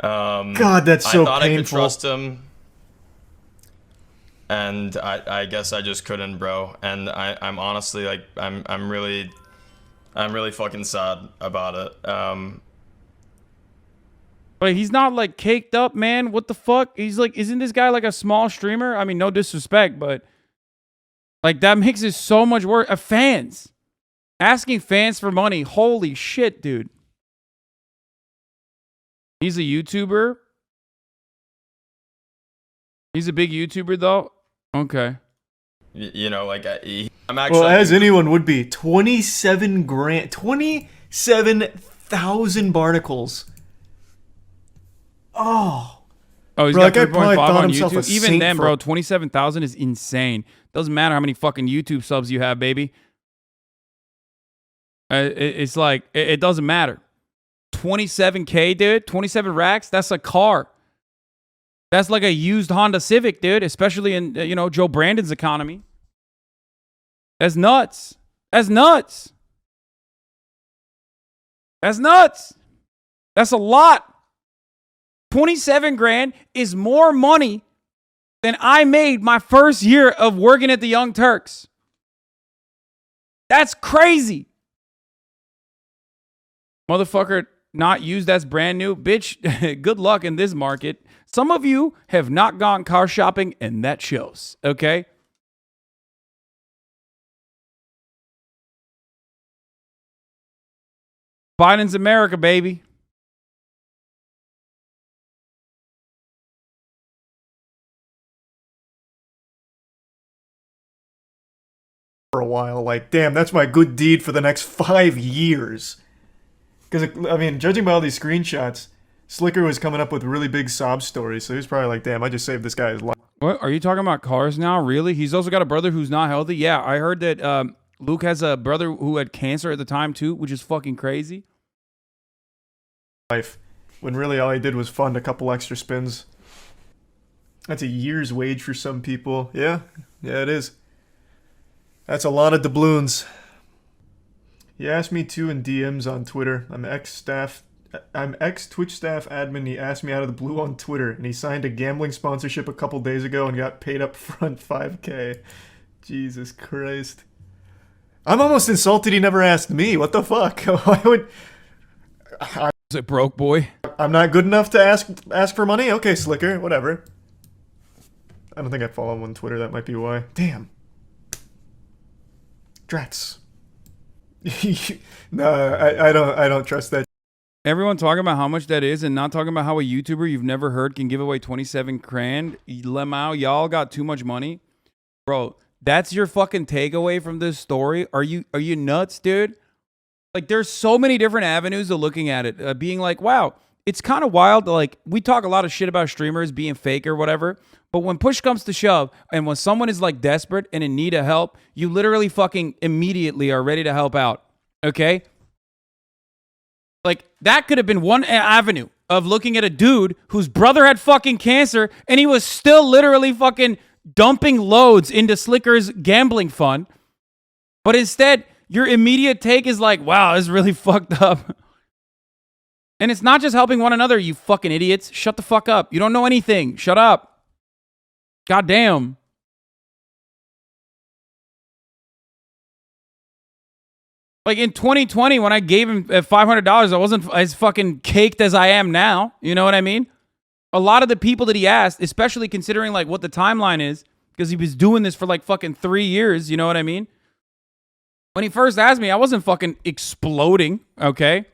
God, that's so I thought painful. I could trust him, and I guess I just couldn't, bro. And I'm honestly like I'm really fucking sad about it. But he's not like caked up, man. What the fuck? He's like, isn't this guy like a small streamer? I mean, no disrespect, but like that makes it so much worse. Fans asking fans for money. Holy shit, dude. He's a YouTuber. He's a big YouTuber, though. Okay. You know, like I'm actually. Well, as anyone would be, 27 grand, 27,000 barnacles. Oh, He's bro, got that guy probably 3.5 thought on himself a YouTube. Even saint then, for- bro, 27,000 is insane. Doesn't matter how many fucking YouTube subs you have, baby. It's like, it doesn't matter. 27K, dude. 27 racks. That's a car. That's like a used Honda Civic, dude. Especially in, Joe Brandon's economy. That's nuts. That's nuts. That's nuts. That's a lot. 27 grand is more money than I made my first year of working at the Young Turks. That's crazy. Motherfucker, not used as brand new. Bitch, good luck in this market. Some of you have not gone car shopping, and that shows, okay? Biden's America, baby. For a while, like, damn, that's my good deed for the next 5 years. Because, I mean, judging by all these screenshots, Sliker was coming up with really big sob stories, so he was probably like, damn, I just saved this guy's life. What? Are you talking about cars now? Really? He's also got a brother who's not healthy? Yeah, I heard that Luke has a brother who had cancer at the time, too, which is fucking crazy. Life, when really all he did was fund a couple extra spins. That's a year's wage for some people. Yeah, it is. That's a lot of doubloons. He asked me to in DMs on Twitter. I'm ex-Twitch staff admin. He asked me out of the blue on Twitter, and he signed a gambling sponsorship a couple days ago and got paid up front $5K. Jesus Christ. I'm almost insulted he never asked me. What the fuck? Why would... Is it broke, boy? I'm not good enough to ask for money? Okay, Sliker, whatever. I don't think I follow him on Twitter. That might be why. Damn. Drats. No, I don't trust that. Everyone talking about how much that is and not talking about how a YouTuber you've never heard can give away 27 grand. Lemao, y'all got too much money. Bro, that's your fucking takeaway from this story? Are you nuts, dude? Like, there's so many different avenues of looking at it. Being like, wow, it's kind of wild. Like, we talk a lot of shit about streamers being fake or whatever. But when push comes to shove, and when someone is like desperate and in need of help, you literally fucking immediately are ready to help out. Okay? Like, that could have been one avenue of looking at a dude whose brother had fucking cancer and he was still literally fucking dumping loads into Sliker's gambling fund. But instead, your immediate take is like, wow, this is really fucked up. And it's not just helping one another, you fucking idiots. Shut the fuck up. You don't know anything. Shut up. God damn. Like in 2020, when I gave him $500, I wasn't as fucking caked as I am now. You know what I mean? A lot of the people that he asked, especially considering like what the timeline is, because he was doing this for like fucking 3 years. You know what I mean? When he first asked me, I wasn't fucking exploding. Okay.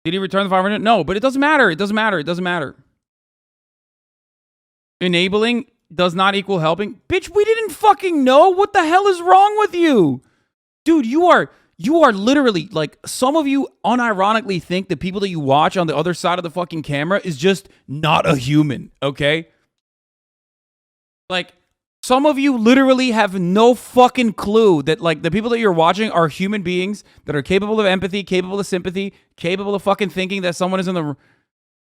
Did he return the 500? No, but it doesn't matter. It doesn't matter. It doesn't matter. Enabling does not equal helping. Bitch, we didn't fucking know. What the hell is wrong with you? Dude, you are literally, like, some of you unironically think the people that you watch on the other side of the fucking camera is just not a human, okay? Like, some of you literally have no fucking clue that, like, the people that you're watching are human beings that are capable of empathy, capable of sympathy, capable of fucking thinking that someone is in the...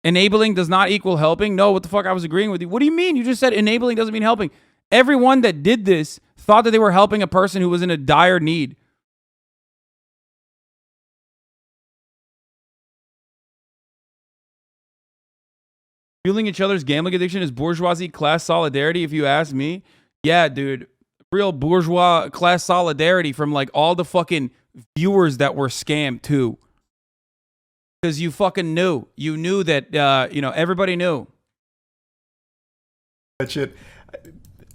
Enabling does not equal helping? No, what the fuck? I was agreeing with you. What do you mean? You just said enabling doesn't mean helping. Everyone that did this thought that they were helping a person who was in a dire need. Fueling each other's gambling addiction is bourgeoisie class solidarity, if you ask me. Yeah, dude. Real bourgeois class solidarity from like all the fucking viewers that were scammed too. Because you fucking knew. You knew that, everybody knew. That shit.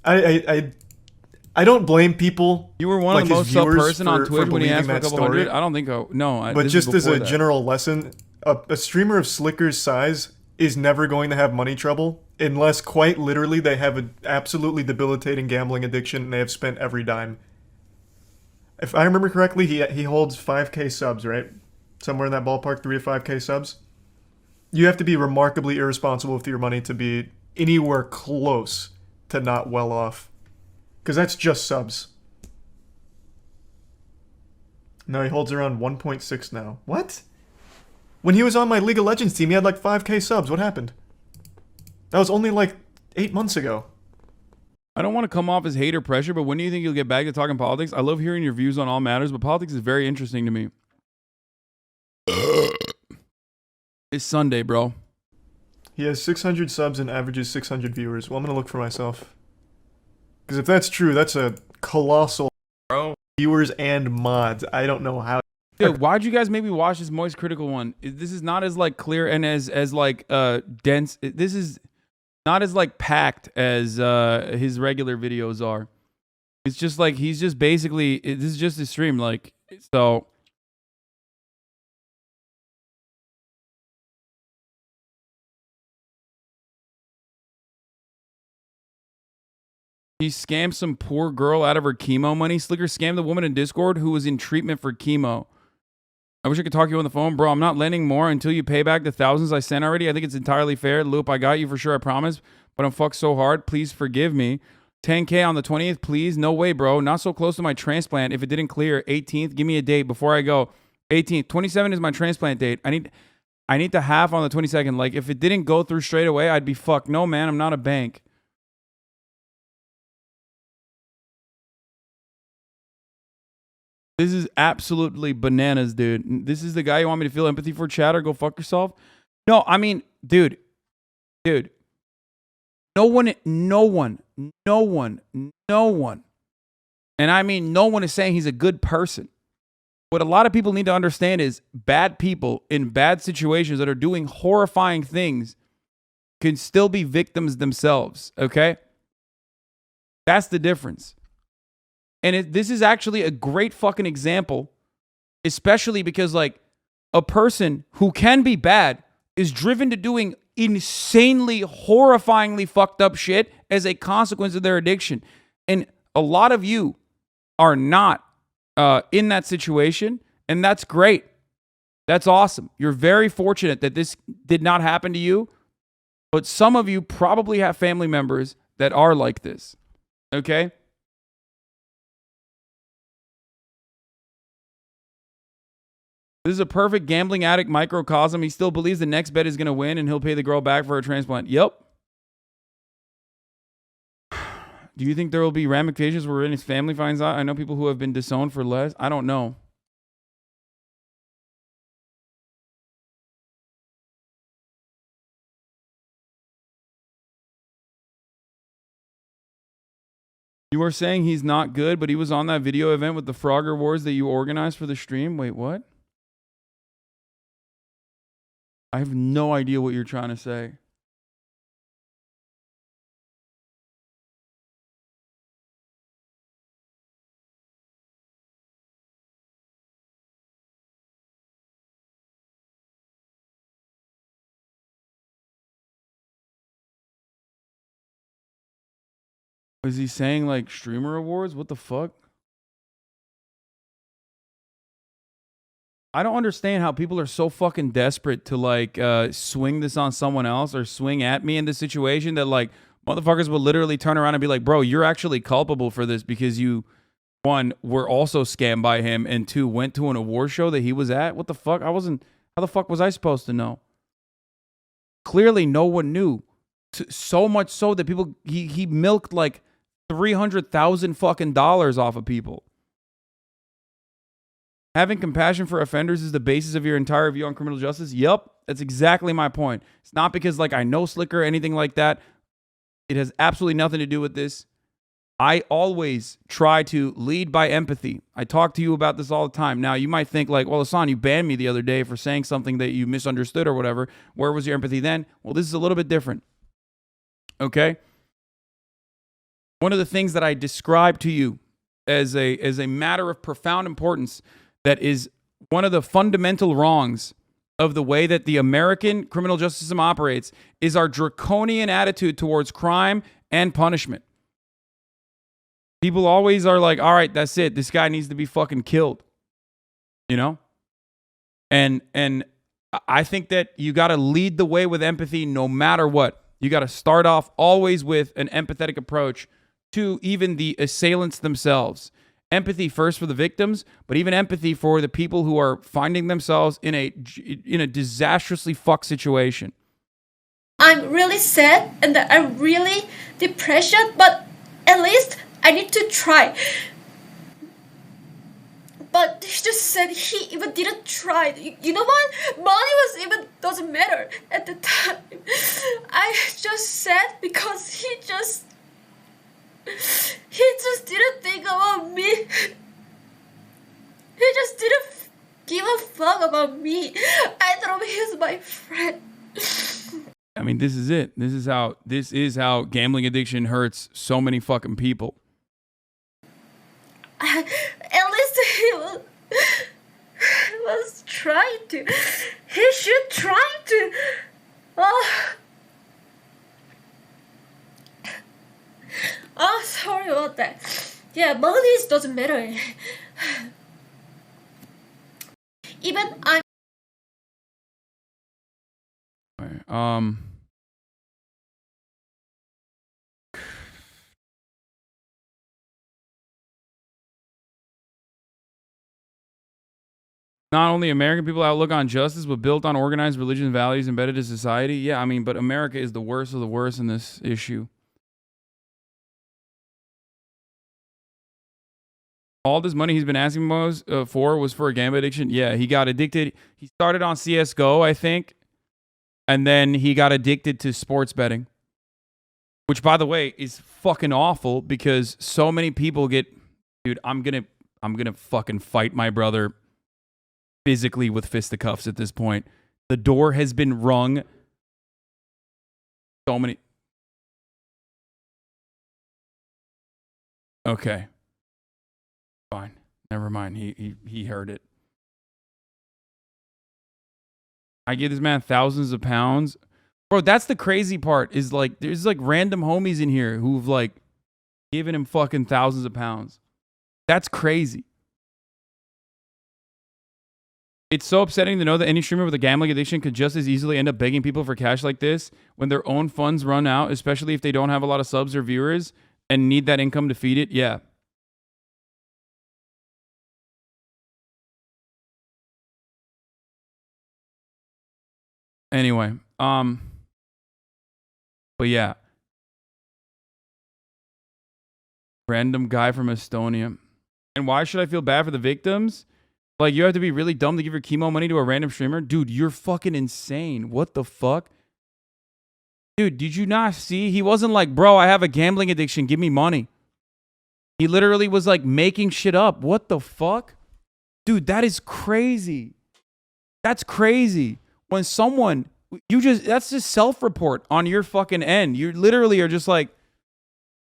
I don't blame people. You were one like of the most sub person on Twitch when he asked for a couple story. hundred. I don't think no. But just as a general lesson, a streamer of Sliker's size is never going to have money trouble unless quite literally they have an absolutely debilitating gambling addiction and they have spent every dime. If I remember correctly, he holds 5K subs, right? Somewhere in that ballpark, 3 to 5K subs. You have to be remarkably irresponsible with your money to be anywhere close to not well off. Because that's just subs. No, he holds around 1.6 now. What? When he was on my League of Legends team, he had like 5K subs. What happened? That was only like 8 months ago. I don't want to come off as hater pressure, but when do you think you'll get back to talking politics? I love hearing your views on all matters, but politics is very interesting to me. It's Sunday, bro. He has 600 subs and averages 600 viewers. Well, I'm going to look for myself. Because if that's true, that's a colossal Bro. viewers and mods. I don't know how. Dude, why'd you guys maybe watch this Moist Critical one? This is not as like clear and as like dense. This is not as like packed as his regular videos are. It's just like he's just basically this is just his stream, like so. He scammed some poor girl out of her chemo money. Sliker scammed the woman in Discord who was in treatment for chemo. I wish I could talk to you on the phone. Bro, I'm not lending more until you pay back the thousands I sent already. I think it's entirely fair. Loop, I got you for sure, I promise. But I'm fucked so hard. Please forgive me. 10K on the 20th, please. No way, bro. Not so close to my transplant. If it didn't clear, 18th, give me a date before I go. 18th. 27 is my transplant date. I need to half on the 22nd. Like, if it didn't go through straight away, I'd be fucked. No, man, I'm not a bank. This is absolutely bananas, dude. This is the guy you want me to feel empathy for, Chatter? Go fuck yourself. No, I mean, dude. No one, and I mean no one is saying he's a good person. What a lot of people need to understand is bad people in bad situations that are doing horrifying things can still be victims themselves, okay? That's the difference. And this is actually a great fucking example, especially because, like, a person who can be bad is driven to doing insanely, horrifyingly fucked up shit as a consequence of their addiction. And a lot of you are not in that situation, and that's great. That's awesome. You're very fortunate that this did not happen to you, but some of you probably have family members that are like this, okay? This is a perfect gambling addict microcosm. He still believes the next bet is going to win and he'll pay the girl back for her transplant. Yep. Do you think there will be ramifications where his family finds out? I know people who have been disowned for less. I don't know. You are saying he's not good, but he was on that video event with the Frogger Wars that you organized for the stream? Wait, what? I have no idea what you're trying to say. Is he saying like streamer awards? What the fuck? I don't understand how people are so fucking desperate to like swing this on someone else or swing at me in this situation that like motherfuckers will literally turn around and be like, bro, you're actually culpable for this because you, one, were also scammed by him, and two, went to an award show that he was at. What the fuck? How the fuck was I supposed to know? Clearly no one knew. So much so that people, he milked like $300,000 fucking dollars off of people. Having compassion for offenders is the basis of your entire view on criminal justice. Yep, that's exactly my point. It's not because like I know Sliker or anything like that. It has absolutely nothing to do with this. I always try to lead by empathy. I talk to you about this all the time. Now, you might think like, well, Hasan, you banned me the other day for saying something that you misunderstood or whatever. Where was your empathy then? Well, this is a little bit different. Okay? One of the things that I described to you as a matter of profound importance that is one of the fundamental wrongs of the way that the American criminal justice system operates is our draconian attitude towards crime and punishment. People always are like, all right, that's it. This guy needs to be fucking killed. You know? And I think that you got to lead the way with empathy no matter what. You got to start off always with an empathetic approach to even the assailants themselves. Empathy first for the victims, but even empathy for the people who are finding themselves in a disastrously fucked situation. I'm really sad and I'm really depressed, but at least I need to try. But he just said he even didn't try. You know what? Money was even doesn't matter at the time. I just said because he just didn't think about me. on me. I thought he was my friend. I mean, this is it. This is how gambling addiction hurts so many fucking people. At least he was trying to. He should try to. Oh, sorry about that. Yeah, money doesn't matter. Even I'm. Not only American people outlook on justice, but built on organized religion and values embedded in society. Yeah, I mean, but America is the worst of the worst in this issue. All this money he's been asking for was for a gambling addiction. Yeah, he got addicted. He started on CSGO, I think. And then he got addicted to sports betting. Which, by the way, is fucking awful because so many people get... Dude, I'm gonna fucking fight my brother physically with fisticuffs at this point. The door has been rung. So many... Okay. Fine. Never mind. He heard it. I give this man thousands of pounds. Bro, that's the crazy part is like, there's like random homies in here who've like given him fucking thousands of pounds. That's crazy. It's so upsetting to know that any streamer with a gambling addiction could just as easily end up begging people for cash like this when their own funds run out, especially if they don't have a lot of subs or viewers and need that income to feed it. Yeah. Anyway, but yeah. Random guy from Estonia. And why should I feel bad for the victims? Like, you have to be really dumb to give your chemo money to a random streamer? Dude, you're fucking insane. What the fuck? Dude, did you not see? He wasn't like, bro, I have a gambling addiction. Give me money. He literally was like making shit up. What the fuck? Dude, that is crazy. That's crazy. When someone, that's just self-report on your fucking end. You literally are just like,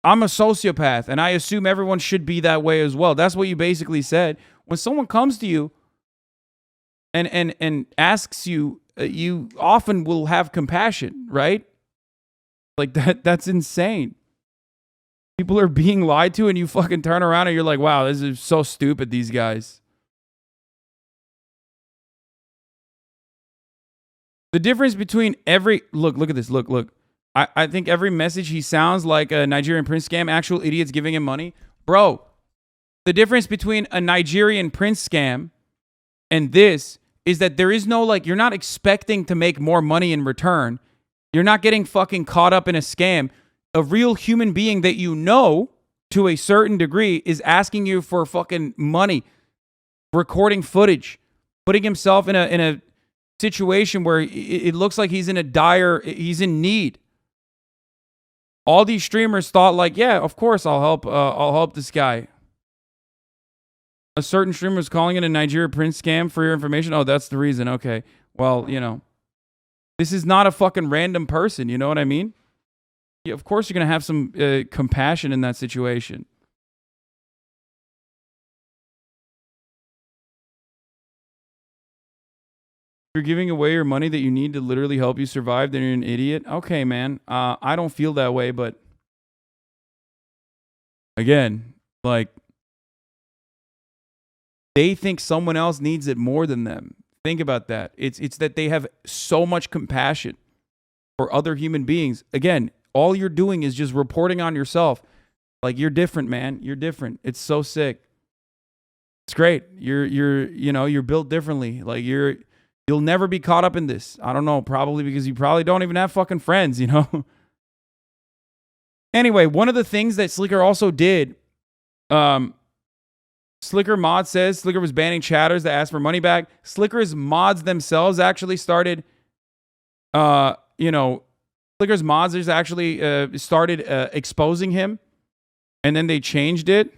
I'm a sociopath and I assume everyone should be that way as well. That's what you basically said. When someone comes to you and asks you, you often will have compassion, right? Like that's insane. People are being lied to and you fucking turn around and you're like, wow, this is so stupid, these guys. The difference between look at this, look. I think every message he sounds like a Nigerian prince scam, actual idiots giving him money. Bro, the difference between a Nigerian prince scam and this is that there is no, like, you're not expecting to make more money in return. You're not getting fucking caught up in a scam. A real human being that you know to a certain degree is asking you for fucking money, recording footage, putting himself in a situation where it looks like he's in need. All these streamers thought like, yeah, of course I'll help this guy. A certain streamer was calling it a Nigeria Prince scam for your information. Oh, that's the reason. Okay. Well, you know, this is not a fucking random person. You know what I mean? Yeah, of course you're going to have some compassion in that situation. You're giving away your money that you need to literally help you survive, then you're an idiot. Okay, man. I don't feel that way, but again, like, they think someone else needs it more than them. Think about that. It's that they have so much compassion for other human beings. Again, all you're doing is just reporting on yourself. Like, you're different, man. You're different. It's so sick. It's great. You're built differently. Like, you'll never be caught up in this. I don't know, probably because you probably don't even have fucking friends, you know? Anyway, one of the things that Sliker also did, Sliker mod says Sliker was banning chatters that asked for money back. Sliker's mods themselves actually started, Sliker's mods actually started exposing him, and then they changed it.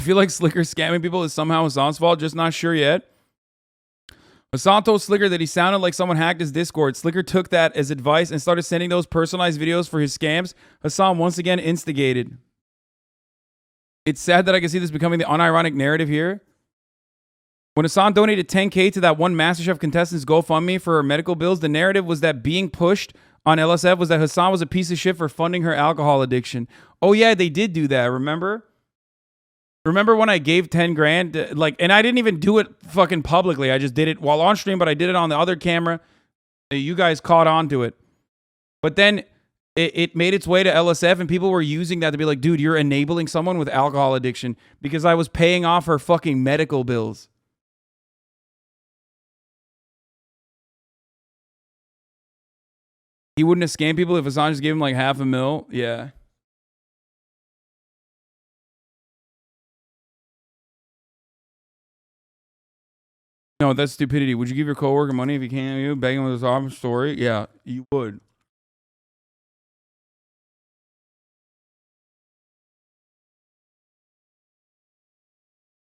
feel like Sliker scamming people is somehow Hasan's fault, just not sure yet. Hasan told Sliker that he sounded like someone hacked his Discord. Sliker took that as advice and started sending those personalized videos for his scams. Hasan once again instigated. It's sad that I can see this becoming the unironic narrative here. When Hasan donated 10K to that one MasterChef contestant's GoFundMe for her medical bills, the narrative was that being pushed on LSF was that Hasan was a piece of shit for funding her alcohol addiction. Oh yeah, they did do that, remember? Remember when I gave 10 grand? And I didn't even do it fucking publicly. I just did it while on stream, but I did it on the other camera. You guys caught on to it. But then it made its way to LSF, and people were using that to be like, dude, you're enabling someone with alcohol addiction because I was paying off her fucking medical bills. He wouldn't have scammed people if Hasan just gave him like $500,000. Yeah. No, that's stupidity. Would you give your coworker money if he can't? You beg him with his awesome story? Yeah, you would.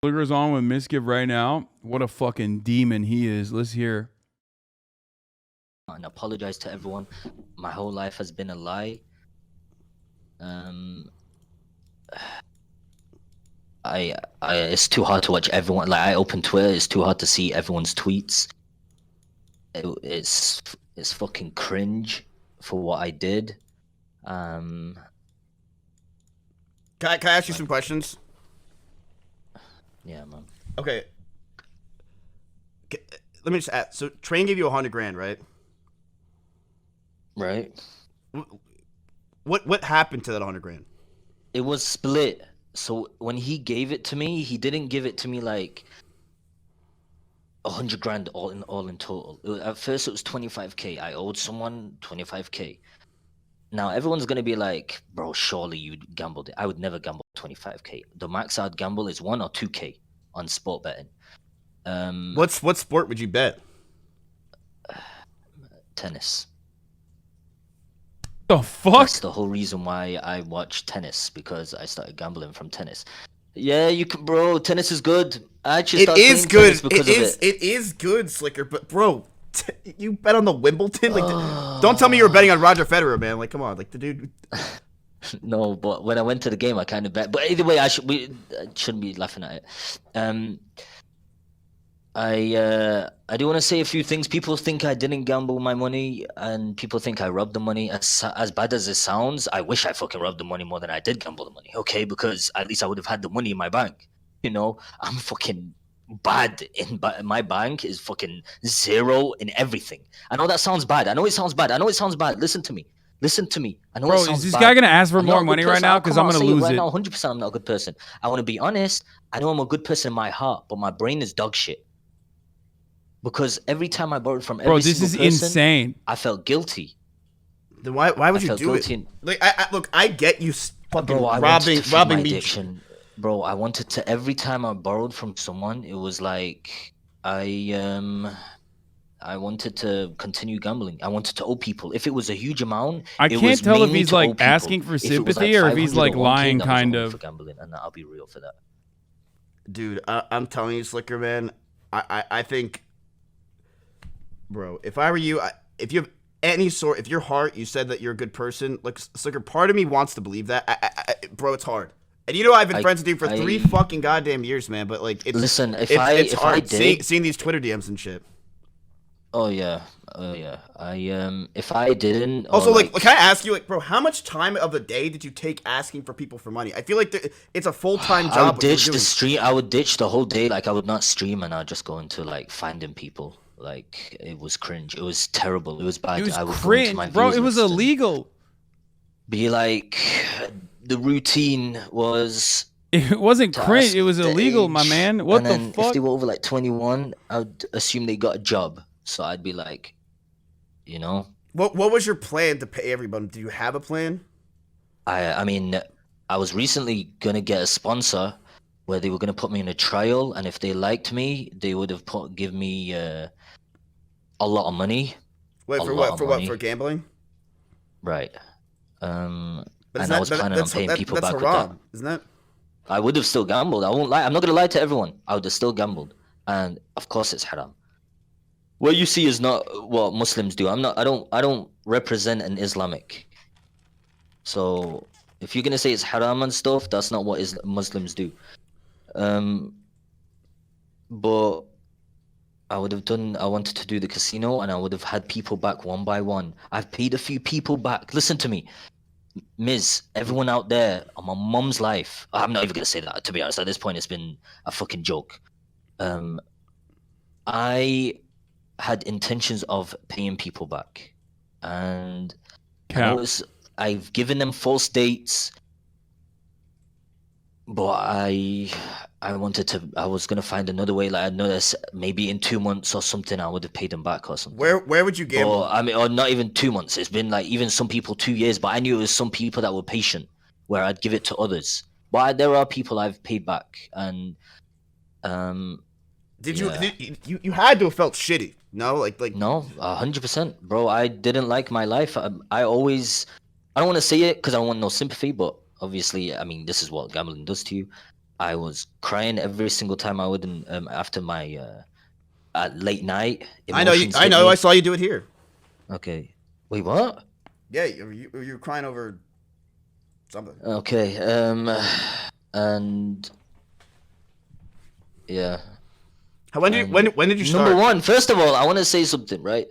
Slicker's on with Misgive right now. What a fucking demon he is. Let's hear. And apologize to everyone. My whole life has been a lie. It's too hard to watch everyone. Like, I open Twitter, it's too hard to see everyone's tweets. It's fucking cringe for what I did. Can I ask you some questions? Yeah, man. Okay. Let me just ask. So, Train gave you 100 grand, right? Right. What happened to that 100 grand? It was split. So when he gave it to me, he didn't give it to me like 100 grand all in total. At first it was 25K. I owed someone 25K. Now everyone's gonna be like, bro, surely you gambled it. I would never gamble 25K. The max I'd gamble is 1 or 2K on sport betting. What sport would you bet? Tennis. The fuck? That's the whole reason why I watch tennis, because I started gambling from tennis. Yeah, you can, bro. Tennis is good. I actually started playing tennis because of it. It is good, Sliker. But bro, you bet on the Wimbledon? Like, don't tell me you were betting on Roger Federer, man. Like, come on, like the dude. No, but when I went to the game, I kind of bet. But either way, I shouldn't be laughing at it. I do want to say a few things. People think I didn't gamble my money, and people think I robbed the money. As bad as it sounds, I wish I fucking robbed the money more than I did gamble the money. Okay, because at least I would have had the money in my bank. You know, I'm fucking bad in my bank is fucking zero in everything. I know that sounds bad. I know it sounds bad. Listen to me. I know. Bro, it sounds is this bad. guy gonna ask for I'm more not a good money right person. now? Because I'm gonna lose it. Now, 100%, I'm not a good person. I want to be honest. I know I'm a good person in my heart, but my brain is dog shit. Because every time I borrowed from every single person, insane. I felt guilty. Then why would you do it? Like, I get you fucking robbing me. Addiction. Bro, I wanted to. Every time I borrowed from someone, it was like I wanted to continue gambling. I wanted to owe people. If it was a huge amount, I can't tell if he's like asking for sympathy or if he's like lying, kind of. For gambling, and I'll be real for that. Dude, I'm telling you, Sliker, man. I think. Bro, if I were you, if you have any sort, if your heart, you said that you're a good person, like, Sliker, part of me wants to believe that. Bro, it's hard. And you know I've been friends with you for 3 fucking goddamn years, man, but like, it's, listen, if it's I hard did, seeing these Twitter DMs and shit. Oh yeah. If I didn't. Also, like, can I ask you, like, bro, how much time of the day did you take asking for people for money? I feel like it's a full-time job. I would ditch the stream. I would ditch the whole day. Like, I would not stream, and I'd just go into like finding people. Like, it was cringe. It was terrible. It was bad. It was cringe, bro. It was illegal. Be like, the routine was. It wasn't cringe. It was illegal, my man. What the fuck? If they were over like 21, I would assume they got a job. So I'd be like, you know. What was your plan to pay everybody? Do you have a plan? I mean, I was recently gonna get a sponsor where they were gonna put me in a trial, and if they liked me, they would have give me a lot of money. Wait, for what? For what? For gambling? Right. But and I was planning on paying people back with that. Isn't that? I would have still gambled. I won't lie. I'm not gonna lie to everyone. I would have still gambled, and of course it's haram. What you see is not what Muslims do. I don't represent an Islamic. So if you're gonna say it's haram and stuff, that's not what Muslims do. But I wanted to do the casino, and I would have had people back one by one. I've paid a few people back. Listen to me, Miz, everyone out there, on my mum's life. I'm not even gonna say that, to be honest. At this point, it's been a fucking joke. I had intentions of paying people back, and I've given them false dates, but I was gonna find another way. Like, I noticed maybe in 2 months or something, I would have paid them back or something. Where would you gamble? Or not even 2 months. It's been like even some people 2 years, but I knew it was some people that were patient, where I'd give it to others. But there are people I've paid back, and Did you had to have felt shitty? No, like no, 100%, bro. I didn't like my life. I don't want to say it because I want no sympathy, but obviously, I mean, this is what gambling does to you. I was crying every single time I would after my at late night. I know. I saw you do it here. Okay. Wait, what? Yeah, you were crying over something. Okay. And yeah. When did you start? Number one, first of all, I want to say something, right?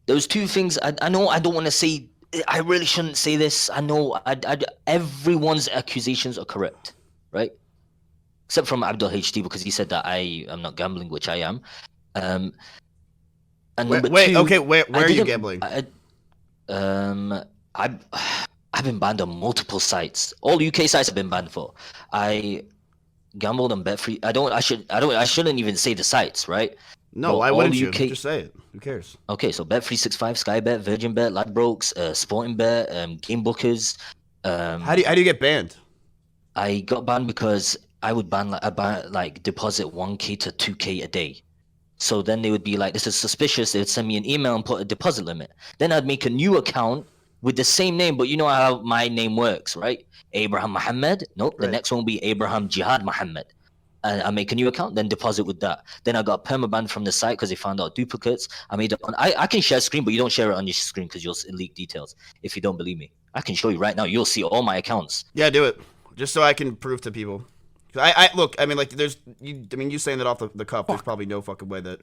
There was two things. I know I don't want to say. I really shouldn't say this. I know everyone's accusations are correct, right? Except from Abdul HD, because he said that I am not gambling, which I am. And wait, okay, where are you gambling? I've been banned on multiple sites. All UK sites I've been banned for. I gambled on Betfree. I shouldn't even say the sites, right? No, why wouldn't you? Just say it. Who cares? Okay, so Bet365, Sky Bet, Virgin Bet, Ladbrokes, Sporting Bet, Game Bookers. How do you get banned? I got banned because I would ban deposit 1k to 2k a day. So then they would be like, this is suspicious. They would send me an email and put a deposit limit. Then I'd make a new account with the same name, but you know how my name works, right? Abraham Muhammad. Nope. Right. The next one will be Abraham Jihad Muhammad. And I make a new account, then deposit with that. Then I got permabanned from the site because they found out duplicates. I can share screen, but you don't share it on your screen because you'll leak details. If you don't believe me, I can show you right now. You'll see all my accounts. Yeah, do it, just so I can prove to people. Look. I mean, like, you saying that off the cuff. There's probably no fucking way that.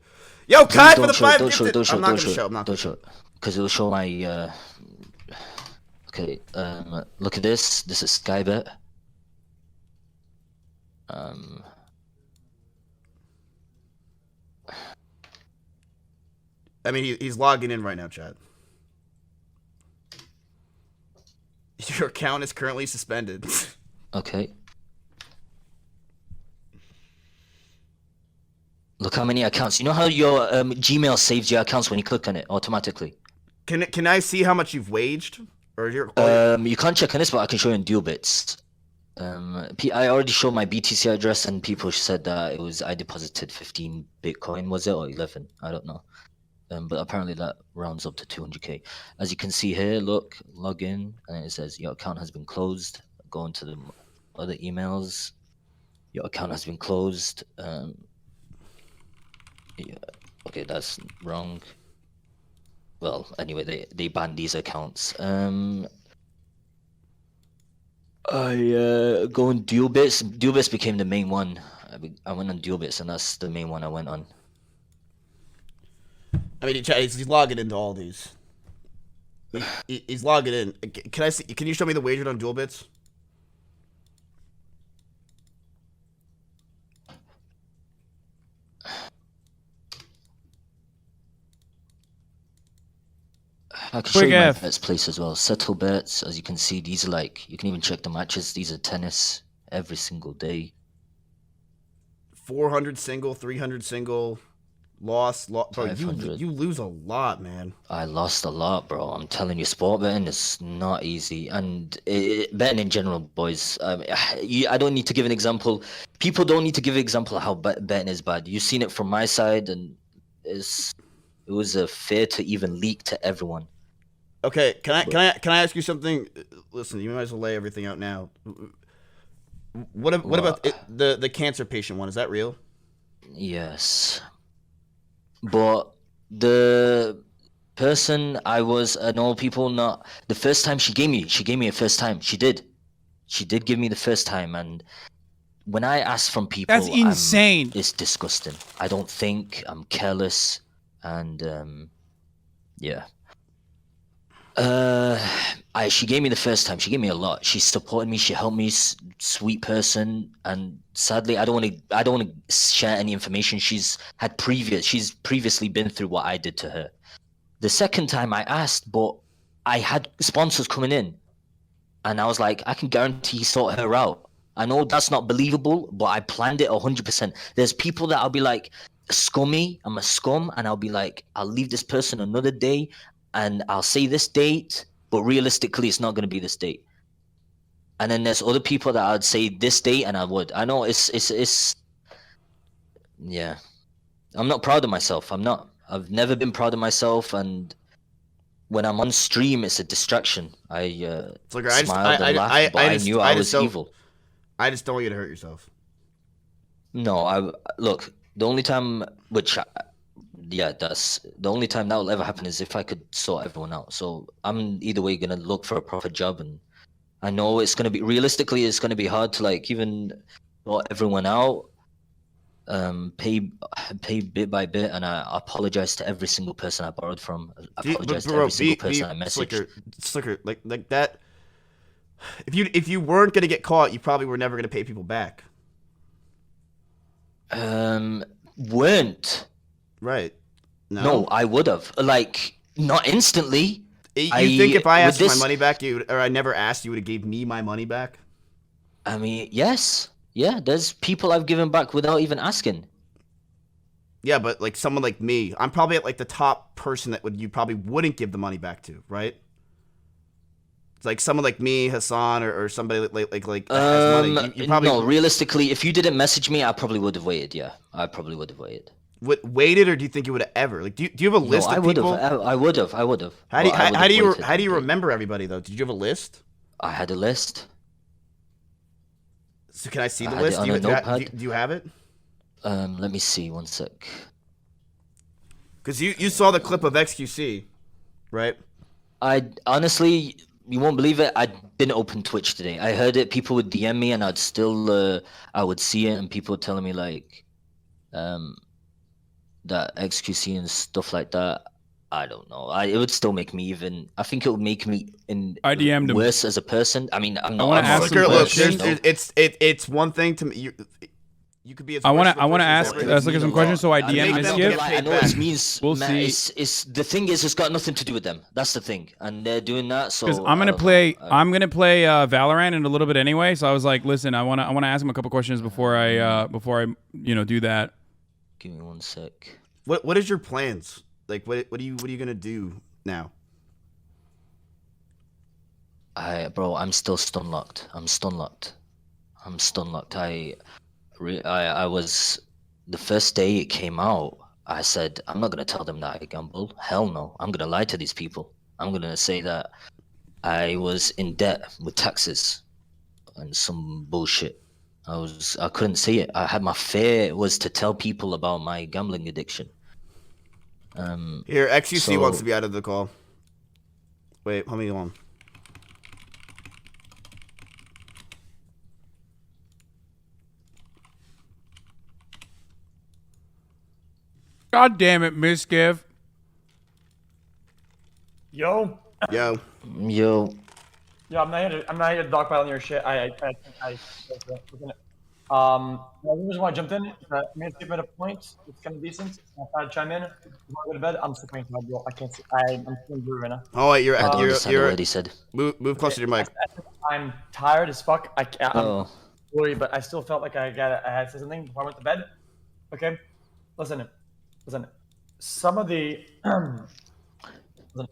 Yo, Kai for the 5. I'm not gonna show. Don't show it because it'll show my. Okay. Look at this. This is Skybet. I mean, he's logging in right now, Chad. Your account is currently suspended. Okay. Look how many accounts. You know how your Gmail saves your accounts when you click on it automatically? Can I see how much you've waged? Or your you can't check on this, but I can show you in dual bits. I already showed my BTC address, and people said that I deposited 15 Bitcoin, was it, or 11? I don't know. But apparently that rounds up to 200k. As you can see here, look, log in, and it says your account has been closed. Go into the other emails. Your account has been closed. Yeah, okay, that's wrong. Well, anyway, they banned these accounts. I go on dual bits. Dual bits became the main one. I went on dual bits, and that's the main one I went on. I mean, he's logging into all these. He's logging in. Can I see? Can you show me the wager on dual bits? I can show you my bets place as well. Settle bets, as you can see, these are like, you can even check the matches. These are tennis every single day. 400 single, 300 single, loss. Bro, you lose a lot, man. I lost a lot, bro. I'm telling you, sport betting is not easy. And betting in general, boys, I don't need to give an example. People don't need to give an example of how betting is bad. You've seen it from my side, and it was fair to even leak to everyone. Okay, can I ask you something? Listen, you might as well lay everything out now. What about the cancer patient one? Is that real? Yes. But the person I know people not the first time she gave me a first time. She did give me the first time, and when I ask from people, That's insane. It's disgusting. I don't think I'm careless, and yeah. She gave me the first time. She gave me a lot. She supported me. She helped me. Sweet person. And sadly, I don't want to share any information. She's previously been through what I did to her. The second time I asked, but I had sponsors coming in, and I was like, I can guarantee sort her out. I know that's not believable, but I planned it 100%. There's people that I'll be like, scummy. I'm a scum, and I'll be like, I'll leave this person another day. And I'll say this date, but realistically, it's not going to be this date. And then there's other people that I'd say this date, and I would. I know it's. Yeah, I'm not proud of myself. I'm not. I've never been proud of myself, and when I'm on stream, it's a distraction. I smiled and laughed, but I knew I was evil. I just don't want you to hurt yourself. No, look. The only time that's the only time that will ever happen is if I could sort everyone out. So I'm either way gonna look for a proper job, and I know it's gonna be it's gonna be hard to like even sort everyone out, pay bit by bit, and I apologize to every single person I borrowed from. I apologize to every single person I messaged. Sliker, like that. If you weren't gonna get caught, you probably were never gonna pay people back. Weren't. Right. No, I would have. Like, not instantly. You think if I asked for my money back, or I never asked, you would have gave me my money back? I mean, yes. Yeah, there's people I've given back without even asking. Yeah, but like someone like me, I'm probably at like the top person that you probably wouldn't give the money back to, right? It's like someone like me, Hasan, or somebody like that has money. You probably no. Realistically, if you didn't message me, I probably would have waited. Yeah, I probably would have waited. Waited, or do you think you would have ever? Like, do you have a list of people? I would have. How do you remember everybody though? Did you have a list? I had a list. So can I see the list? Do you have it? Let me see. One sec. Because you saw the clip of XQC, right? I honestly, you won't believe it. I didn't open Twitch today. I heard it. People would DM me, and I'd still, I would see it, and people were telling me like, that XQC and stuff like that. I don't know. It would still make me even. I think it would make me worse as a person. I mean, I'm not. I want to ask you. Look, it's one thing to me. You could be. I want to ask some questions. So I DM Mischief. I know it means. We'll see. It's the thing is, it's got nothing to do with them. That's the thing, and they're doing that. So because I'm gonna play Valorant in a little bit anyway. So I was like, listen, I want to ask him a couple questions before I do that. Give me one sec. What is your plans? Like what are you gonna do now? I'm still stun locked. I'm stun locked. I was the first day it came out. I said I'm not gonna tell them that I gamble. Hell no. I'm gonna lie to these people. I'm gonna say that I was in debt with taxes and some bullshit. I couldn't say it. I had my fear was to tell people about my gambling addiction. Here, XUC wants to be out of the call. Wait, how many on? God damn it, Mischief. Yo. Yo. Yo. Yo, I'm not here to dogpile on your shit. The reason why I jumped in is that I made a statement of points. It's kind of decent. I'll try to chime in. Before I go to bed, I'm sleeping. I can't see. I'm feeling blue right now. Oh wait, you're what he said. Move closer to your mic. I'm tired as fuck. I'm worried, but I still felt like I had to say something before I went to bed. Okay, listen. Some of the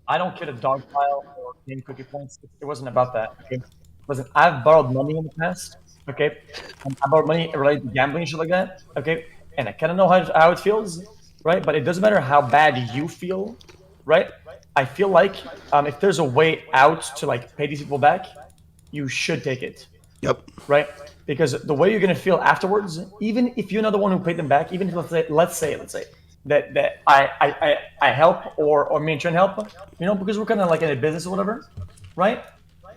I don't get a dog pile or game cookie points. It wasn't about that. Okay, listen. I've borrowed money in the past. Okay, and I borrowed money related to gambling and shit like that. Okay, and I kind of know how it feels, right? But it doesn't matter how bad you feel, right? I feel like if there's a way out to like pay these people back, you should take it. Yep. Right? Because the way you're gonna feel afterwards, even if you're not the one who paid them back, even if let's say that I help or me and Trent help, because we're kind of like in a business or whatever, right?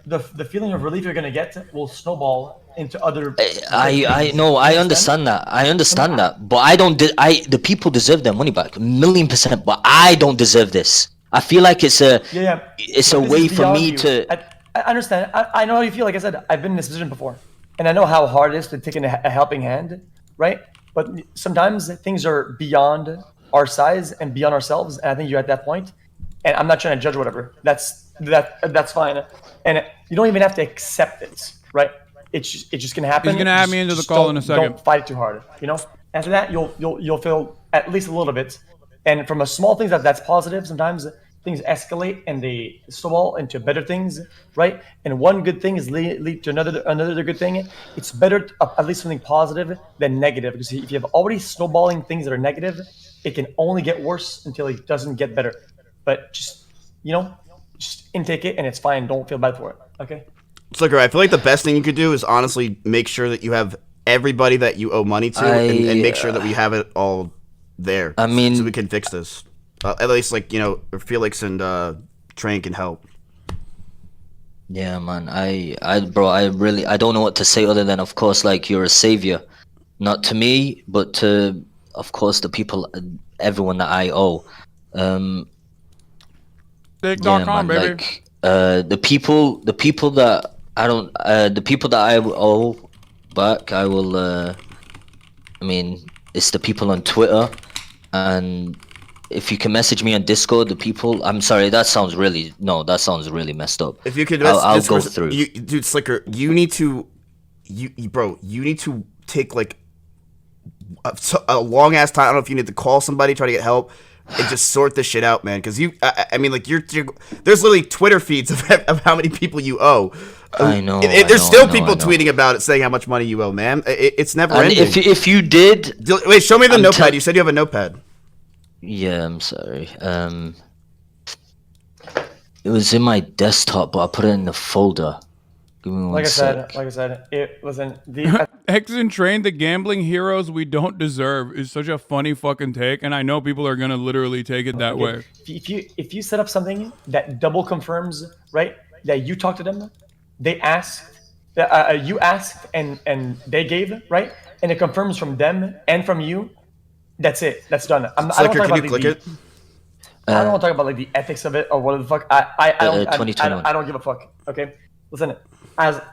The feeling of relief you're gonna get will snowball into other. I know, I understand that. I understand that, but the people deserve their money back, 1,000,000%. But I don't deserve this. I feel like it's a way for me to. I understand. I know how you feel. Like I said, I've been in this position before, and I know how hard it is to take in a helping hand, right? But sometimes things are beyond our size and beyond ourselves, and I think you're at that point. And I'm not trying to judge whatever. That's fine, and you don't even have to accept it, right? It's just gonna happen. He's gonna add me into the call in a second. Don't fight too hard, After that, you'll feel at least a little bit, and from a small thing that's positive. Sometimes things escalate and they snowball into better things, right? And one good thing is lead to another good thing. It's better at least something positive than negative, because if you have already snowballing things that are negative, it can only get worse until it doesn't get better. But just intake it and it's fine. Don't feel bad for it. Okay. Sliker, I feel like the best thing you could do is honestly make sure that you have everybody that you owe money to, and make sure that we have it all there. I mean, so we can fix this. At least, Felix and Train can help. Yeah, man. I don't know what to say other than, of course, like, you're a savior, not to me, but to, of course, the people, everyone that I owe. Big.com, baby. Like, the people that I don't, the people that I owe back, I will. I mean, it's the people on Twitter, and if you can message me on Discord, the people. I'm sorry, that sounds really messed up. If you could, I'll go through. Dude, Sliker, you need to take like a long ass time. I don't know if you need to call somebody, try to get help, and just sort this shit out, man. Because I mean, like, you're there's literally Twitter feeds of how many people you owe. I know. There's still people tweeting about it, saying how much money you owe, man. It's never ending. If you did, wait, show me the notepad. You said you have a notepad. Yeah, I'm sorry. It was in my desktop, but I put it in the folder. Give me one sec. Like I said, it wasn't X and Train, the gambling heroes we don't deserve, is such a funny fucking take, and I know people are gonna literally take it that way. If you set up something that double confirms, right, that you talked to them, they asked, you asked, and they gave, right, and it confirms from them and from you. That's it. That's done. I don't want to talk about like the ethics of it or what the fuck. I don't give a fuck. Okay, listen. At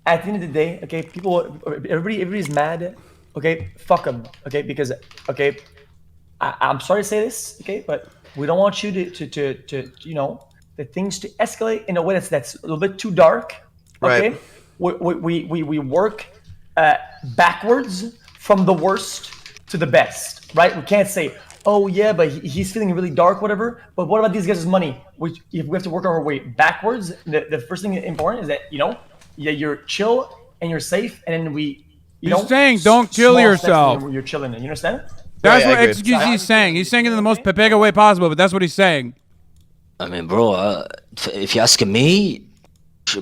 the end of the day, okay, everybody's mad. Okay, fuck them. Okay, because I'm sorry to say this. Okay, but we don't want you to the things to escalate in a way that's a little bit too dark. Okay, right. We work backwards from the worst to the best, right? We can't say, oh yeah, but he's feeling really dark, whatever. But what about these guys' money? If we have to work our way backwards, the first thing important is that you're chill and you're safe, and then He's saying don't kill yourself. You're chilling. You understand? That's what XQC is saying. He's saying it in the most Pepega way possible, but that's what he's saying. I mean, bro, if you're asking me,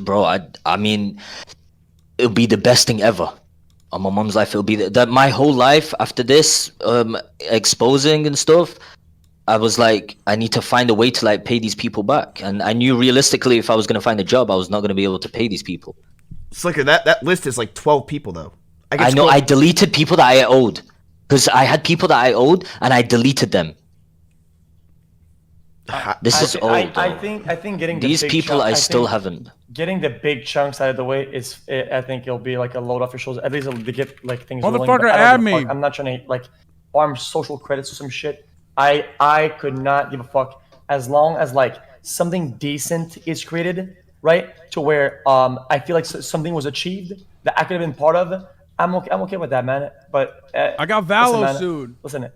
bro, I mean, it'll be the best thing ever. On my mom's life, it'll be that my whole life after this, exposing and stuff, I was like, I need to find a way to like pay these people back. And I knew realistically, if I was going to find a job, I was not going to be able to pay these people. Sliker, that list is like 12 people though. I know, I deleted people that I owed. Because I had people that I owed, and I deleted them. This is old. I think getting these the big people chunk, I still haven't. Getting the big chunks out of the way I think it'll be like a load off your shoulders. At least it'll get like things. Motherfucker, add me. I'm not trying to like farm social credits or some shit. I could not give a fuck as long as like something decent is created, right? To where I feel like something was achieved that I could have been part of. I'm okay with that, man. But I got Valo sued. Listen,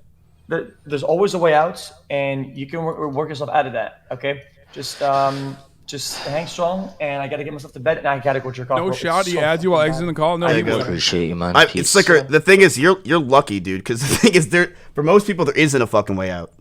there's always a way out, and you can work yourself out of that. Okay, just hang strong, and I gotta get myself to bed, and I gotta go jerk off. No shot. He adds you while exiting the call. No, I appreciate you, man. It's Sliker. The thing is, you're lucky, dude. Because the thing is, for most people, there isn't a fucking way out.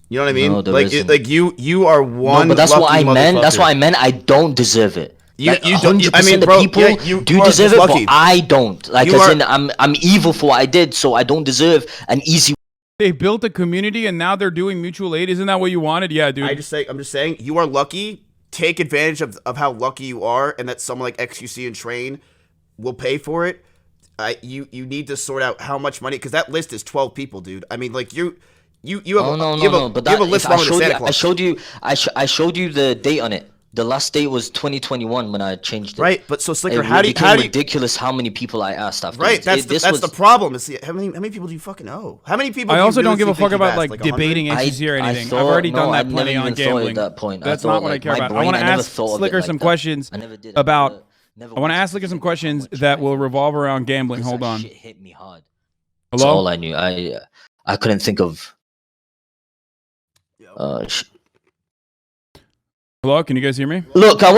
You know what I mean? No, there isn't. You are one. No, but that's what I meant. Motherfucker. That's what I meant. I don't deserve it. You, Like, you don't. 100% I mean, the bro, people yeah, you do are deserve just it, lucky. but I don't. Like, You as are- in, I'm evil for what I did, so I don't deserve an easy. They built a community and now they're doing mutual aid. Isn't that what you wanted? Yeah, dude. I'm just saying, you are lucky. Take advantage of how lucky you are, and that someone like XQC and Train will pay for it. You need to sort out how much money, because that list is 12 people, dude. I mean, like you have Oh no! But you have a that list if I longer than showed Santa you, Claus. I showed you the date on it. The last date was 2021 when I changed it. Right, but so Sliker, It how do became you ridiculous how many people I asked after. Right, that's was the problem. Is how many people do you fucking know? How many people? I do you also don't give a realistically fuck think about you've like asked? 100? debating XQC or I anything. I've thought- already done no, that I'd plenty never on even thought gambling. at that point. That's I not thought, what I like, care my about. I brain, want to I never ask thought of it Slicker like some that. questions I never did. about. Never I want to once ask Slicker some considered how questions much that I will had. revolve around gambling. Because Hold that on. shit hit me hard. That's Hello. all I knew. I couldn't think of. Hello. Can you guys hear me? Look, I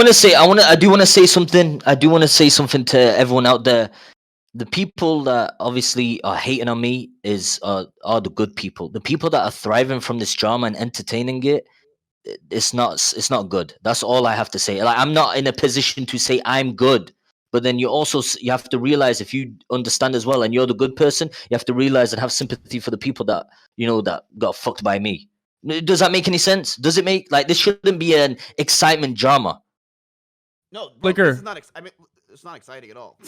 do want to say something. I do want to say something to everyone out there. The people that obviously are hating on me are the good people. The people that are thriving from this drama and entertaining it. It's not good. That's all I have to say. Like, I'm not in a position to say I'm good. But then you have to realize, if you understand as well, and you're the good person, you have to realize and have sympathy for the people that that got fucked by me. Does that make any sense? Does it make, like, this shouldn't be an excitement drama? No, bro, Slicker. this is not. I mean, it's not exciting at all.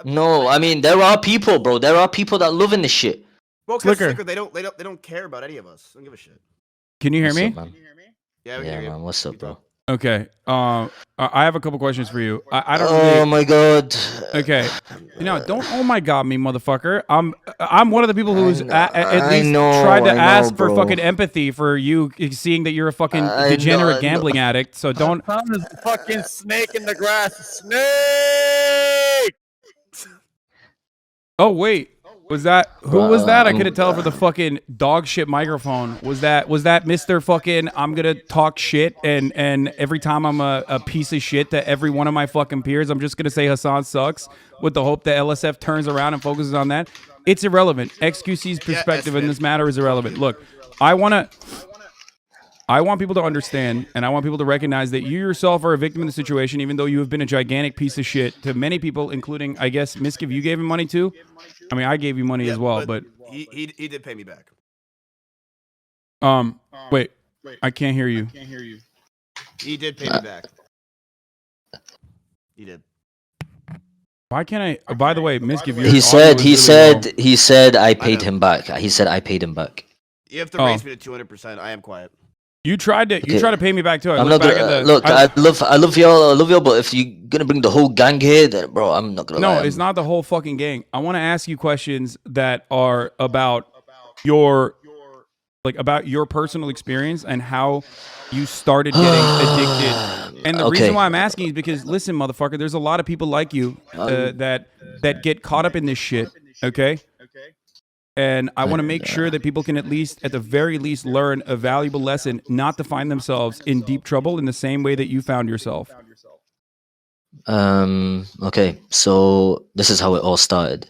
No, I mean, there are people, bro. There are people that loving this shit. Well, 'cause Slicker, they don't care about any of us. They don't give a shit. Can you hear What's me? up, man? Yeah, we can Yeah, hear you. man. What's up, bro? Okay. I have a couple questions for you. I don't Oh really. my god. Okay. Don't oh my god me, motherfucker. I'm one of the people who's at least tried to ask for fucking empathy for you, seeing that you're a fucking degenerate gambling addict. So don't. Found this fucking snake in the grass. Snake! Oh wait. Was that who was that? I couldn't tell for the fucking dog shit microphone. Was that Mr. fucking I'm gonna talk shit and every time I'm a piece of shit to every one of my fucking peers, I'm just gonna say Hasan sucks with the hope that LSF turns around and focuses on that. It's irrelevant. XQC's perspective in this matter is irrelevant. Look, I want people to understand, and I want people to recognize that you yourself are a victim of the situation, even though you have been a gigantic piece of shit to many people, including, I guess, Miskiv, you gave him money too? I mean, I gave you money as well, but... He did pay me back. Wait, I can't hear you. He did pay me back. He did. Why can't I... By the way, Miskiv, He said I paid him back. He said I paid him back. You have to raise me to 200%. I am quiet. You tried to pay me back too. I'm not gonna look. I love y'all, but if you're gonna bring the whole gang here, then bro, I'm not gonna. No, lie. it's not the whole fucking gang. I want to ask you questions that are about your personal experience and how you started getting addicted. And the reason why I'm asking is because, listen, motherfucker, there's a lot of people like you that get caught up in this shit. Okay. And I want to make sure that people can at the very least, learn a valuable lesson, not to find themselves in deep trouble in the same way that you found yourself. Okay, so this is how it all started.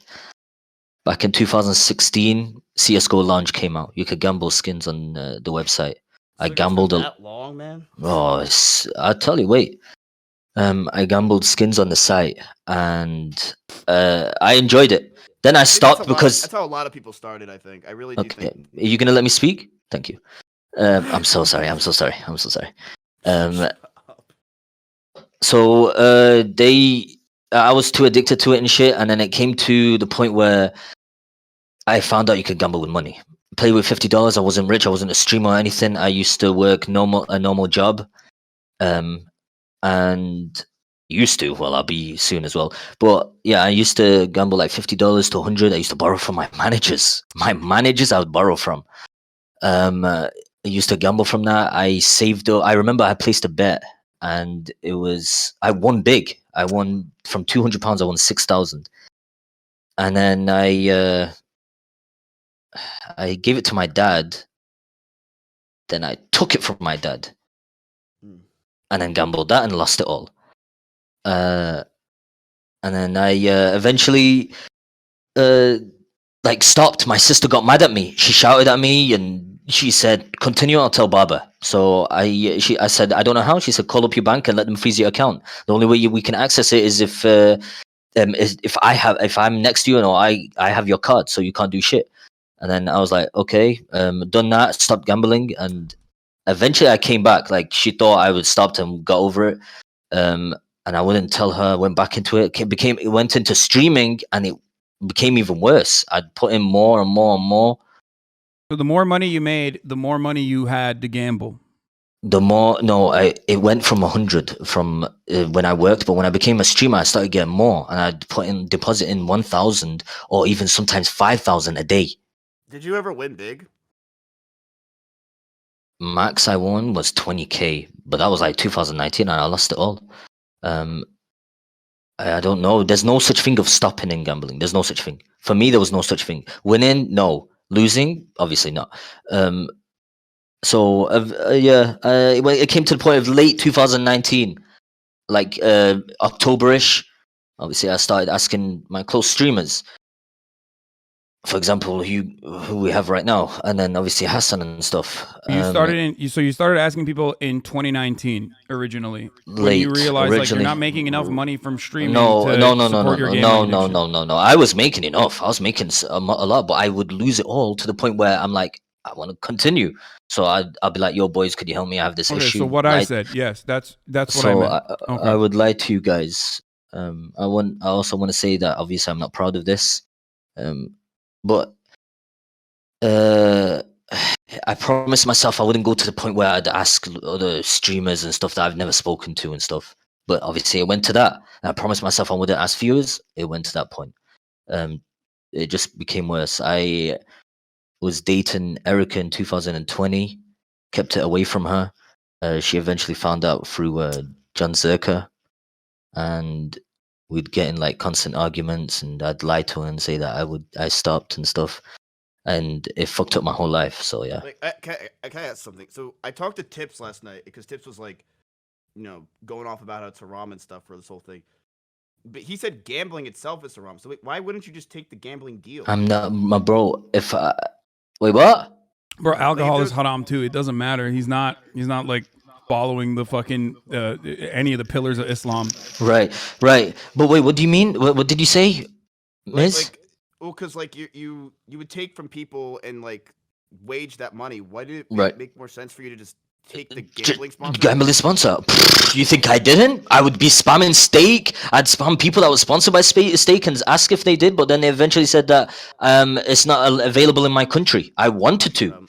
Back in 2016, CS:GO Launch came out. You could gamble skins on the website. I gambled that long, man. Oh, I'll tell you. Wait. I gambled skins on the site, and I enjoyed it. Then I stopped because That's how a lot of people started. I think. I really do think. Are you gonna let me speak? Thank you. I'm so sorry. So I was too addicted to it and shit, and then it came to the point where I found out you could gamble with money. Play with $50. I wasn't rich. I wasn't a streamer or anything. I used to work a normal job, and used to. Well, I'll be soon as well. But yeah, I used to gamble like $50 to $100. I used to borrow from my managers. I would borrow from. I used to gamble from that. I saved up. I remember I placed a bet, and I won big. I won from £200. I won 6,000, and then I gave it to my dad. Then I took it from my dad, and then gambled that and lost it all. And then I eventually stopped. My sister got mad at me. She shouted at me and she said, continue, I'll tell Baba. So I said, I don't know how. She said, call up your bank and let them freeze your account. The only way we can access it is if I'm next to you and I have your card, so you can't do shit. And then I was like, okay, done that, stopped gambling, and eventually I came back. Like, she thought I would stopped and got over it. And I wouldn't tell her. Went back into it. It went into streaming, and it became even worse. I'd put in more and more and more. So the more money you made, the more money you had to gamble. The more, no, it went from 100 from when I worked, but when I became a streamer, I started getting more, and I'd deposit in 1,000 or even sometimes 5,000 a day. Did you ever win big? Max I won was 20k, but that was like 2019, and I lost it all. I don't know. There's no such thing of stopping in gambling. There's no such thing. For me, there was no such thing. Winning, no. Losing, obviously not. So it came to the point of late 2019, like October-ish. Obviously, I started asking my close streamers, for example, who we have right now, and then obviously Hasan and stuff. You started asking people in 2019 originally. When you realized like you're not making enough money from streaming No. I was making enough. I was making a lot, but I would lose it all to the point where I'm like, I want to continue. So I'll be like, yo, boys, could you help me? I have this issue. So what I said, yes, that's what I meant. Okay. I would lie to you guys. I also want to say that obviously I'm not proud of this. But I promised myself I wouldn't go to the point where I'd ask other streamers and stuff that I've never spoken to and stuff. But obviously it went to that. And I promised myself I wouldn't ask viewers. It went to that point. It just became worse. I was dating Erica in 2020, kept it away from her. She eventually found out through John Zerka, and we'd get in like constant arguments, and I'd lie to her and say that I stopped and stuff, and it fucked up my whole life. So yeah. Like, can I ask something? So I talked to Tips last night because Tips was like, going off about how it's haram and stuff for this whole thing. But he said gambling itself is haram. So wait, why wouldn't you just take the gambling deal? I'm not, my bro. Wait, what? Bro, alcohol is haram too. It doesn't matter. He's not like following the fucking any of the pillars of Islam. Right. But wait, what do you mean? What did you say, Miz? Because like you would take from people and like wage that money. Why did it make more sense for you to just take the gambling sponsor? Gambling sponsor? You think I didn't? I would be spamming Stake. I'd spam people that were sponsored by Stake and ask if they did, but then they eventually said that it's not available in my country. I wanted to.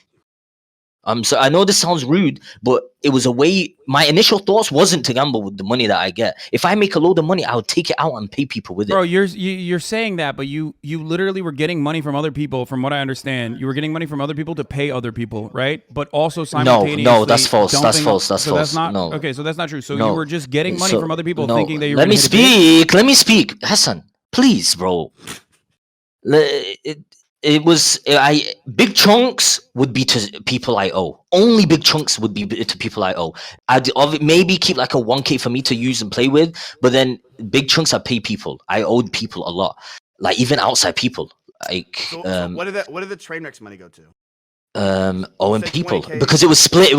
So I know this sounds rude, but it was a way. My initial thoughts wasn't to gamble with the money that I get. If I make a load of money, I would take it out and pay people with it. Bro, you're saying that, but you literally were getting money from other people. From what I understand, you were getting money from other people to pay other people, right? But also simultaneously, no, that's false. That's false. That's false. That's not, no. Okay, so that's not true. So you were just getting money from other people, thinking that you were. Let me speak. Let me speak, Hasan. Please, bro. It was big chunks would be to people I owe. Only big chunks would be to people I owe. I'd maybe keep like a 1K for me to use and play with, but then big chunks I pay people. I owed people a lot, like even outside people. Like so what did the train wrecks money go to? Owing people 20K. Because it was split.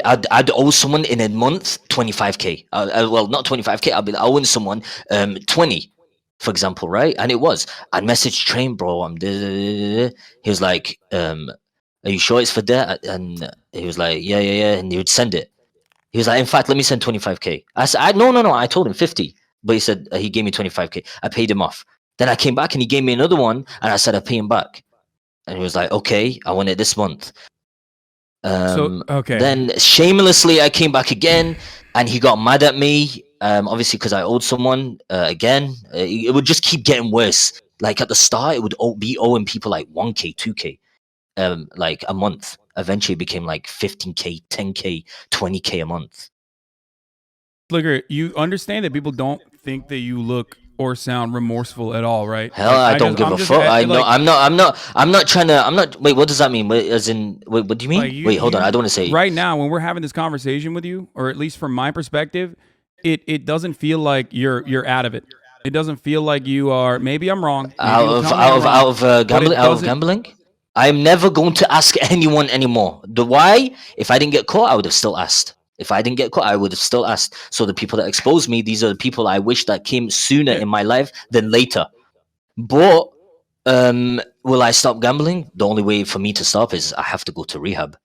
I'd owe someone in a month 25K. Well, not 25K. I'd be owing someone 20. For example, right? And it was. I'd message Train, bro. He was like, are you sure it's for that? And he was like, yeah. And he would send it. He was like, in fact, let me send 25K. I said, no. I told him 50. But he said, he gave me 25K. I paid him off. Then I came back and he gave me another one. And I said, I'll pay him back. And he was like, okay, I want it this month. Okay. Then shamelessly, I came back again and he got mad at me. Obviously because I owed someone again. It would just keep getting worse. Like at the start, it would be owing people like 1K, 2K, like a month. Eventually it became like 15K, 10K, 20K a month. Sliker, you understand that people don't think that you look or sound remorseful at all, right? Hell, I don't give a fuck. I know. I'm not trying to. Wait, what does that mean? As in, what do you mean? Like wait, hold on. I don't want to say. Right now, when we're having this conversation with you, or at least from my perspective, it doesn't feel like you're out of it. It doesn't feel like you are. Maybe I'm wrong. Maybe Out of gambling. I'm never going to ask anyone anymore. The why? If I didn't get caught, I would have still asked. If I didn't get caught, I would have still asked. So the people that exposed me, these are the people I wish that came sooner in my life than later. But will I stop gambling? The only way for me to stop is I have to go to rehab.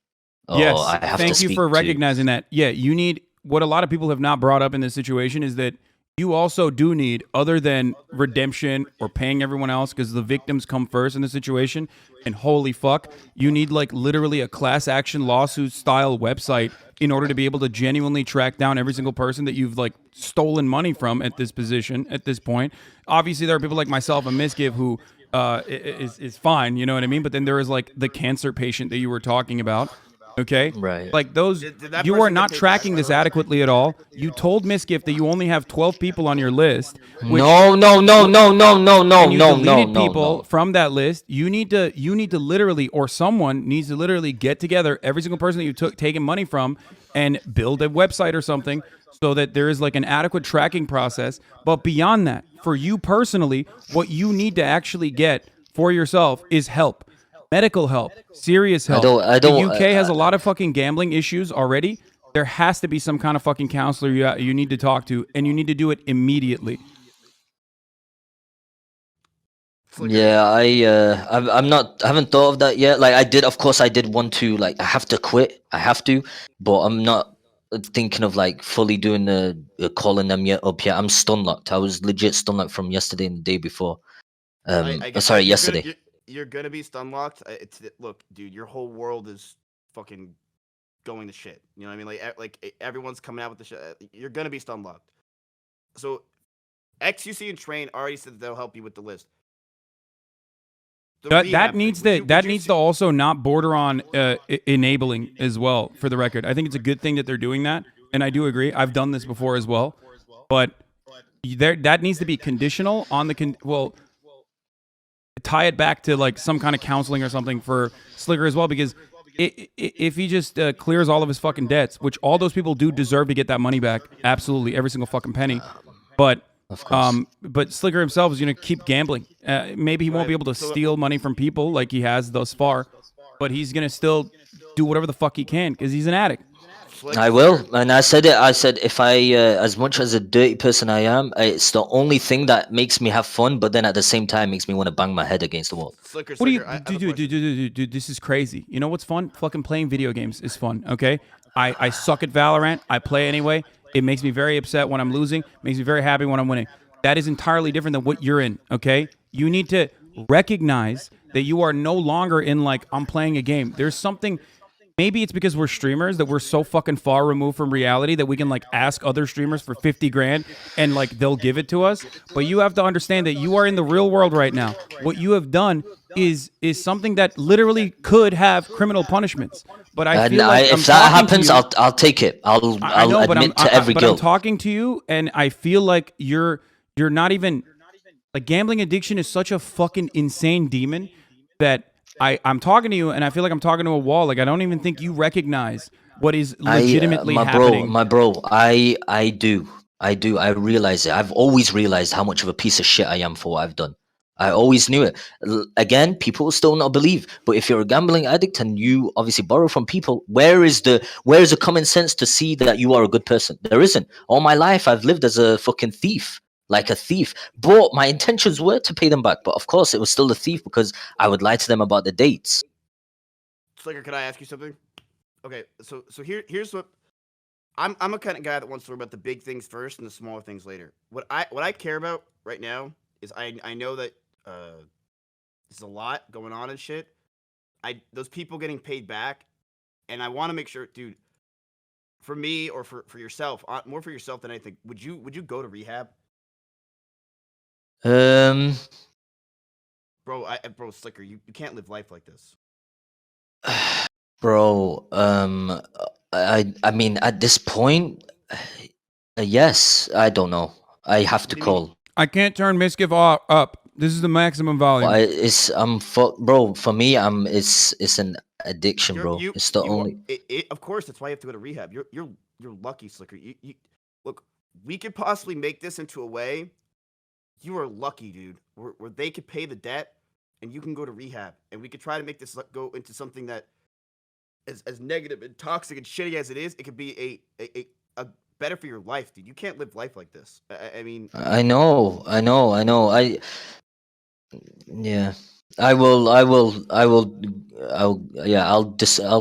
Yes, I have thank to you speak for to- recognizing that. Yeah, you need what a lot of people have not brought up in this situation is that you also do need, other than redemption or paying everyone else, because the victims come first in the situation. And holy fuck, you need like literally a class action lawsuit style website in order to be able to genuinely track down every single person that you've like stolen money from at this position at this point. Obviously, there are people like myself and Misgive who is fine, you know what I mean? But then there is like the cancer patient that you were talking about. Okay, right? Like those, Did that you person are get not paid tracking back? this adequately at all. You told Misgift that you only have 12 people on your list. Which, No. and you deleted No. people from that list. You need to literally, or someone needs to literally get together every single person that you took taken money from and build a website or something so that there is like an adequate tracking process. But beyond that, for you personally, what you need to actually get for yourself is help. Medical help, serious help. I don't- The UK has a lot of fucking gambling issues already. There has to be some kind of fucking counselor you need to talk to, and you need to do it immediately. Yeah, I'm not. I haven't thought of that yet. Like I did, of course, I did want to. Like I have to quit. I have to, but I'm not thinking of like fully doing the calling them yet up yet. I'm stun locked. I was legit stun locked from yesterday and the day before. Sorry, yesterday. You're gonna be stun locked. Look, dude, your whole world is fucking going to shit. You know what I mean? Like everyone's coming out with the shit. You're gonna be stun locked. So, XUC and Train already said that they'll help you with the list. The That rehab needs thing, that needs to also not border on enabling as well. For the record, I think it's a good thing that they're doing that, and I do agree. I've done this before as well, but that needs to be conditional on the well. Tie it back to like some kind of counseling or something for Sliker as well, because if he just clears all of his fucking debts, which all those people do deserve to get that money back, absolutely, every single fucking penny. But Sliker himself is going to keep gambling. Maybe he won't be able to steal money from people like he has thus far, but he's going to still do whatever the fuck he can because he's an addict. I will, and I said it. I said if I, as much as a dirty person I am, it's the only thing that makes me have fun. But then at the same time, makes me want to bang my head against the wall. Sliker, What do you, dude? This is crazy. You know what's fun? Fucking playing video games is fun. Okay, I suck at Valorant. I play anyway. It makes me very upset when I'm losing. Makes me very happy when I'm winning. That is entirely different than what you're in. Okay, you need to recognize that you are no longer in like I'm playing a game. There's something. Maybe it's because we're streamers that we're so fucking far removed from reality that we can like ask other streamers for 50 grand and like they'll give it to us. But you have to understand that you are in the real world right now. What you have done is something that literally could have criminal punishments. But I feel like if that happens, I'll take it. I'll admit to every guilt. But I'm talking to you, and I feel like you're not even like gambling addiction is such a fucking insane demon that. I'm talking to you, and I feel like I'm talking to a wall. Like I don't even think you recognize what is legitimately happening. My bro, I do. I realize it. I've always realized how much of a piece of shit I am for what I've done. I always knew it. Again, people still not believe. But if you're a gambling addict and you obviously borrow from people, where is the common sense to see that you are a good person? There isn't. All my life, I've lived as a fucking thief. Like a thief, but my intentions were to pay them back. But of course, it was still a thief because I would lie to them about the dates. Sliker, can I ask you something? Okay, so here's what I'm a kind of guy that wants to worry about the big things first and the smaller things later. What I care about right now is I know that there's a lot going on and shit. Those people getting paid back, and I want to make sure, dude. For me or for yourself, more for yourself than anything. Would you go to rehab? Bro, Sliker, you can't live life like this. Bro, I mean, at this point, yes, I don't know. I have to call. I can't turn Misgive up. This is the maximum volume. Bro. For me, it's an addiction, bro. It's the only. Of course, that's why you have to go to rehab. You're lucky, Sliker. You look. We could possibly make this into a way. You are lucky, dude. Where they could pay the debt, and you can go to rehab, and we could try to make this go into something that as negative and toxic and shitty as it is, it could be a better for your life, dude. You can't live life like this. I mean, I know. Yeah. I'll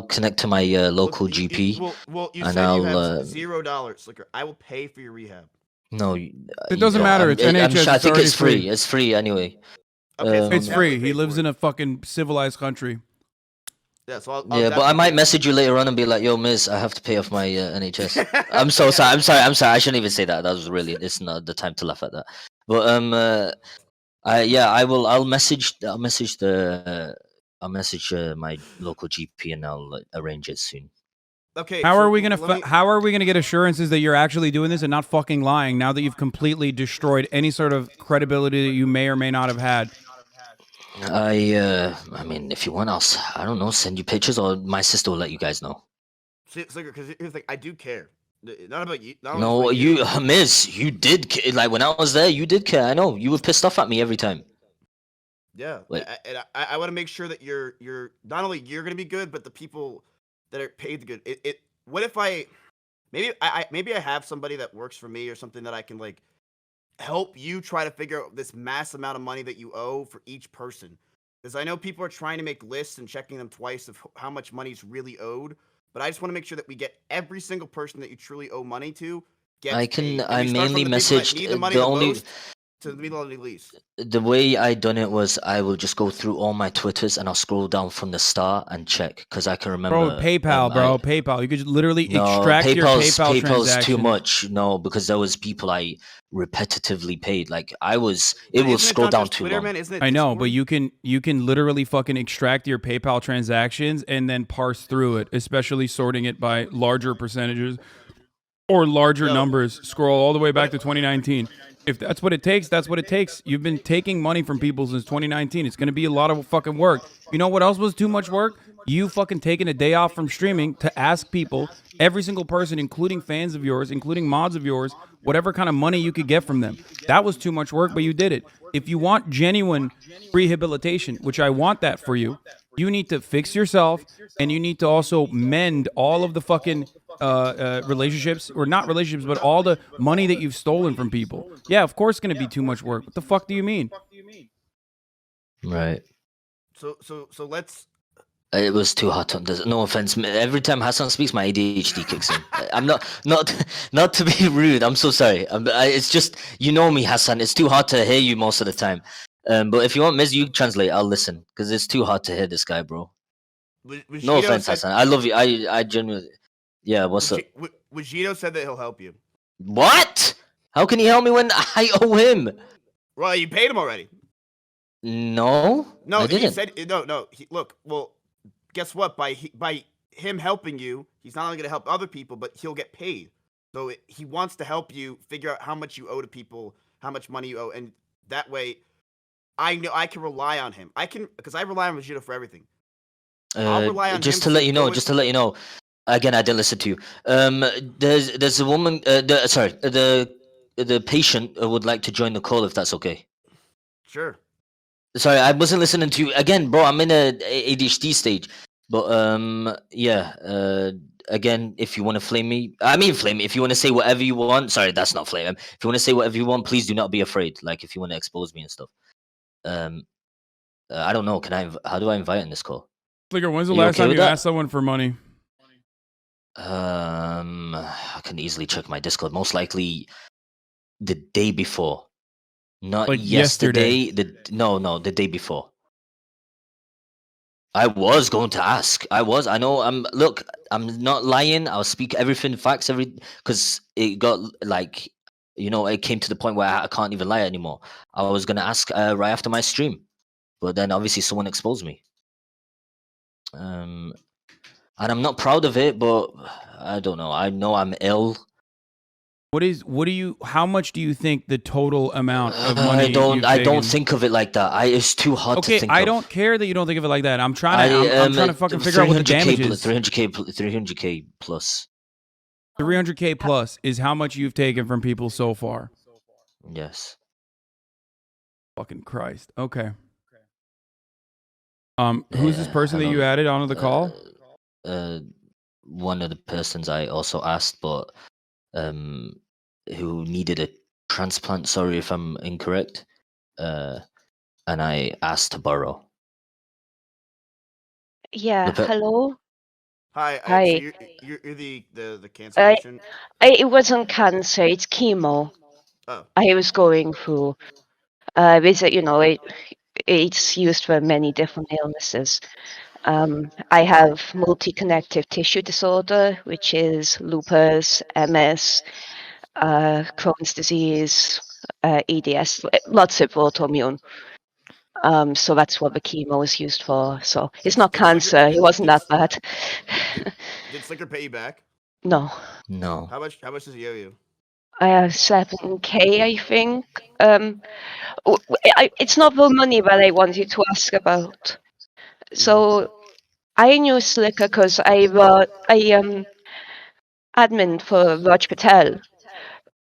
connect to my local GP. You and said you I'll, have $0, Sliker. I will pay for your rehab. No, It doesn't matter. It's NHS. I It's think already it's free. It's free anyway. It's free. He lives in a fucking civilized country. Yeah, so Yeah, but I might message you later on and be like, "Yo, Miz, I have to pay off my NHS." I'm so sorry. I'm sorry. I shouldn't even say that. That was really. It's not the time to laugh at that. But I will. I'll message my local GP and I'll arrange it soon. Okay. How are we gonna get assurances that you're actually doing this and not fucking lying now that you've completely destroyed any sort of credibility that you may or may not have had? I mean, if you want, I don't know, send you pictures, or my sister will let you guys know. Sliker, because here's the thing, I do care. Not about you. Not No, about you, Miz, you did like when I was there. You did care. I know you were pissed off at me every time. Yeah, Like, I want to make sure that you're not only you're gonna be good, but the people that are paid the good. What if maybe I have somebody that works for me or something that I can like help you try to figure out this mass amount of money that you owe for each person, because I know people are trying to make lists and checking them twice of how much money is really owed. But I just want to make sure that we get every single person that you truly owe money to. I mainly messaged the only. To the least. The way I done it was I will just go through all my Twitters and I'll scroll down from the start and check because I can remember. Bro, PayPal, PayPal. You could literally extract your PayPal PayPal's too transaction. much. No, because there was people I repetitively paid. Like it will scroll down too long. I know, but you can literally fucking extract your PayPal transactions and then parse through it, especially sorting it by larger percentages or larger numbers. Scroll all the way back to 2019. If that's what it takes, that's what it takes. You've been taking money from people since 2019. It's going to be a lot of fucking work. You know what else was too much work? You fucking taking a day off from streaming to ask people, every single person, including fans of yours, including mods of yours, whatever kind of money you could get from them. That was too much work, but you did it. If you want genuine rehabilitation, which I want that for you, you need to fix yourself and you need to also mend all of the fucking relationships, or not relationships, but all the money that you've stolen from people. Yeah, of course it's going to be too much work. What the fuck do you mean? Right. So let's. It was too hot. No offense. Every time Hasan speaks, my ADHD kicks in. I'm not to be rude. I'm so sorry. It's just, you know me, Hasan. It's too hard to hear you most of the time. But if you want Miz, you translate. I'll listen because it's too hard to hear this guy, bro. No offense, Hasan. I love you. I genuinely. Yeah. What's up? Vegito said that he'll help you. What? How can he help me when I owe him? Well, you paid him already. No, I didn't. He said no. Look, well, guess what? By him helping you, he's not only going to help other people, but he'll get paid. So he wants to help you figure out how much you owe to people, how much money you owe, and that way, I know I can rely on him. Because I rely on Vegito for everything. I'll rely on just him to let you know. Just to let you know. Again, I didn't listen to you. There's a woman. The patient would like to join the call if that's okay. Sure. Sorry, I wasn't listening to you. Again, bro, I'm in a ADHD stage. But again, if you want to flame me, if you want to say whatever you want. Sorry, that's not flame. If you want to say whatever you want, please do not be afraid. Like if you want to expose me and stuff. I don't know. How do I invite in this call? Sliker, when's the last time you asked someone for money? I can easily check my Discord. Most likely the day before. Not like yesterday. The day before. I was going to ask. I know. Look, I'm not lying. I'll speak everything, facts, because it got like, it came to the point where I can't even lie anymore. I was gonna ask right after my stream, but then obviously someone exposed me. And I'm not proud of it, but I don't know. I know I'm ill. How much do you think the total amount of money I don't think of it like that. It's too hard to think of. I don't care that you don't think of it like that. I'm trying to fucking figure out what the damage is. 300k plus. 300k plus is how much you've taken from people so far. Yes. Fucking Christ. Okay. Who's this person that you added onto the call? One of the persons I also asked, but who needed a transplant. Sorry if I'm incorrect. And I asked to borrow. Yeah, hello? Hi. Hi. So you're the cancer patient? It wasn't cancer, it's chemo. Oh. I was going through. It's used for many different illnesses. I have multi-connective tissue disorder, which is lupus, MS, Crohn's disease, EDS, lots of autoimmune. So that's what the chemo is used for. So it's not cancer. It wasn't that bad. Did Sliker pay you back? No. No. How much does he owe you? 7K, I think. It's not the money that I wanted to ask about. So I knew Sliker because I admin for Raj Patel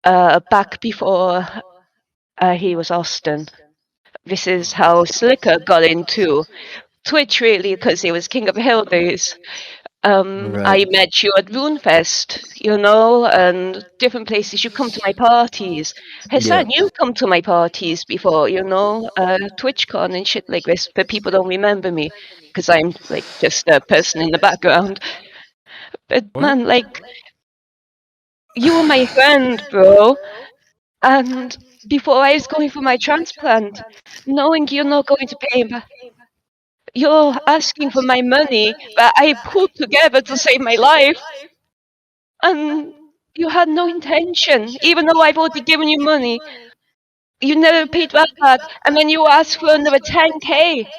back before he was Austin. This is how Sliker got into Twitch, really, because he was King of the Hill days. I met you at RuneFest, and different places. You come to my parties. Hasan, you come to my parties before, TwitchCon and shit like this, but people don't remember me because I'm like just a person in the background. But man, like, you were my friend, bro. And before I was going for my transplant, knowing you're not going to pay back, you're asking for my money that I put together to save my life. And you had no intention, even though I've already given you money. You never paid back, and then you asked for another 10K.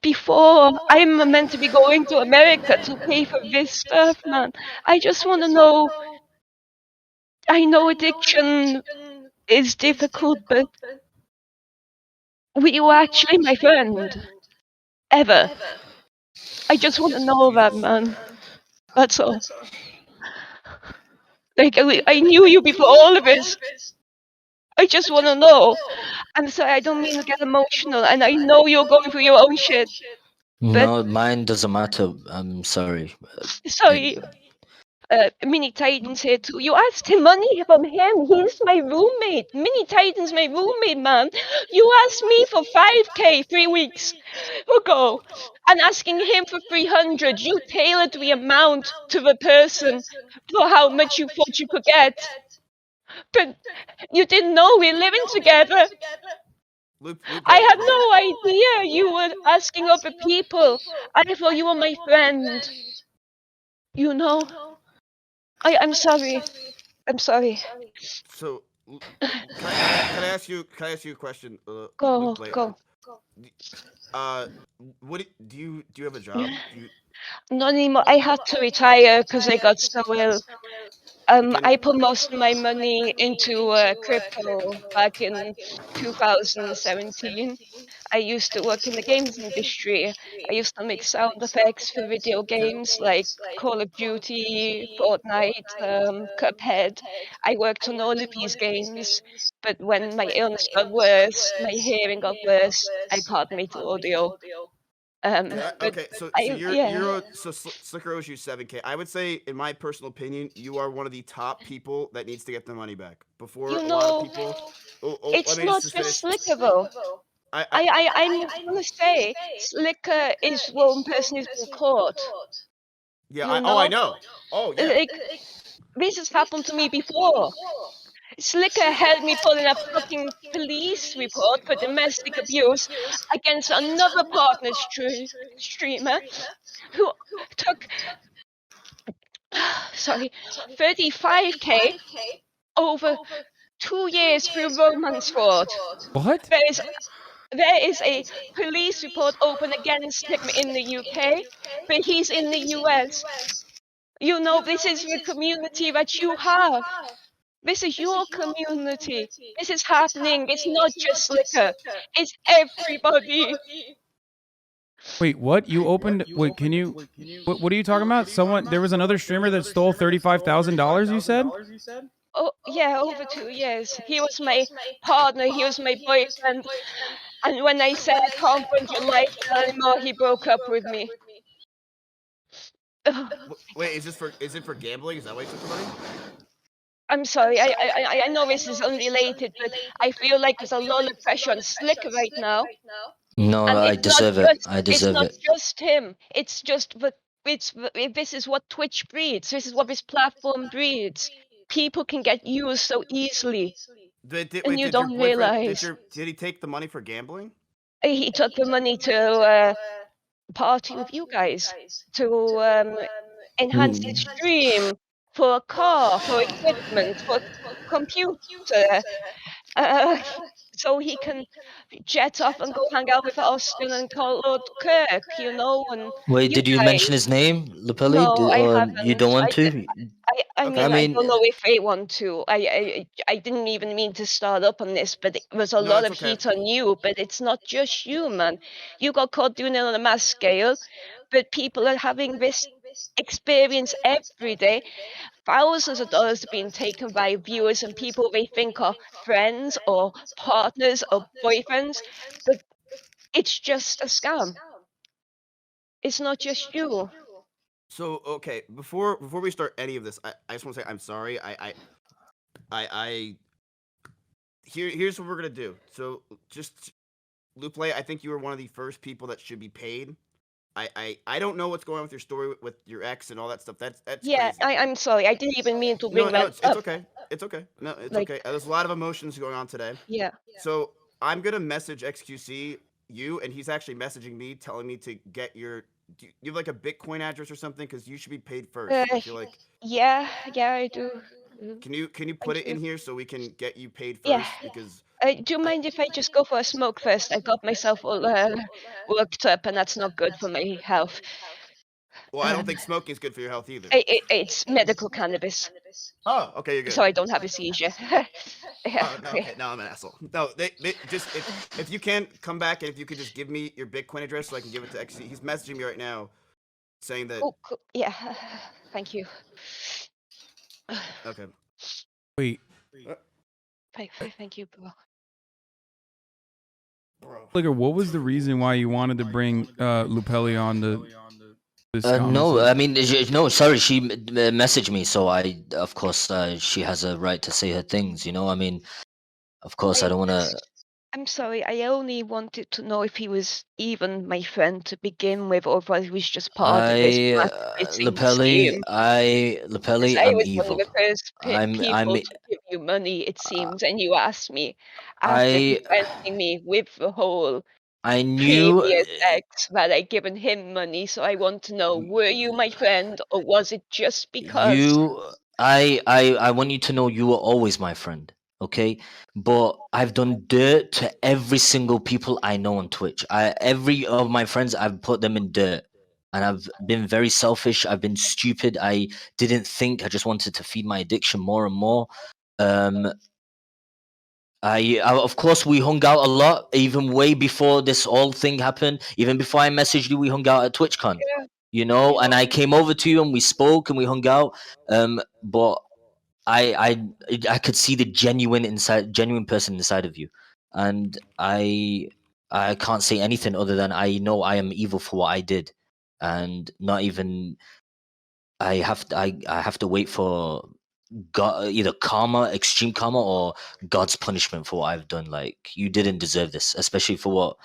Before I'm meant to be going to America to pay for this stuff, man. I just want to know. I know addiction is difficult, but were you actually my friend? Ever? I just want to know that, man. That's all. Like, I knew you before all of this. I just want to know. I'm sorry, I don't mean to get emotional, and I know you're going through your own shit. No, mine doesn't matter. I'm sorry. Sorry. Mini Titan's here too. You asked him money from him. He's my roommate. Mini Titan's my roommate, man. You asked me for 5K 3 weeks ago, and asking him for 300. You tailored the amount to the person for how much you thought you could get. But you didn't know we're living together. I had no idea you were asking other people. I thought you were my friend. I'm sorry. I'm sorry. So, can I ask you a question? Go. What do you have a job? Not anymore. I had to retire because I got so ill. I put most of my money into crypto back in 2017. I used to work in the games industry. I used to make sound effects for video games like Call of Duty, Fortnite, Cuphead. I worked on all of these games, but when my illness got worse, my hearing got worse, I can't make audio. Okay, so Sliker owes you 7K. I would say, in my personal opinion, you are one of the top people that needs to get the money back. Before a lot of people. It's not just Sliker though. I'm gonna say Sliker is one person who's been caught. Yeah. I know. Oh yeah. Like, this has happened to me before. Sliker had me put in a fucking police report for domestic abuse against another partner streamer who took 35K over 2 years through romance fraud. What? There is a police report open against him in the UK, but he's in the US. This is the community that you have. This is your community. This is happening. It's not just Sliker. It's everybody. Wait, what? You opened? Wait, can you? What are you talking about? There was another streamer that stole $35,000. You said? Oh, yeah, over 2 years. He was my partner, he was my boyfriend. And when I said I can't fund your lifestyle anymore, he broke up with me. Ugh. Wait, is it for gambling? Is that why you took the money? I'm sorry, I know this is unrelated, but I feel like there's a lot of pressure on Slicker right now. No, And I deserve it. I it's deserve not it. just him. It's just that this is what Twitch breeds. This is what this platform breeds. People can get used so easily, and you Did your don't boyfriend realize. did he take the money for gambling? He took the money to party with you guys, to enhance his stream, for a car, for equipment, for computer, uh, so he can jet off and go hang out with Austin and Lord Kirk, and Wait, you did you mention guys. his name, Lupelli? No, I Or you haven't. don't want to? I Okay. I mean, I mean, don't know if they want to. I didn't even mean to start up on this, but there was a No, lot it's of okay. heat on you. But it's not just you, man. You got caught doing it on a mass scale, but people are having this experience every day. Thousands of dollars are being taken by viewers and people they think are friends or partners or boyfriends, but it's just a scam. It's not just you. So okay, before we start any of this, I just want to say I'm sorry. I here's what we're gonna do. So just Lupe, I think you were one of the first people that should be paid. I don't know what's going on with your story with your ex and all that stuff. That's Yeah, crazy. I'm sorry. I didn't even mean to No, bring no, that it's up. okay. It's okay. No, it's Like, okay. There's a lot of emotions going on today. yeah. So I'm gonna message XQC you, and he's actually messaging me, telling me to get your. Do you have like a Bitcoin address or something? Because you should be paid first. I feel like. Yeah, I do. Can you put Thank it in you. here so we can get you paid Yeah. first? Because Do you mind if I just go for a smoke first? I got myself all worked up, and that's not good for my health. well, I don't think smoking is good for your health either. It's medical cannabis, Oh, okay, you're good. so I don't have a seizure. Yeah, Oh, no, okay, now I'm an asshole. No, they just if you can come back and if you could just give me your Bitcoin address so I can give it to XC. He's messaging me right now, saying that. Oh, cool. Yeah. Thank you. Okay. Wait, Thank you, bro. Sliker, what was the reason why you wanted to bring Lupelli on this no, conversation? I mean, no, sorry, she messaged me, so of course, she has a right to say her things, I mean, of course, I don't want to. I'm sorry. I only wanted to know if he was even my friend to begin with, or if he was just part of this blacklisting scheme. Because I I'm was one of evil. the first I'm, people to give you money, it seems, and you asked me after I, confronting me with the whole I knew. previous ex that I'd given him money. So I want to know: were you my friend, or was it just because? I want you to know you were always my friend, okay? But I've done dirt to every single people I know on Twitch. Every of my friends, I've put them in dirt. And I've been very selfish. I've been stupid. I didn't think. I just wanted to feed my addiction more and more. Of course, we hung out a lot, even way before this whole thing happened. Even before I messaged you, we hung out at TwitchCon, and I came over to you and we spoke and we hung out. But I could see the genuine person inside of you, and I can't say anything other than I know I am evil for what I did, and not even I have to wait for God, either karma, extreme karma, or God's punishment for what I've done. Like, you didn't deserve this, especially for what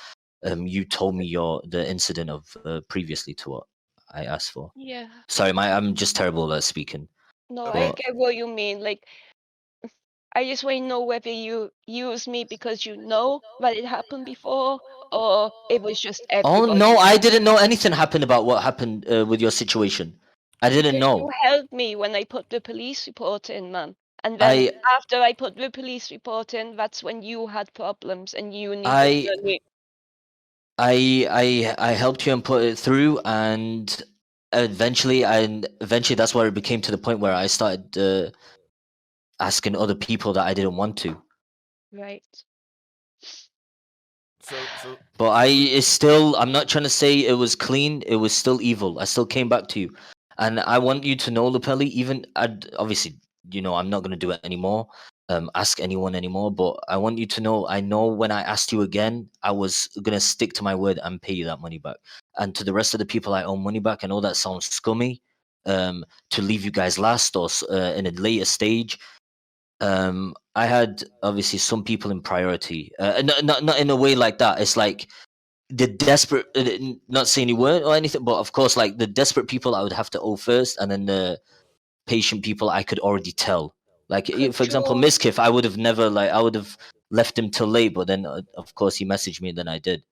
you told me the incident of previously to what I asked for. Yeah. Sorry, I'm just terrible at speaking. No, I But get what you mean. Like, I just want to know whether you use me because you know that it happened before, or it was just oh everybody. no, I didn't know anything happened about what happened with your situation. I didn't Because you know. helped me when I put the police report in, man. And then I after I put the police report in, that's when you had problems and you needed I money. I helped you and put it through, and eventually that's where it became to the point where I started asking other people that I didn't want to. Right. So But I'm not trying to say it was clean. It was still evil. I still came back to you, and I want you to know, Lupelli. Even obviously, I'm not gonna do it anymore. Ask anyone anymore. But I want you to know, I know when I asked you again, I was gonna stick to my word and pay you that money back. And to the rest of the people I owe money back, I know that sounds scummy, to leave you guys last or in a later stage. I had obviously some people in priority, not in a way like that. It's like the desperate, not saying you weren't or anything, but of course, like the desperate people I would have to owe first, and then the patient people I could already tell. Like, for example, Control. Miskif, I would have never, like, I would have left him till late, but then of course he messaged me, and then I did.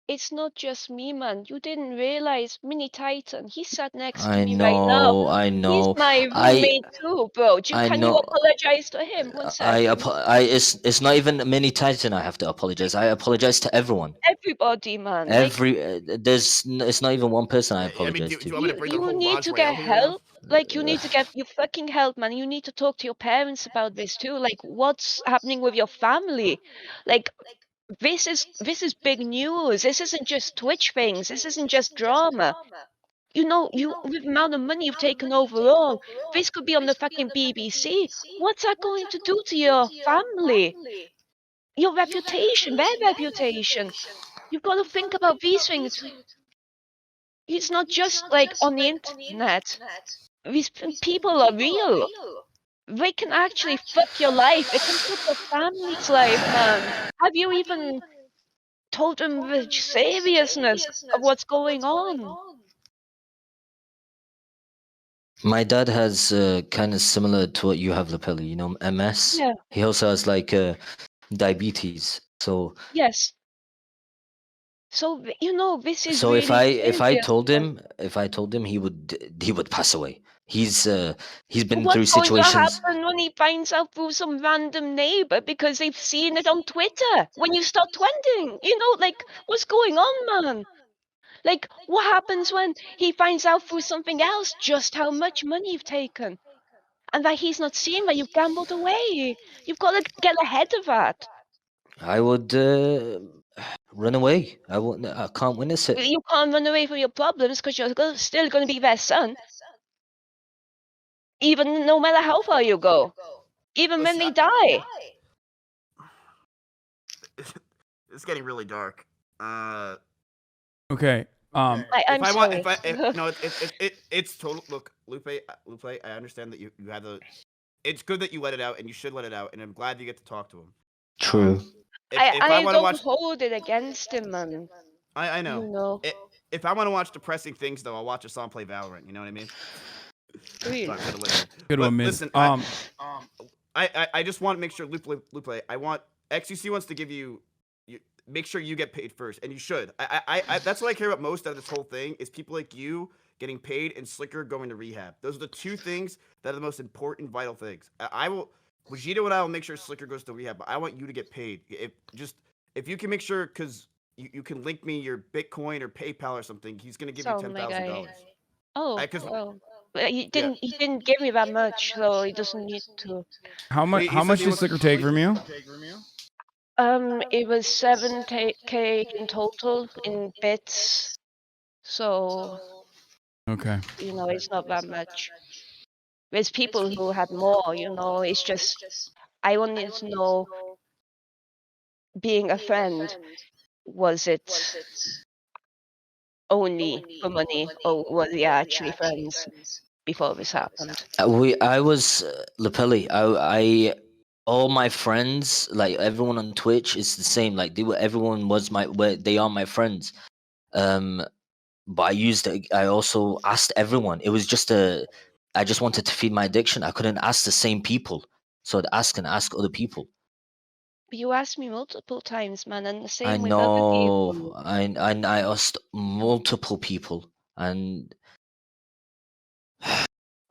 It's not just me, man. You didn't realize Mini Titan. He sat next to I me right now. know, He's my I roommate too, bro. I Can you know. apologize to him? One second. It's not even Mini Titan. I have to apologize. I apologize to everyone. Everybody, man. Like, It's not even one person I I mean, apologize do to. you want me to bring the you whole need to Raj get Rael here now? help. Like, you need to get your fucking help, man. You need to talk to your parents about this too. Like, what's happening with your family? Like, this is big news. This isn't just Twitch things. This isn't just drama. With the amount of money you've taken overall, this could be on the fucking BBC. What's that going to do to your family? Your reputation, their reputation. You've got to think about these things. It's not just like on the internet. These people are real. They can actually fuck your life. They can fuck your family's life, man. Have you even told them the seriousness of what's going on? My dad has kind of similar to what you have, Lapelli. MS. Yeah. He also has like diabetes. So Yes. So this is so really if I serious, told man. him, he would pass away. He's been What's through going to situations. happen when he finds out through some random neighbor because they've seen it on Twitter when you start trending? Like, what's going on, man? Like, what happens when he finds out through something else just how much money you've taken? And that he's not seeing that you've gambled away. You've got to get ahead of that. I would run away. I can't witness it. You can't run away from your problems because you're still going to be their son. Even no matter how far you go. Even when they die. It's getting really dark. Okay. I'm if I want, sorry. no, it's total. Look, Lupe, I understand that you had the. It's good that you let it out, and you should let it out, and I'm glad you get to talk to him. True. If I I want to don't watch, hold it against him, man. I know. You know. If I want to watch depressing things, though, I'll watch Hasan play Valorant. You know what I mean? Sweet. Good one, Miz. Listen, I just want to make sure, Lupe. I want XUC wants to give you. Make sure you get paid first, and you should. I that's what I care about most out of this whole thing is people like you getting paid and Sliker going to rehab. Those are the two things that are the most important, vital things. I will, Vegito and I will make sure Sliker goes to rehab, but I want you to get paid. If you can make sure, because you can link me your Bitcoin or PayPal or something, he's gonna give you $10,000. He didn't give me that much, so he doesn't need to. How much? How much did Sliker take from you? It was 7K in total in bits. So. Okay. It's not that much. There's people who had more. It's just I wanted to know. Being a friend, was it only for money, or were they actually friends before this happened? I was Lapelli. All my friends, like everyone on Twitch, is the same. Like everyone was they are my friends. But I also asked everyone. It was just I just wanted to feed my addiction. I couldn't ask the same people, so I'd ask other people. But you asked me multiple times, man, and the I same with other know. people. I asked multiple people, and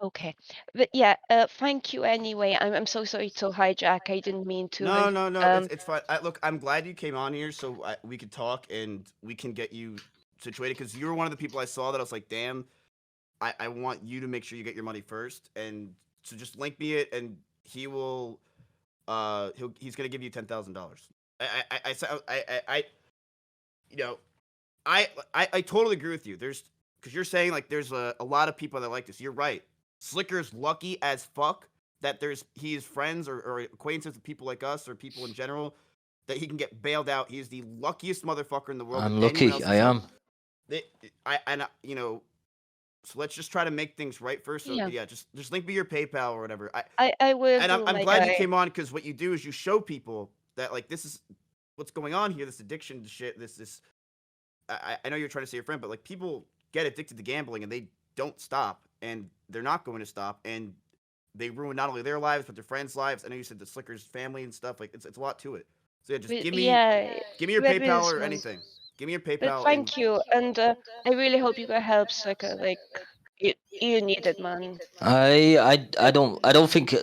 Okay, but yeah, thank you anyway. I'm so sorry to hijack. I didn't mean to. No, it's fine. Look, I'm glad you came on here so we could talk and we can get you situated, because you were one of the people I saw that I was like, damn, I want you to make sure you get your money first, and so just link me it, and he will, he's gonna give you $10,000. I totally agree with you. Because you're saying like there's a lot of people that like this. You're right. Slicker's lucky as fuck that he is friends or acquaintances with people like us or people in general that he can get bailed out. He is the luckiest motherfucker in the world. I'm that anyone lucky. else I is am. you know, so let's just try to make things right first. So Yeah. yeah, just link me your PayPal or whatever. I will. And do I'm like glad you came on because what you do is you show people that like this is what's going on here. This addiction to shit. This. I know you're trying to say your friend, but like people get addicted to gambling and they don't stop, and they're not going to stop, and they ruin not only their lives but their friends' lives. I know you said the Slicker's family and stuff. Like it's a lot to it. So yeah, just give me your there PayPal is or one. anything. Give me your But PayPal. thank you, and I really hope you can help Sliker. Like you needed money. I don't think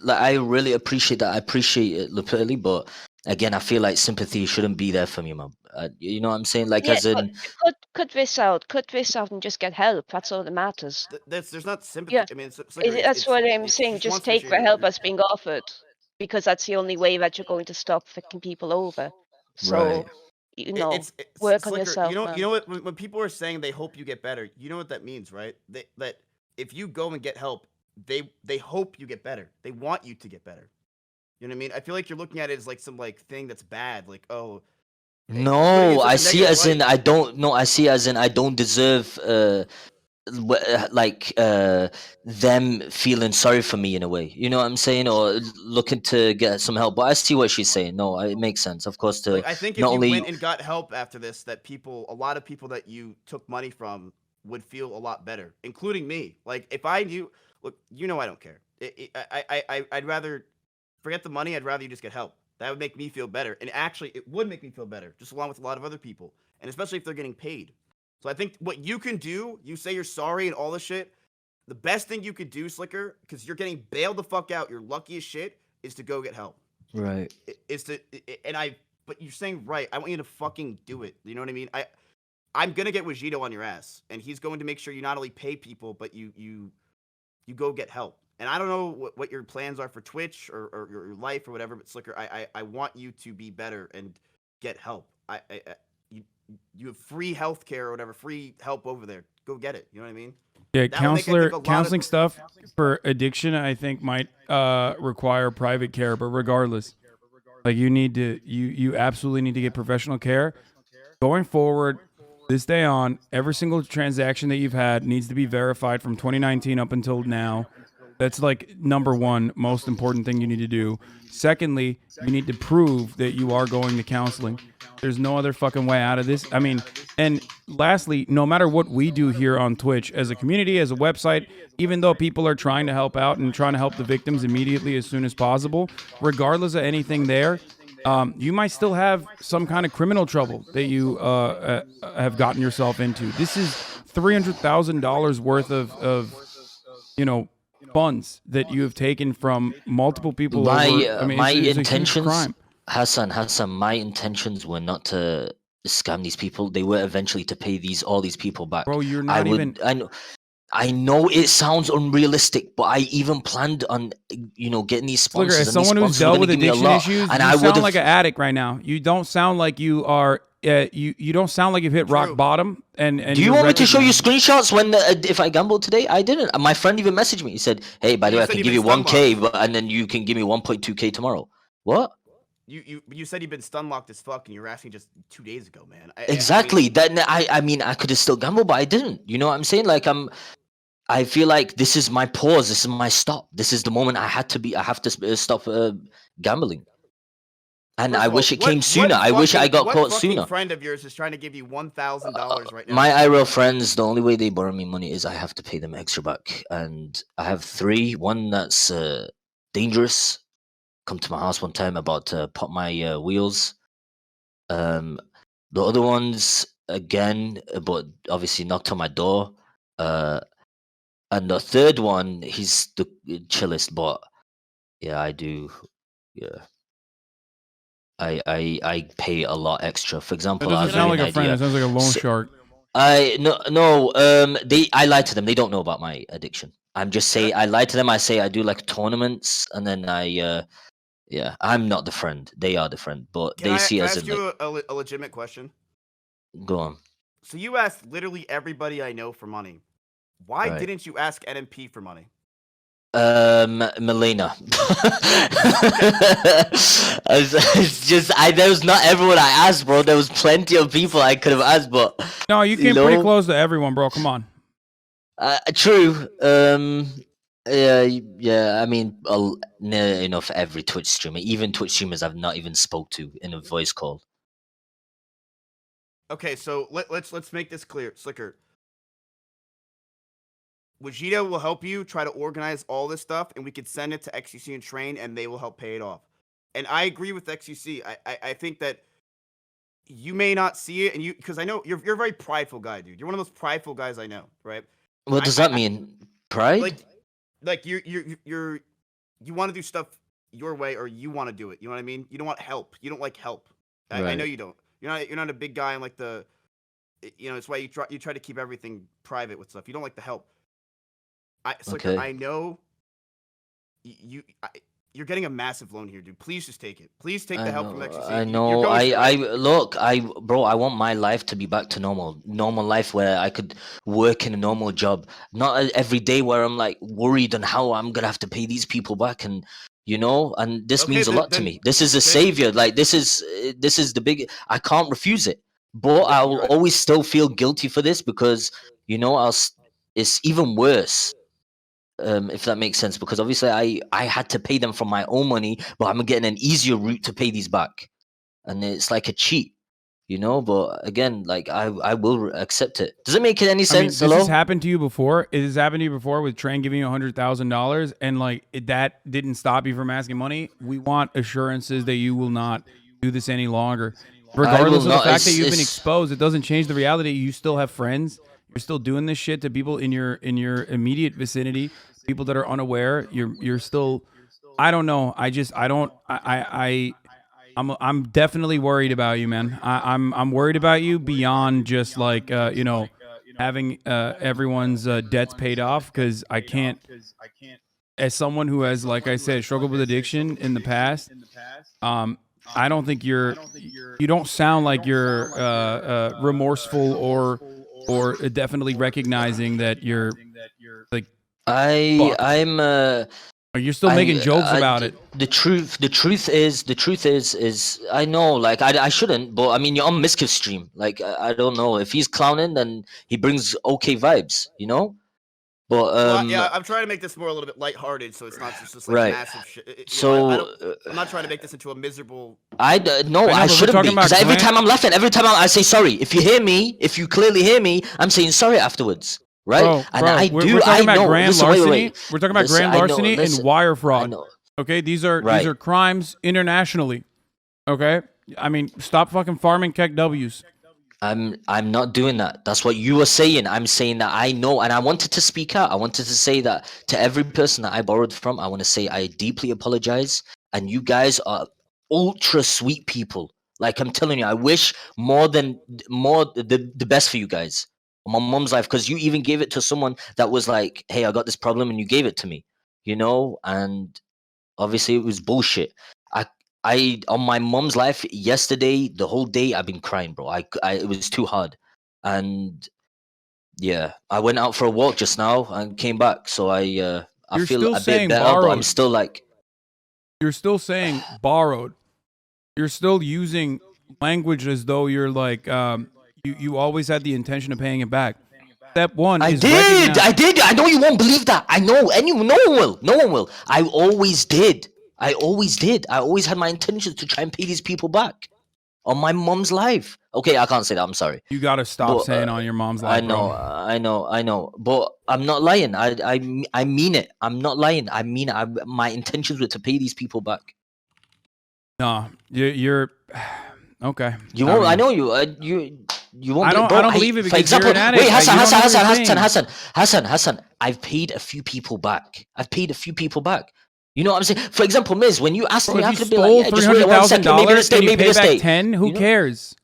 like I really appreciate that. I appreciate it literally, but again, I feel like sympathy shouldn't be there for me, man. You know what I'm saying? Like Yeah, as in, cut this out. Cut this out and just get help. That's all that matters. There's not sympathy. Yeah, I mean, Slicker, that's what I'm it's saying. just Just wants take to the share help your- that's being offered, because that's the only way that you're going to stop fucking people over. So, right. It's work on Slicker, yourself, you man. know what? When people are saying they hope you get better, you know what that means, right? That if you go and get help, they hope you get better. They want you to get better. You know what I mean? I feel like you're looking at it as like some like thing that's bad, like oh. No, I see it as in I don't. No, I see it as in I don't deserve them feeling sorry for me in a way. You know what I'm saying, or looking to get some help. But I see what she's saying. No, it makes sense, of course. To Like, I think if not you only went and got help after this, that a lot of people that you took money from would feel a lot better, including me. Like if I knew, look, you know, I don't care. I'd rather forget the money. I'd rather you just get help. That would make me feel better, and actually, it would make me feel better, just along with a lot of other people, and especially if they're getting paid. So I think what you can do, you say you're sorry and all this shit. The best thing you could do, Slicker, because you're getting bailed the fuck out, you're lucky as shit, is to go get help. right. But you're saying right. I want you to fucking do it. You know what I mean? I'm gonna get Wajito on your ass, and he's going to make sure you not only pay people, but you go get help. And I don't know what your plans are for Twitch or your life or whatever, but Slicker, I want you to be better and get help. You have free healthcare or whatever, free help over there. Go get it. You know what I mean? Yeah, That would make, I think, a lot counseling of- stuff for addiction, I think might require private care, but regardless, like you absolutely need to get professional care. Going forward, this day on, every single transaction that you've had needs to be verified from 2019 up until now. That's like number one, most important thing you need to do. Secondly, you need to prove that you are going to counseling. There's no other fucking way out of this. I mean, and lastly, no matter what we do here on Twitch, as a community, as a website, even though people are trying to help out and trying to help the victims immediately as soon as possible, regardless of anything there, you might still have some kind of criminal trouble that you have gotten yourself into. This is $300,000 worth of funds that you have taken from multiple people. My it's a huge intentions, crime. Hasan, my intentions were not to scam these people. They were eventually to pay all these people back. Bro, you're not even. I know it sounds unrealistic, but I even planned on, getting these sponsors. Look, as someone who's dealt with addiction issues, and you sound like an addict right now. You don't sound like you are. You don't sound like you've hit rock bottom. And do you want me to show you screenshots when if I gambled today? I didn't. My friend even messaged me. He said, "Hey, by the way, I can give you 1K, and then you can give me 1.2K tomorrow." What? You said you've been stun locked as fuck, and you were asking just 2 days ago, man. Exactly. I mean, I could have still gambled, but I didn't. You know what I'm saying? Like I feel like this is my pause. This is my stop. This is the moment I have to stop gambling. And I wish it came sooner. I wish I got caught sooner. What friend of yours is trying to give you $1,000 right now? My IRL friends, the only way they borrow me money is I have to pay them extra back. And I have 3. One that's dangerous. Come to my house one time about to pop my wheels. The other ones, again, but obviously knocked on my door. And the third one, he's the chillest, but yeah, I do. Yeah. I pay a lot extra. For example, It doesn't sound like a friend. It sounds like a loan shark. I lie to them. They don't know about my addiction. I'm just saying I lie to them. I say I do like tournaments, and then I'm not the friend. They are the friend, but they see us as you a legitimate question. Go on. So you asked literally everybody I know for money. Why Right. didn't you ask NMP for money? Melina. It's just there was not everyone I asked, bro. There was plenty of people I could have asked, but No, you came pretty close to everyone, bro. Come on. True. Yeah. I mean, near enough every Twitch streamer, even Twitch streamers I've not even spoke to in a voice call. Okay, so let's make this clear, Sliker. Vegeta will help you try to organize all this stuff, and we could send it to XUC and Train, and they will help pay it off. And I agree with XUC. I think that you may not see it, and because I know you're a very prideful guy, dude. You're one of those prideful guys I know, right? What does that mean? Pride? Like you want to do stuff your way, or you want to do it. You know what I mean? You don't want help. You don't like help. I know you don't. You're not a big guy and like the, it's why you try to keep everything private with stuff. You don't like the help. Sliker, I know you're getting a massive loan here, dude. Please just take it. Please take the help from XUC. I know. Look, bro, I want my life to be back to normal life where I could work in a normal job. Not every day where I'm like worried on how I'm gonna have to pay these people back, and and this means a lot to me. This is a savior. Like this is the big. I can't refuse it, but I will always still feel guilty for this because it's even worse. If that makes sense, because obviously I had to pay them from my own money, but I'm getting an easier route to pay these back, and it's like a cheat, But again, like I will accept it. Does it make any sense? This has happened to you before. It has happened to you before with Train giving you $100,000, and that didn't stop you from asking money. We want assurances that you will not do this any longer, regardless of the fact that you've been exposed. It doesn't change the reality. You still have friends. You're still doing this shit to people in your immediate vicinity, people that are unaware. You're still, I don't know. I'm definitely worried about you, man. I'm worried about you beyond just having everyone's debts paid off, because I can't, as someone who has, like I said, struggled with addiction in the past, I don't think you don't sound like you're remorseful or definitely recognizing that you're like you're still making jokes about it. The truth is I know, like I shouldn't, but I mean you're on Miskiff's stream. Like I don't know if he's clowning, then he brings okay vibes, But yeah, I'm trying to make this more a little bit lighthearted, so it's not just like right. massive shit. So I'm not trying to make this into a miserable. I shouldn't be, because every time I'm laughing, every time I say sorry. If you clearly hear me, I'm saying sorry afterwards, right? We're talking about grand larceny. We're talking about grand larceny and wire fraud. Okay, these are crimes internationally. Okay, I mean, stop fucking farming Keck W's. I'm not doing that. That's what you were saying. I'm saying that I know, and I wanted to speak out. I wanted to say that to every person that I borrowed from. I want to say I deeply apologize, and you guys are ultra sweet people. Like I'm telling you, I wish the best for you guys. My mom's life, because you even gave it to someone that was like, "Hey, I got this problem," and you gave it to me. And obviously it was bullshit. I on my mom's life yesterday, the whole day I've been crying, bro. It was too hard, and yeah, I went out for a walk just now and came back. So I feel a bit better, but I'm still like. You're still saying borrowed. You're still using language as though you're like you always had the intention of paying it back. Step one. I did. I know you won't believe that. I know. No one will. I always did. I always had my intentions to try and pay these people back on my mom's life. Okay, I can't say that. I'm sorry. You gotta stop saying on your mom's life. I know. But I'm not lying. I mean it. I'm not lying. I mean it. My intentions were to pay these people back. No, you're okay. You won't. I know you. You won't. I don't believe it. For example, wait, Hasan. I've paid a few people back. You know what I'm saying? For example, Miz, when you asked me, I could be like, just wait 1 second, maybe this day. 10. Who cares?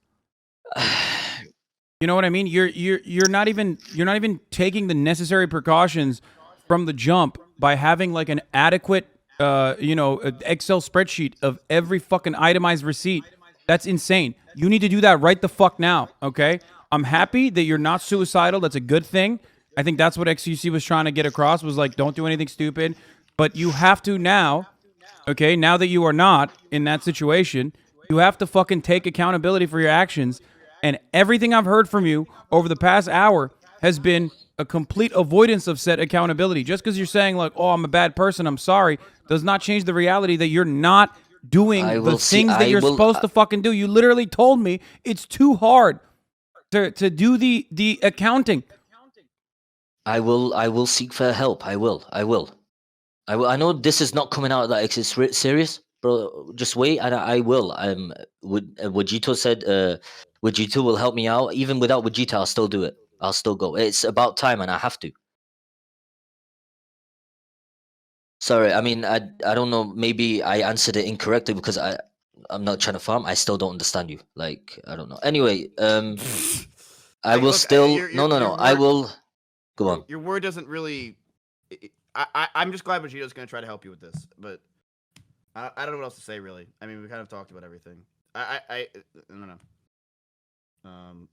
You know what I mean? You're not even taking the necessary precautions from the jump by having like an adequate Excel spreadsheet of every fucking itemized receipt. That's insane. You need to do that right the fuck now. Okay? I'm happy that you're not suicidal. That's a good thing. I think that's what XUC was trying to get across, was like, don't do anything stupid. But you have to now, okay, now that you are not in that situation, you have to fucking take accountability for your actions. And everything I've heard from you over the past hour has been a complete avoidance of said accountability. Just because you're saying like, oh, I'm a bad person, I'm sorry, does not change the reality that you're not doing the things that you're supposed to fucking do. You literally told me it's too hard to do the accounting. I will seek for help. I will. I know this is not coming out like it's serious, bro. Just wait, and I will. Wajito said, Wajito will help me out. Even without Wajito, I'll still do it. I'll still go. It's about time, and I have to. Sorry, I mean, I don't know. Maybe I answered it incorrectly because I'm not trying to farm. I still don't understand you. Like, I don't know. Anyway, I will still. No. I will. Go on. Your word doesn't really. I'm just glad Vegeto's going to try to help you with this, but I don't know what else to say, really. I mean, we kind of talked about everything. I don't know.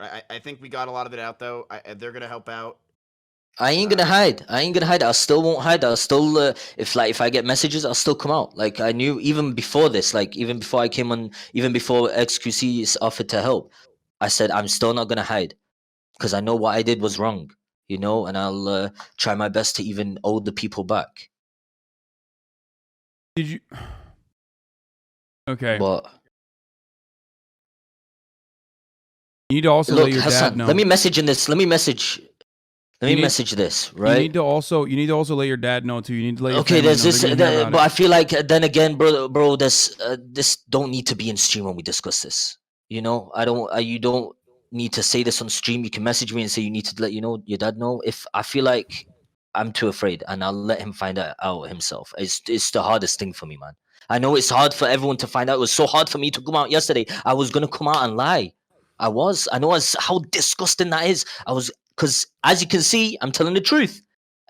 I think we got a lot of it out, though. They're going to help out. I ain't gonna hide. I still won't hide. I'll still, if I get messages, I'll still come out. Like, I knew even before this, like, even before I came on, even before XQC offered to help, I said, I'm still not gonna hide. Because I know what I did was wrong, you know, and I'll try my best to even owe the people back. Did you? Okay. But you need to also look, let your Hasan, dad know. let me message this, right? You need to also let your dad know too. You need to let your Okay, family there's know this, but I feel like then again, bro, this don't need to be in stream when we discuss this. You know, you don't need to say this on stream. You can message me and say you need to let your dad know. If I feel like I'm too afraid, and I'll let him find out himself. It's the hardest thing for me, man. I know it's hard for everyone to find out. It was so hard for me to come out yesterday. I was gonna come out and lie. I know how disgusting that is. Because as you can see, I'm telling the truth.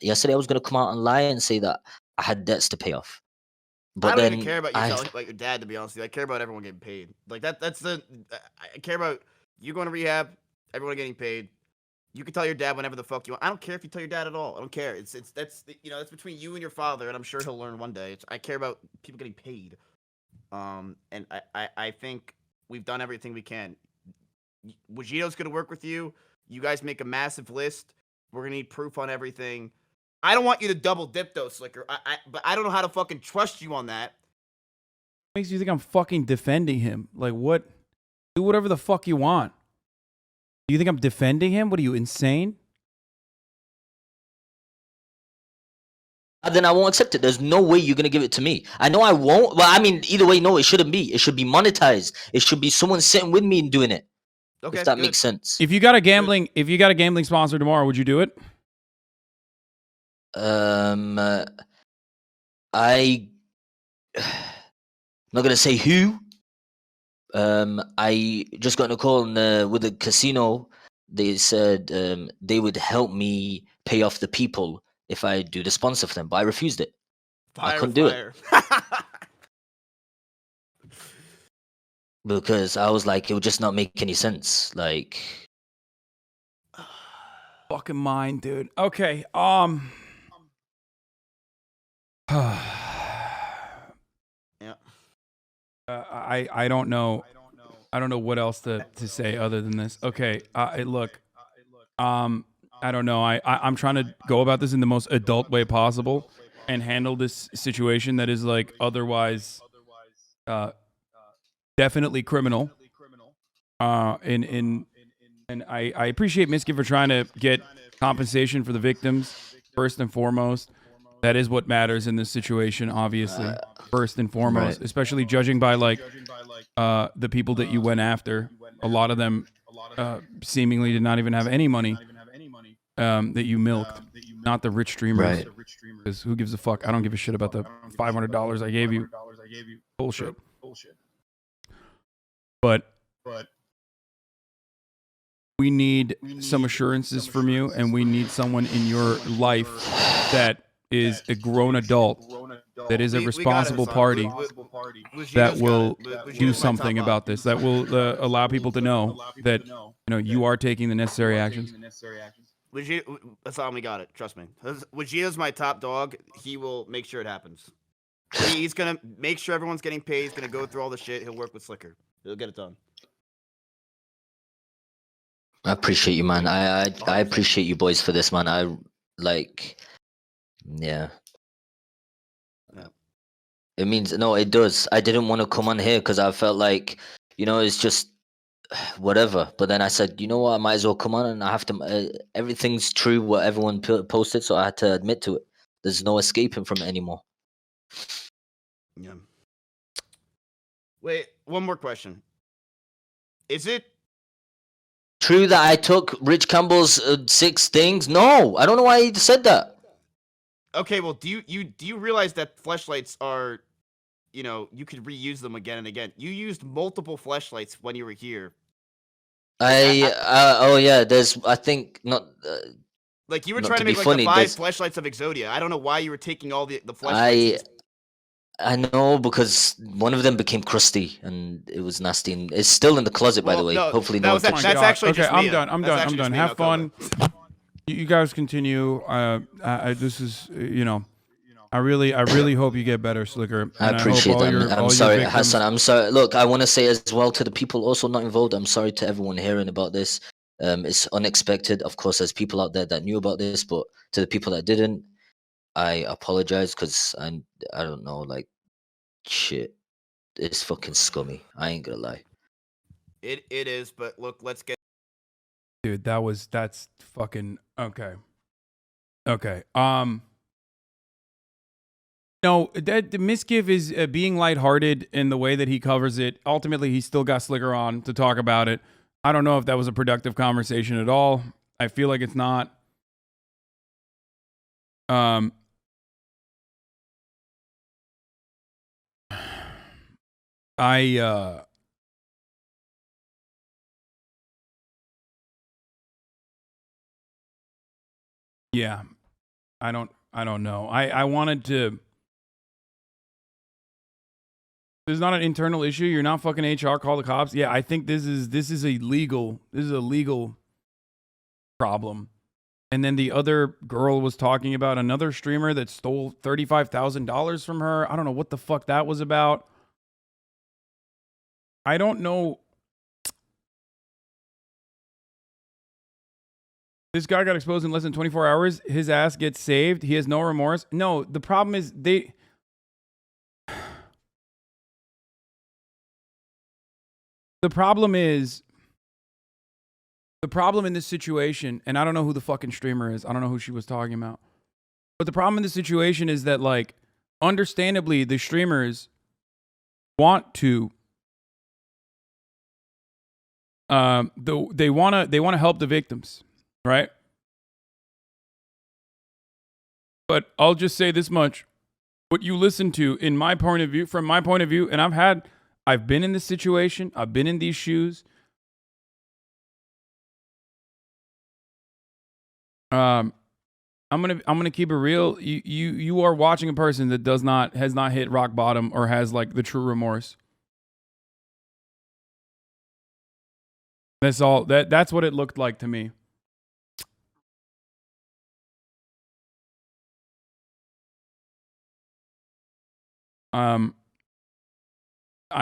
Yesterday, I was gonna come out and lie and say that I had debts to pay off. But I don't then even care about you telling like your dad. To be honest with you, I care about everyone getting paid. Like that's the I care about you going to rehab, everyone getting paid. You can tell your dad whenever the fuck you want. I don't care if you tell your dad at all. I don't care. That's that's between you and your father, and I'm sure he'll learn one day. I care about people getting paid. And I think we've done everything we can. Wajito's gonna work with you. You guys make a massive list. We're gonna need proof on everything. I don't want you to double dip though, Sliker. But I don't know how to fucking trust you on that. Makes you think I'm fucking defending him? Like what? Do whatever the fuck you want. Do you think I'm defending him? What are you, insane? Then I won't accept it. There's no way you're gonna give it to me. I know I won't. Well, I mean, either way, no, it shouldn't be. It should be monetized. It should be someone sitting with me and doing it. Okay, if that makes sense. If you got a gambling sponsor tomorrow, would you do it? I'm not gonna say who. I just got a call with the casino. They said they would help me pay off the people if I do the sponsor for them, but I refused it. I couldn't do it because I was like, it would just not make any sense. Like, fucking mind, dude. Okay. Yeah. I don't know. I don't know what else to say other than this. Okay. Look. I don't know. I'm trying to go about this in the most adult way possible and handle this situation that is like otherwise definitely criminal. And I appreciate Miski for trying to get compensation for the victims first and foremost. That is what matters in this situation, obviously. First and foremost, especially judging by like the people that you went after. A lot of them seemingly did not even have any money that you milked. Not the rich streamers. Because who gives a fuck? I don't give a shit about the $500 I gave you. Bullshit. But we need some assurances from you, and we need someone in your life that is a grown adult, that is a responsible party, that will do something about this, that will allow people to know that you are taking the necessary actions. Hasan, we got it. Trust me. Vegeta's my top dog. He will make sure it happens. He's gonna make sure everyone's getting paid. He's gonna go through all the shit. He'll work with Sliker. He'll get it done. I appreciate you, man. I appreciate you boys for this, man. I like, yeah. It means no, it does. I didn't want to come on here because I felt like, it's just whatever. But then I said, you know what, I might as well come on, and I have to. Everything's true what everyone posted, so I had to admit to it. There's no escaping from it anymore. Yeah. Wait, one more question. Is it true that I took Rich Campbell's 6 things? No, I don't know why he said that. okay? Well, do you realize that fleshlights are, you could reuse them again and again. You used multiple fleshlights when you were here. Oh yeah, there's I think not. Like you were not trying to be make like funny, the 5 there's- fleshlights of Exodia. I don't know why you were taking all the fleshlights. I know because one of them became crusty and it was nasty, and it's still in the closet, by the way. no, Hopefully, that no was one that- touched that's it. actually Okay, just I'm Mia. done. I'm That's done. I'm actually done. just Have fun. You guys continue. This is, I really hope you get better, Sliker. I And appreciate hope all that. your- I'm all your sorry, victims- Hassan. I'm sorry. Look, I want to say as well to the people also not involved. I'm sorry to everyone hearing about this. It's unexpected. Of course, there's people out there that knew about this, but to the people that didn't, I apologize because I don't know, like, shit. It's fucking scummy. I ain't gonna lie. It is, but look, let's get. Dude, that's fucking okay. Okay. No, that the misgive is being lighthearted in the way that he covers it. Ultimately, he still got Sliker on to talk about it. I don't know if that was a productive conversation at all. I feel like it's not. Yeah, I don't know. I wanted to. This is not an internal issue. You're not fucking HR. Call the cops. Yeah, I think this is a legal problem. And then the other girl was talking about another streamer that stole $35,000 from her. I don't know what the fuck that was about. I don't know. This guy got exposed in less than 24 hours. His ass gets saved. He has no remorse. No, the problem is the problem in this situation, and I don't know who the fucking streamer is. I don't know who she was talking about. But the problem in this situation is that, like, understandably, the streamers want to they want to help the victims, right? But I'll just say this much. What you listen to, from my point of view, and I've been in this situation, I've been in these shoes. I'm gonna keep it real. You are watching a person that has not hit rock bottom or has like the true remorse. That's all. That's what it looked like to me. I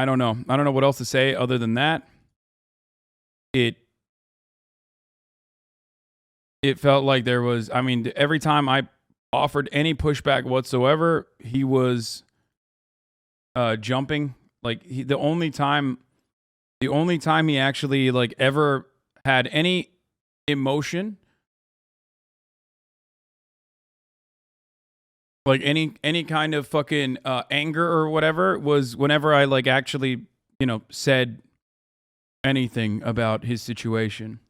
don't know. I don't know what else to say other than that. It felt like there was, I mean, every time I offered any pushback whatsoever, he was jumping. Like the only time he actually like ever had any emotion, like any kind of fucking anger or whatever, was whenever I like actually, said anything about his situation.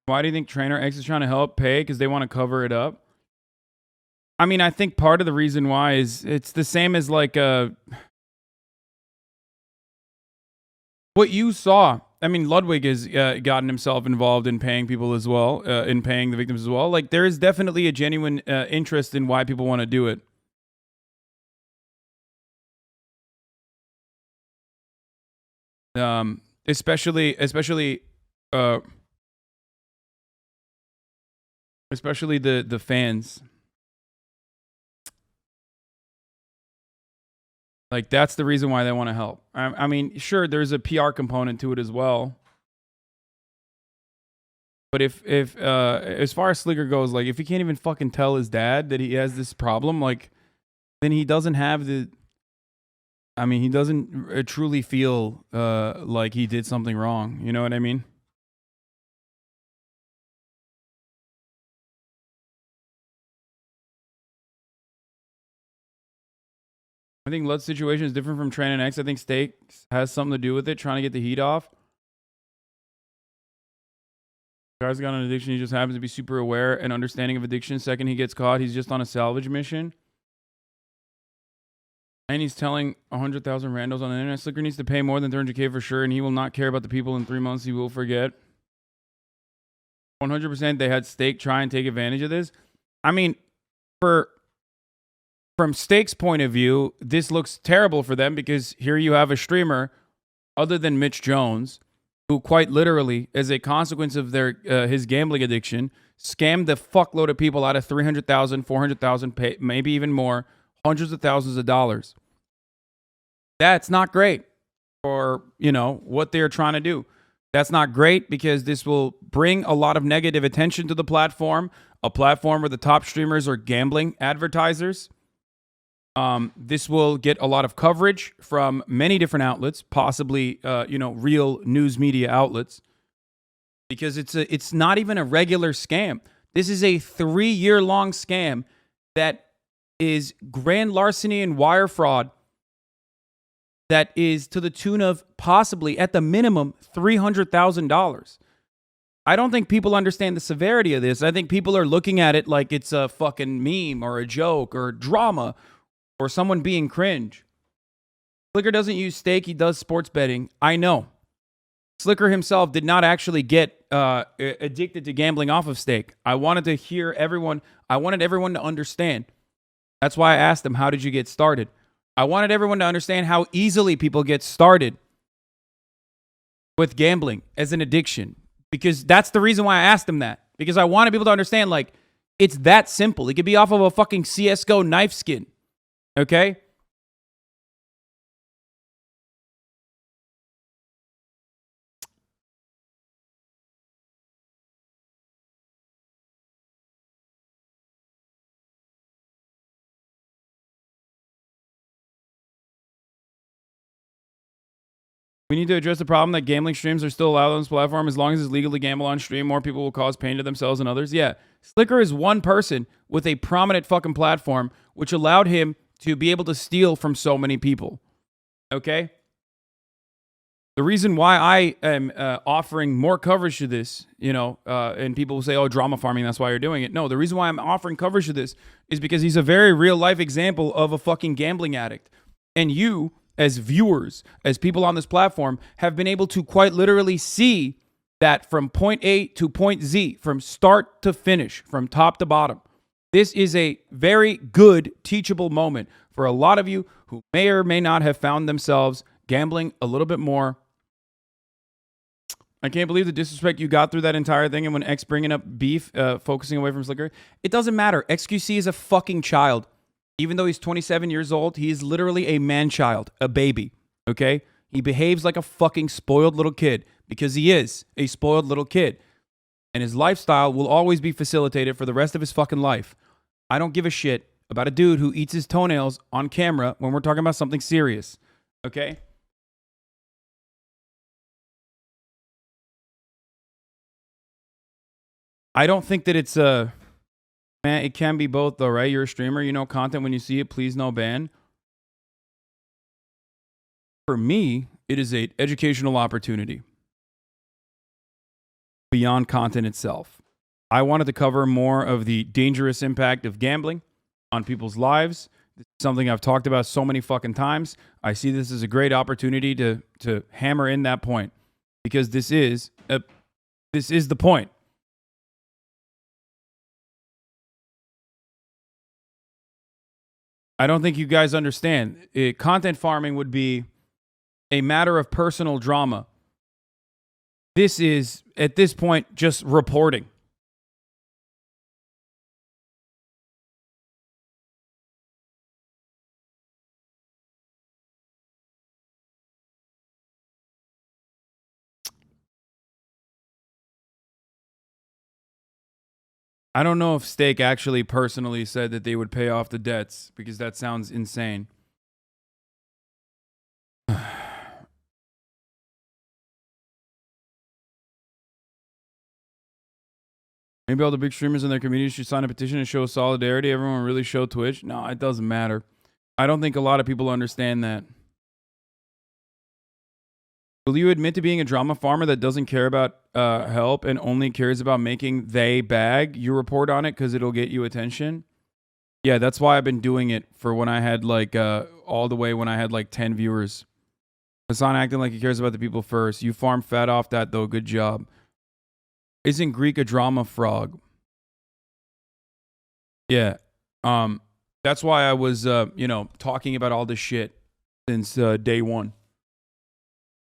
Why do you think Trainer X is trying to help pay? Because they want to cover it up. I mean, I think part of the reason why is it's the same as like what you saw I mean, Ludwig has gotten himself involved in paying people as well, in paying the victims as well. Like, there is definitely a genuine interest in why people want to do it. Especially the fans. Like, that's the reason why they want to help. I mean, sure, there's a PR component to it as well. But if as far as Sliker goes, like, if he can't even fucking tell his dad that he has this problem, like, then he doesn't have the... I mean, he doesn't truly feel like he did something wrong. You know what I mean? I think Lud's situation is different from Tran and X. I think Stakes has something to do with it, trying to get the heat off. Guy's got an addiction. He just happens to be super aware and understanding of addiction. Second he gets caught, he's just on a salvage mission. And he's telling 100,000 randos on the internet. Sliker needs to pay more than 300K for sure, and he will not care about the people in 3 months. He will forget. 100% they had Stake try and take advantage of this. I mean, from Stake's point of view, this looks terrible for them because here you have a streamer other than Mitch Jones who quite literally, as a consequence of his gambling addiction, scammed the fuckload of people out of 300,000, 400,000, maybe even more, hundreds of thousands of dollars. That's not great for, you know, what they're trying to do. That's not great because this will bring a lot of negative attention to the platform, a platform where the top streamers are gambling advertisers. This will get a lot of coverage from many different outlets, possibly, real news media outlets, because it's not even a regular scam. This is a 3-year-long scam that is grand larceny and wire fraud that is to the tune of possibly, at the minimum, $300,000. I don't think people understand the severity of this. I think people are looking at it like it's a fucking meme or a joke or drama or someone being cringe. Sliker doesn't use Stake. He does sports betting. I know. Sliker himself did not actually get addicted to gambling off of Stake. I wanted everyone to understand. That's why I asked him, how did you get started? I wanted everyone to understand how easily people get started with gambling as an addiction. Because that's the reason why I asked him that. Because I wanted people to understand, like, it's that simple. It could be off of a fucking CSGO knife skin. Okay? We need to address the problem that gambling streams are still allowed on this platform. As long as it's legal to gamble on stream, more people will cause pain to themselves and others. Yeah, Sliker is one person with a prominent fucking platform, which allowed him to be able to steal from so many people. Okay? The reason why I am offering more coverage to this, and people will say, oh, drama farming, that's why you're doing it. No, the reason why I'm offering coverage to this is because he's a very real life example of a fucking gambling addict. And you, as viewers, as people on this platform, have been able to quite literally see that from point A to point Z, from start to finish, from top to bottom. This is a very good teachable moment for a lot of you who may or may not have found themselves gambling a little bit more. I can't believe the disrespect you got through that entire thing, and when X bringing up beef, focusing away from Sliker. It doesn't matter. XQC is a fucking child. Even though he's 27 years old, he is literally a man-child, a baby, okay? He behaves like a fucking spoiled little kid because he is a spoiled little kid. And his lifestyle will always be facilitated for the rest of his fucking life. I don't give a shit about a dude who eats his toenails on camera when we're talking about something serious, okay? I don't think that it's a... Man, it can be both though, right? You're a streamer, you know content when you see it, please no ban. For me, it is an educational opportunity beyond content itself. I wanted to cover more of the dangerous impact of gambling on people's lives. This is something I've talked about so many fucking times. I see this as a great opportunity to hammer in that point. because this is the point. I don't think you guys understand. Content farming would be a matter of personal drama. This is, at this point, just reporting. I don't know if Steak actually personally said that they would pay off the debts, because that sounds insane. Maybe all the big streamers in their community should sign a petition and show solidarity. Everyone really show Twitch. No, it doesn't matter. I don't think a lot of people understand that. Will you admit to being a drama farmer that doesn't care about help and only cares about making they bag? You report on it because it'll get you attention. Yeah, that's why I've been doing it for when I had like all the way when I had like 10 viewers. Hasan acting like he cares about the people first. You farm fat off that though. Good job. Isn't Greek a drama frog? Yeah. That's why I was talking about all this shit since day one.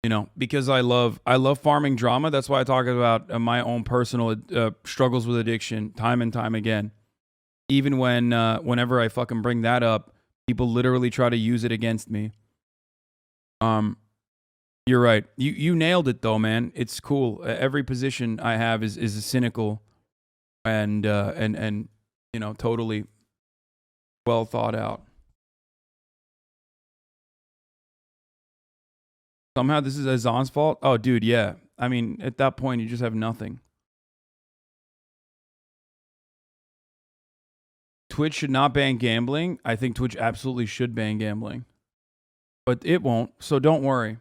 You know, because I love farming drama. That's why I talk about my own personal struggles with addiction time and time again. Even whenever I fucking bring that up, people literally try to use it against me. You're right. You nailed it though, man. It's cool. Every position I have is cynical and totally well thought out. Somehow this is Azan's fault? Oh, dude, yeah. I mean, at that point, you just have nothing. Twitch should not ban gambling. I think Twitch absolutely should ban gambling. But it won't, so don't worry.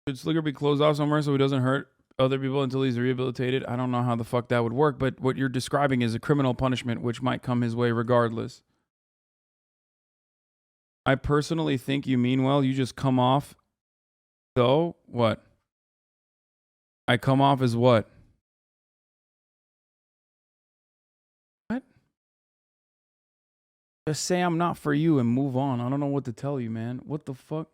Should Sliker be closed off somewhere so he doesn't hurt other people until he's rehabilitated? I don't know how the fuck that would work, but what you're describing is a criminal punishment which might come his way regardless. I personally think you mean well. You just come off. So, what? I come off as what? What? Just say I'm not for you and move on. I don't know what to tell you, man. What the fuck?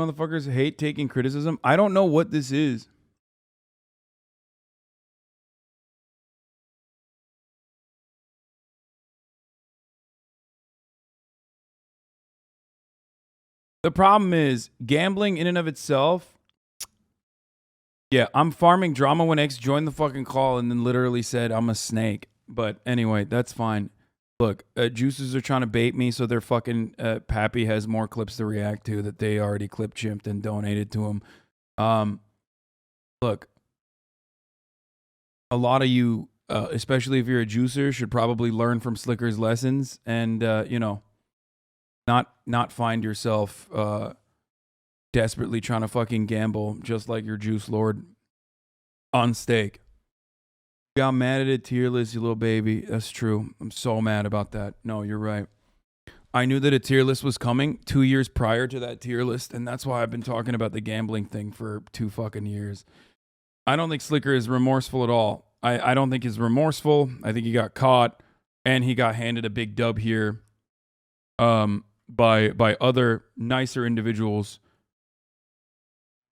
Motherfuckers hate taking criticism. I don't know what this is. The problem is gambling in and of itself. Yeah, I'm farming drama when X joined the fucking call and then literally said I'm a snake. But anyway, that's fine. Look, juicers are trying to bait me so their fucking Pappy has more clips to react to that they already clip chimped and donated to him. Look, a lot of you, especially if you're a juicer, should probably learn from Sliker's lessons and not find yourself desperately trying to fucking gamble just like your juice lord on stake. Got mad at a tier list, you little baby. That's true. I'm so mad about that. No, you're right. I knew that a tier list was coming 2 years prior to that tier list, and that's why I've been talking about the gambling thing for 2 fucking years. I don't think Sliker is remorseful at all. I don't think he's remorseful. I think he got caught, and he got handed a big dub here by other nicer individuals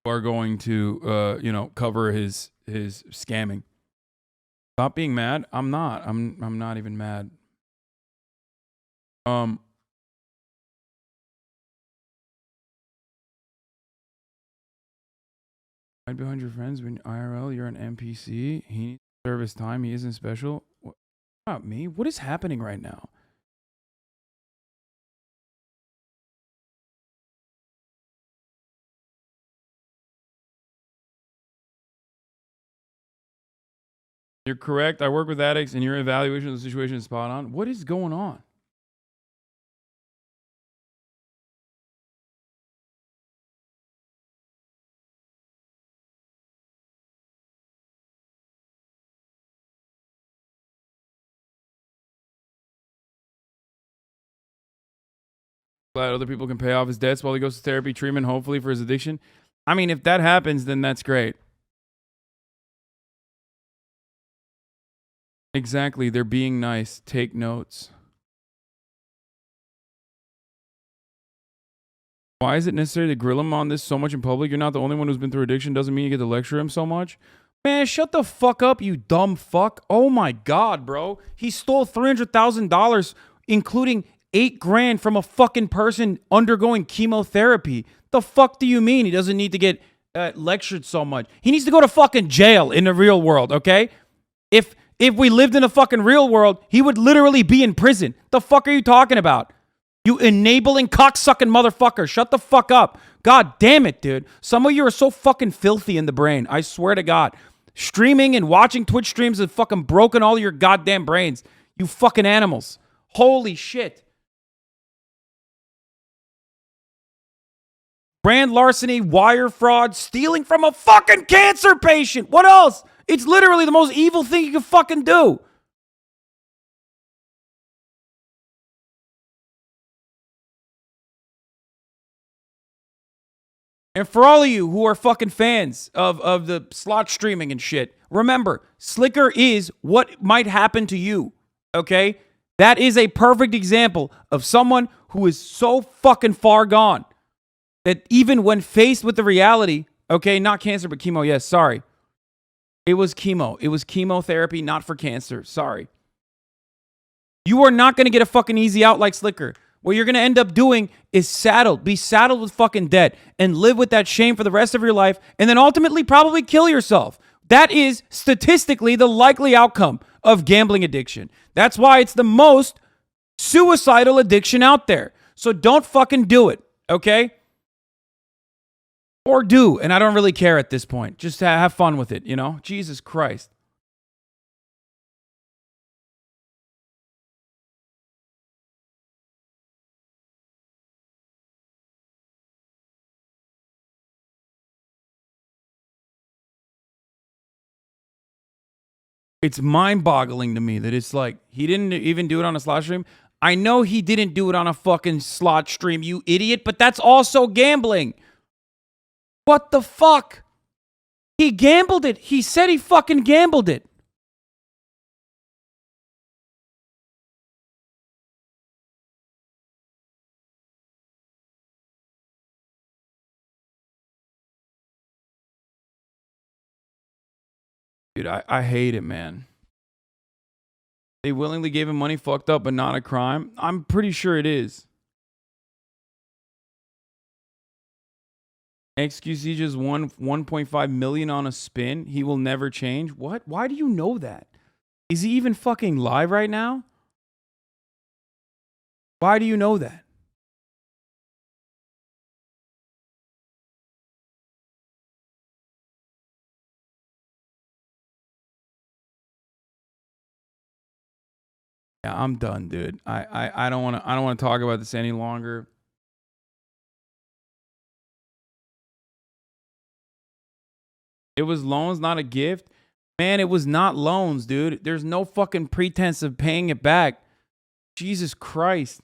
who are going to cover his scamming. Stop being mad. I'm not. I'm not even mad. Hide behind your friends when IRL you're an NPC. He needs to serve his time. He isn't special. What about me? What is happening right now? You're correct. I work with addicts, and your evaluation of the situation is spot on. What is going on? Glad other people can pay off his debts while he goes to therapy treatment, hopefully for his addiction. I mean, if that happens, then that's great. Exactly. They're being nice. Take notes. Why is it necessary to grill him on this so much in public? You're not the only one who's been through addiction. Doesn't mean you get to lecture him so much. Man, shut the fuck up, you dumb fuck. Oh my God, bro. He stole $300,000, including $8,000 from a fucking person undergoing chemotherapy. The fuck do you mean he doesn't need to get lectured so much? He needs to go to fucking jail in the real world, okay? If we lived in the fucking real world, he would literally be in prison. The fuck are you talking about? You enabling cocksucking motherfucker. Shut the fuck up. God damn it, dude. Some of you are so fucking filthy in the brain. I swear to God. Streaming and watching Twitch streams have fucking broken all your goddamn brains. You fucking animals. Holy shit. Brand larceny, wire fraud, stealing from a fucking cancer patient. What else? It's literally the most evil thing you can fucking do. And for all of you who are fucking fans of the slot streaming and shit, remember, Sliker is what might happen to you, okay? That is a perfect example of someone who is so fucking far gone that even when faced with the reality, okay, not cancer, but chemo, yes, sorry. It was chemo. It was chemotherapy, not for cancer. Sorry. You are not going to get a fucking easy out like Sliker. What you're going to end up doing is be saddled with fucking debt and live with that shame for the rest of your life and then ultimately probably kill yourself. That is statistically the likely outcome of gambling addiction. That's why it's the most suicidal addiction out there. So don't fucking do it, okay? Or do, and I don't really care at this point. Just have fun with it, you know? Jesus Christ. It's mind-boggling to me that it's like, he didn't even do it on a slot stream. I know he didn't do it on a fucking slot stream, you idiot, but that's also gambling. What the fuck? He gambled it. He said he fucking gambled it. Dude, I hate it, man. They willingly gave him money, fucked up, but not a crime. I'm pretty sure it is. XQC just won 1.5 million on a spin. He will never change. What? Why do you know that? Is he even fucking live right now? Why do you know that? Yeah, I'm done, dude. I don't want to talk about this any longer. It was loans, not a gift. Man, it was not loans, dude. There's no fucking pretense of paying it back. Jesus Christ.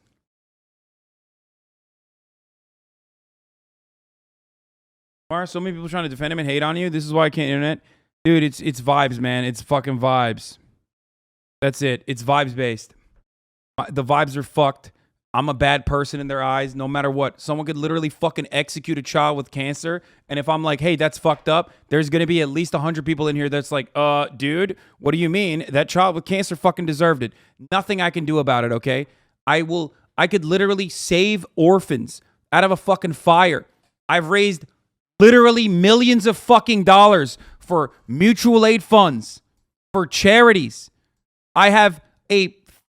Why are so many people trying to defend him and hate on you? This is why I can't internet. Dude, it's vibes, man. It's fucking vibes. That's it. It's vibes based. The vibes are fucked. I'm a bad person in their eyes, no matter what. Someone could literally fucking execute a child with cancer. And if I'm like, hey, that's fucked up, there's going to be at least 100 people in here that's like, dude, what do you mean? That child with cancer fucking deserved it. Nothing I can do about it, okay? I could literally save orphans out of a fucking fire. I've raised literally millions of fucking dollars for mutual aid funds, for charities. I have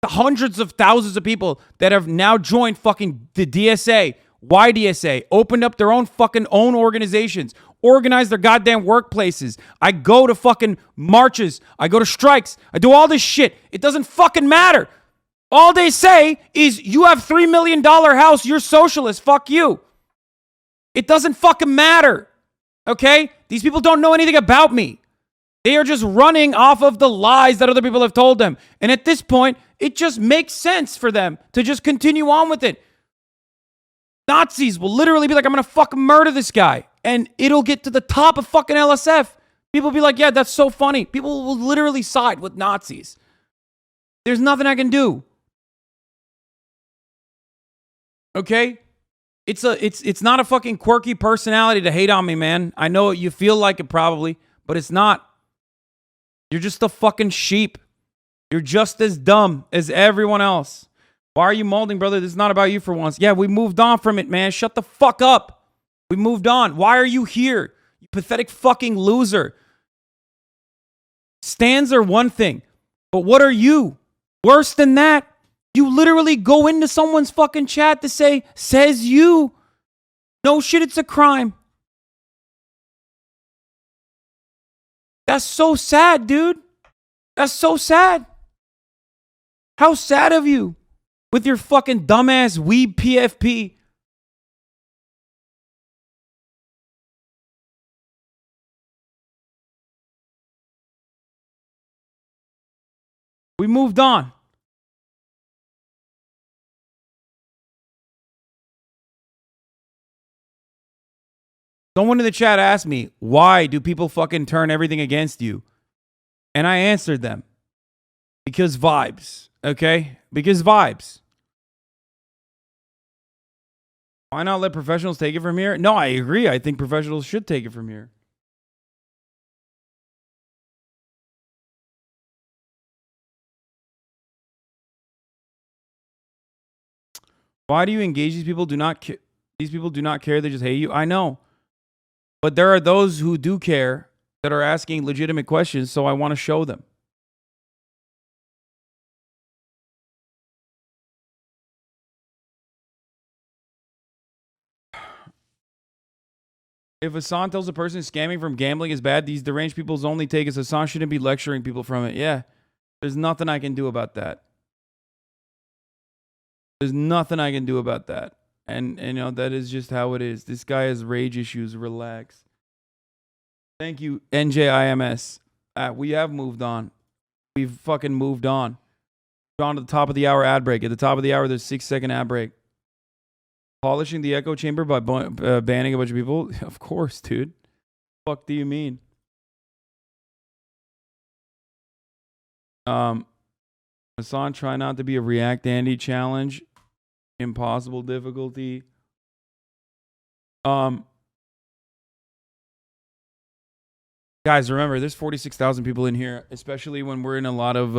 hundreds of thousands of people that have now joined fucking the DSA, YDSA, opened up their own fucking own organizations, organize their goddamn workplaces. I go to fucking marches. I go to strikes. I do all this shit. It doesn't fucking matter. All they say is, you have $3 million house. You're socialist. Fuck you. It doesn't fucking matter. Okay? These people don't know anything about me. They are just running off of the lies that other people have told them. And at this point, it just makes sense for them to just continue on with it. Nazis will literally be like, I'm going to fucking murder this guy. And it'll get to the top of fucking LSF. People will be like, yeah, that's so funny. People will literally side with Nazis. There's nothing I can do. Okay? It's not a fucking quirky personality to hate on me, man. I know you feel like it probably, but it's not. You're just a fucking sheep. You're just as dumb as everyone else. Why are you molding, brother? This is not about you for once. Yeah, we moved on from it, man. Shut the fuck up. We moved on. Why are you here? You pathetic fucking loser. Stands are one thing, but what are you? Worse than that. You literally go into someone's fucking chat to say, says you. No shit, it's a crime. That's so sad, dude. That's so sad. How sad of you with your fucking dumbass weeb PFP. We moved on. Someone in the chat asked me, why do people fucking turn everything against you? And I answered them. Because vibes, okay? Because vibes. Why not let professionals take it from here? No, I agree. I think professionals should take it from here. Why do you engage these people? These people do not care. They just hate you. I know. But there are those who do care that are asking legitimate questions, so I want to show them. If Hasan tells a person scamming from gambling is bad, these deranged people's only take is Hasan shouldn't be lecturing people from it. Yeah, there's nothing I can do about that. There's nothing I can do about that. And you know, that is just how it is. This guy has rage issues. Relax. Thank you, NJIMS. We have moved on. We've fucking moved on. Gone to the top of the hour ad break. At the top of the hour, there's 6-second ad break. Polishing the echo chamber by banning a bunch of people? Of course, dude. Fuck do you mean? Hasan, try not to be a React Andy challenge. Impossible difficulty. Guys, remember, there's 46,000 people in here, especially when we're in a lot of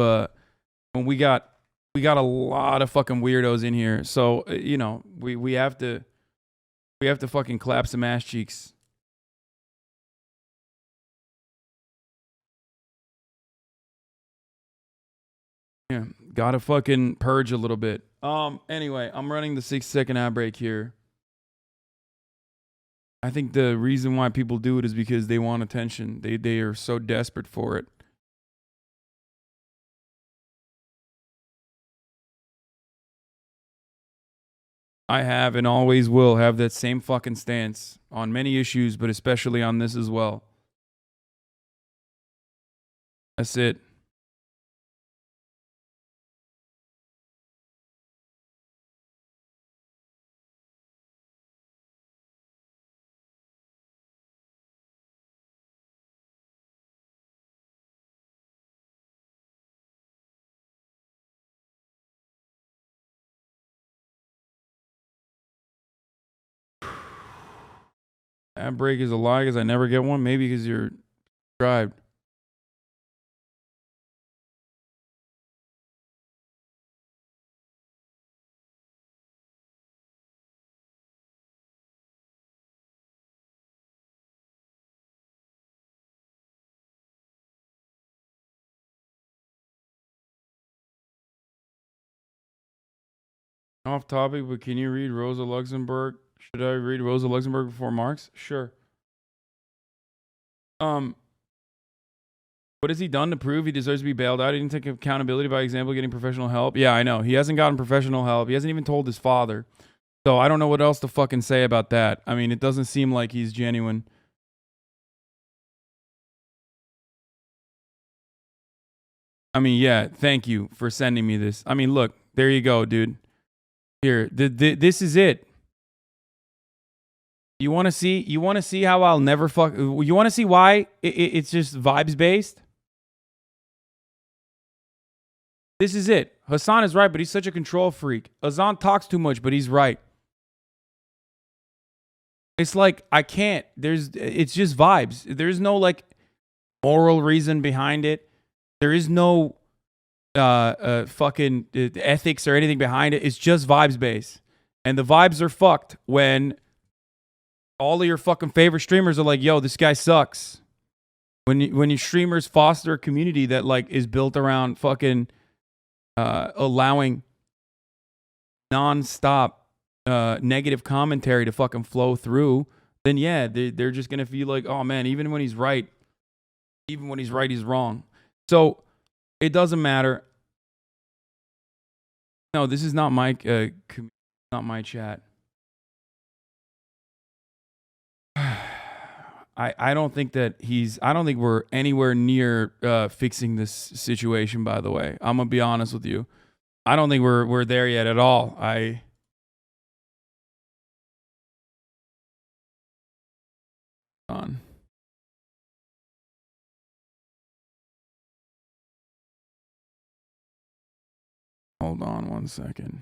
when we got a lot of fucking weirdos in here. So, you know, we have to fucking clap some ass cheeks. Yeah, gotta fucking purge a little bit. Anyway, I'm running the 6-second ad break here. I think the reason why people do it is because they want attention. They are so desperate for it. I have and always will have that same fucking stance on many issues, but especially on this as well. That's it. Ad break is a lie because I never get one. Maybe because you're subscribed. Off topic, but can you read Rosa Luxemburg? Should I read Rosa Luxemburg before Marx? Sure. What has he done to prove he deserves to be bailed out? He didn't take accountability by example, getting professional help. Yeah, I know. He hasn't gotten professional help. He hasn't even told his father. So I don't know what else to fucking say about that. I mean, it doesn't seem like he's genuine. I mean, yeah, thank you for sending me this. I mean, look, there you go, dude. Here, this is it. You want to see? You want to see how I'll never fuck? You want to see why it's just vibes based? This is it. Hasan is right, but he's such a control freak. Hasan talks too much, but he's right. It's like I can't. It's just vibes. There's no like moral reason behind it. There is no fucking ethics or anything behind it. It's just vibes based, and the vibes are fucked when all of your fucking favorite streamers are like, "Yo, this guy sucks." When your streamers foster a community that like is built around fucking allowing non-stop negative commentary to fucking flow through, then yeah, they're just gonna feel like, oh man, even when he's right, he's wrong. So it doesn't matter. No, this is not my not my chat. I don't think that I don't think we're anywhere near fixing this situation, by the way. I'm gonna be honest with you. I don't think we're there yet at all. Hold on one second.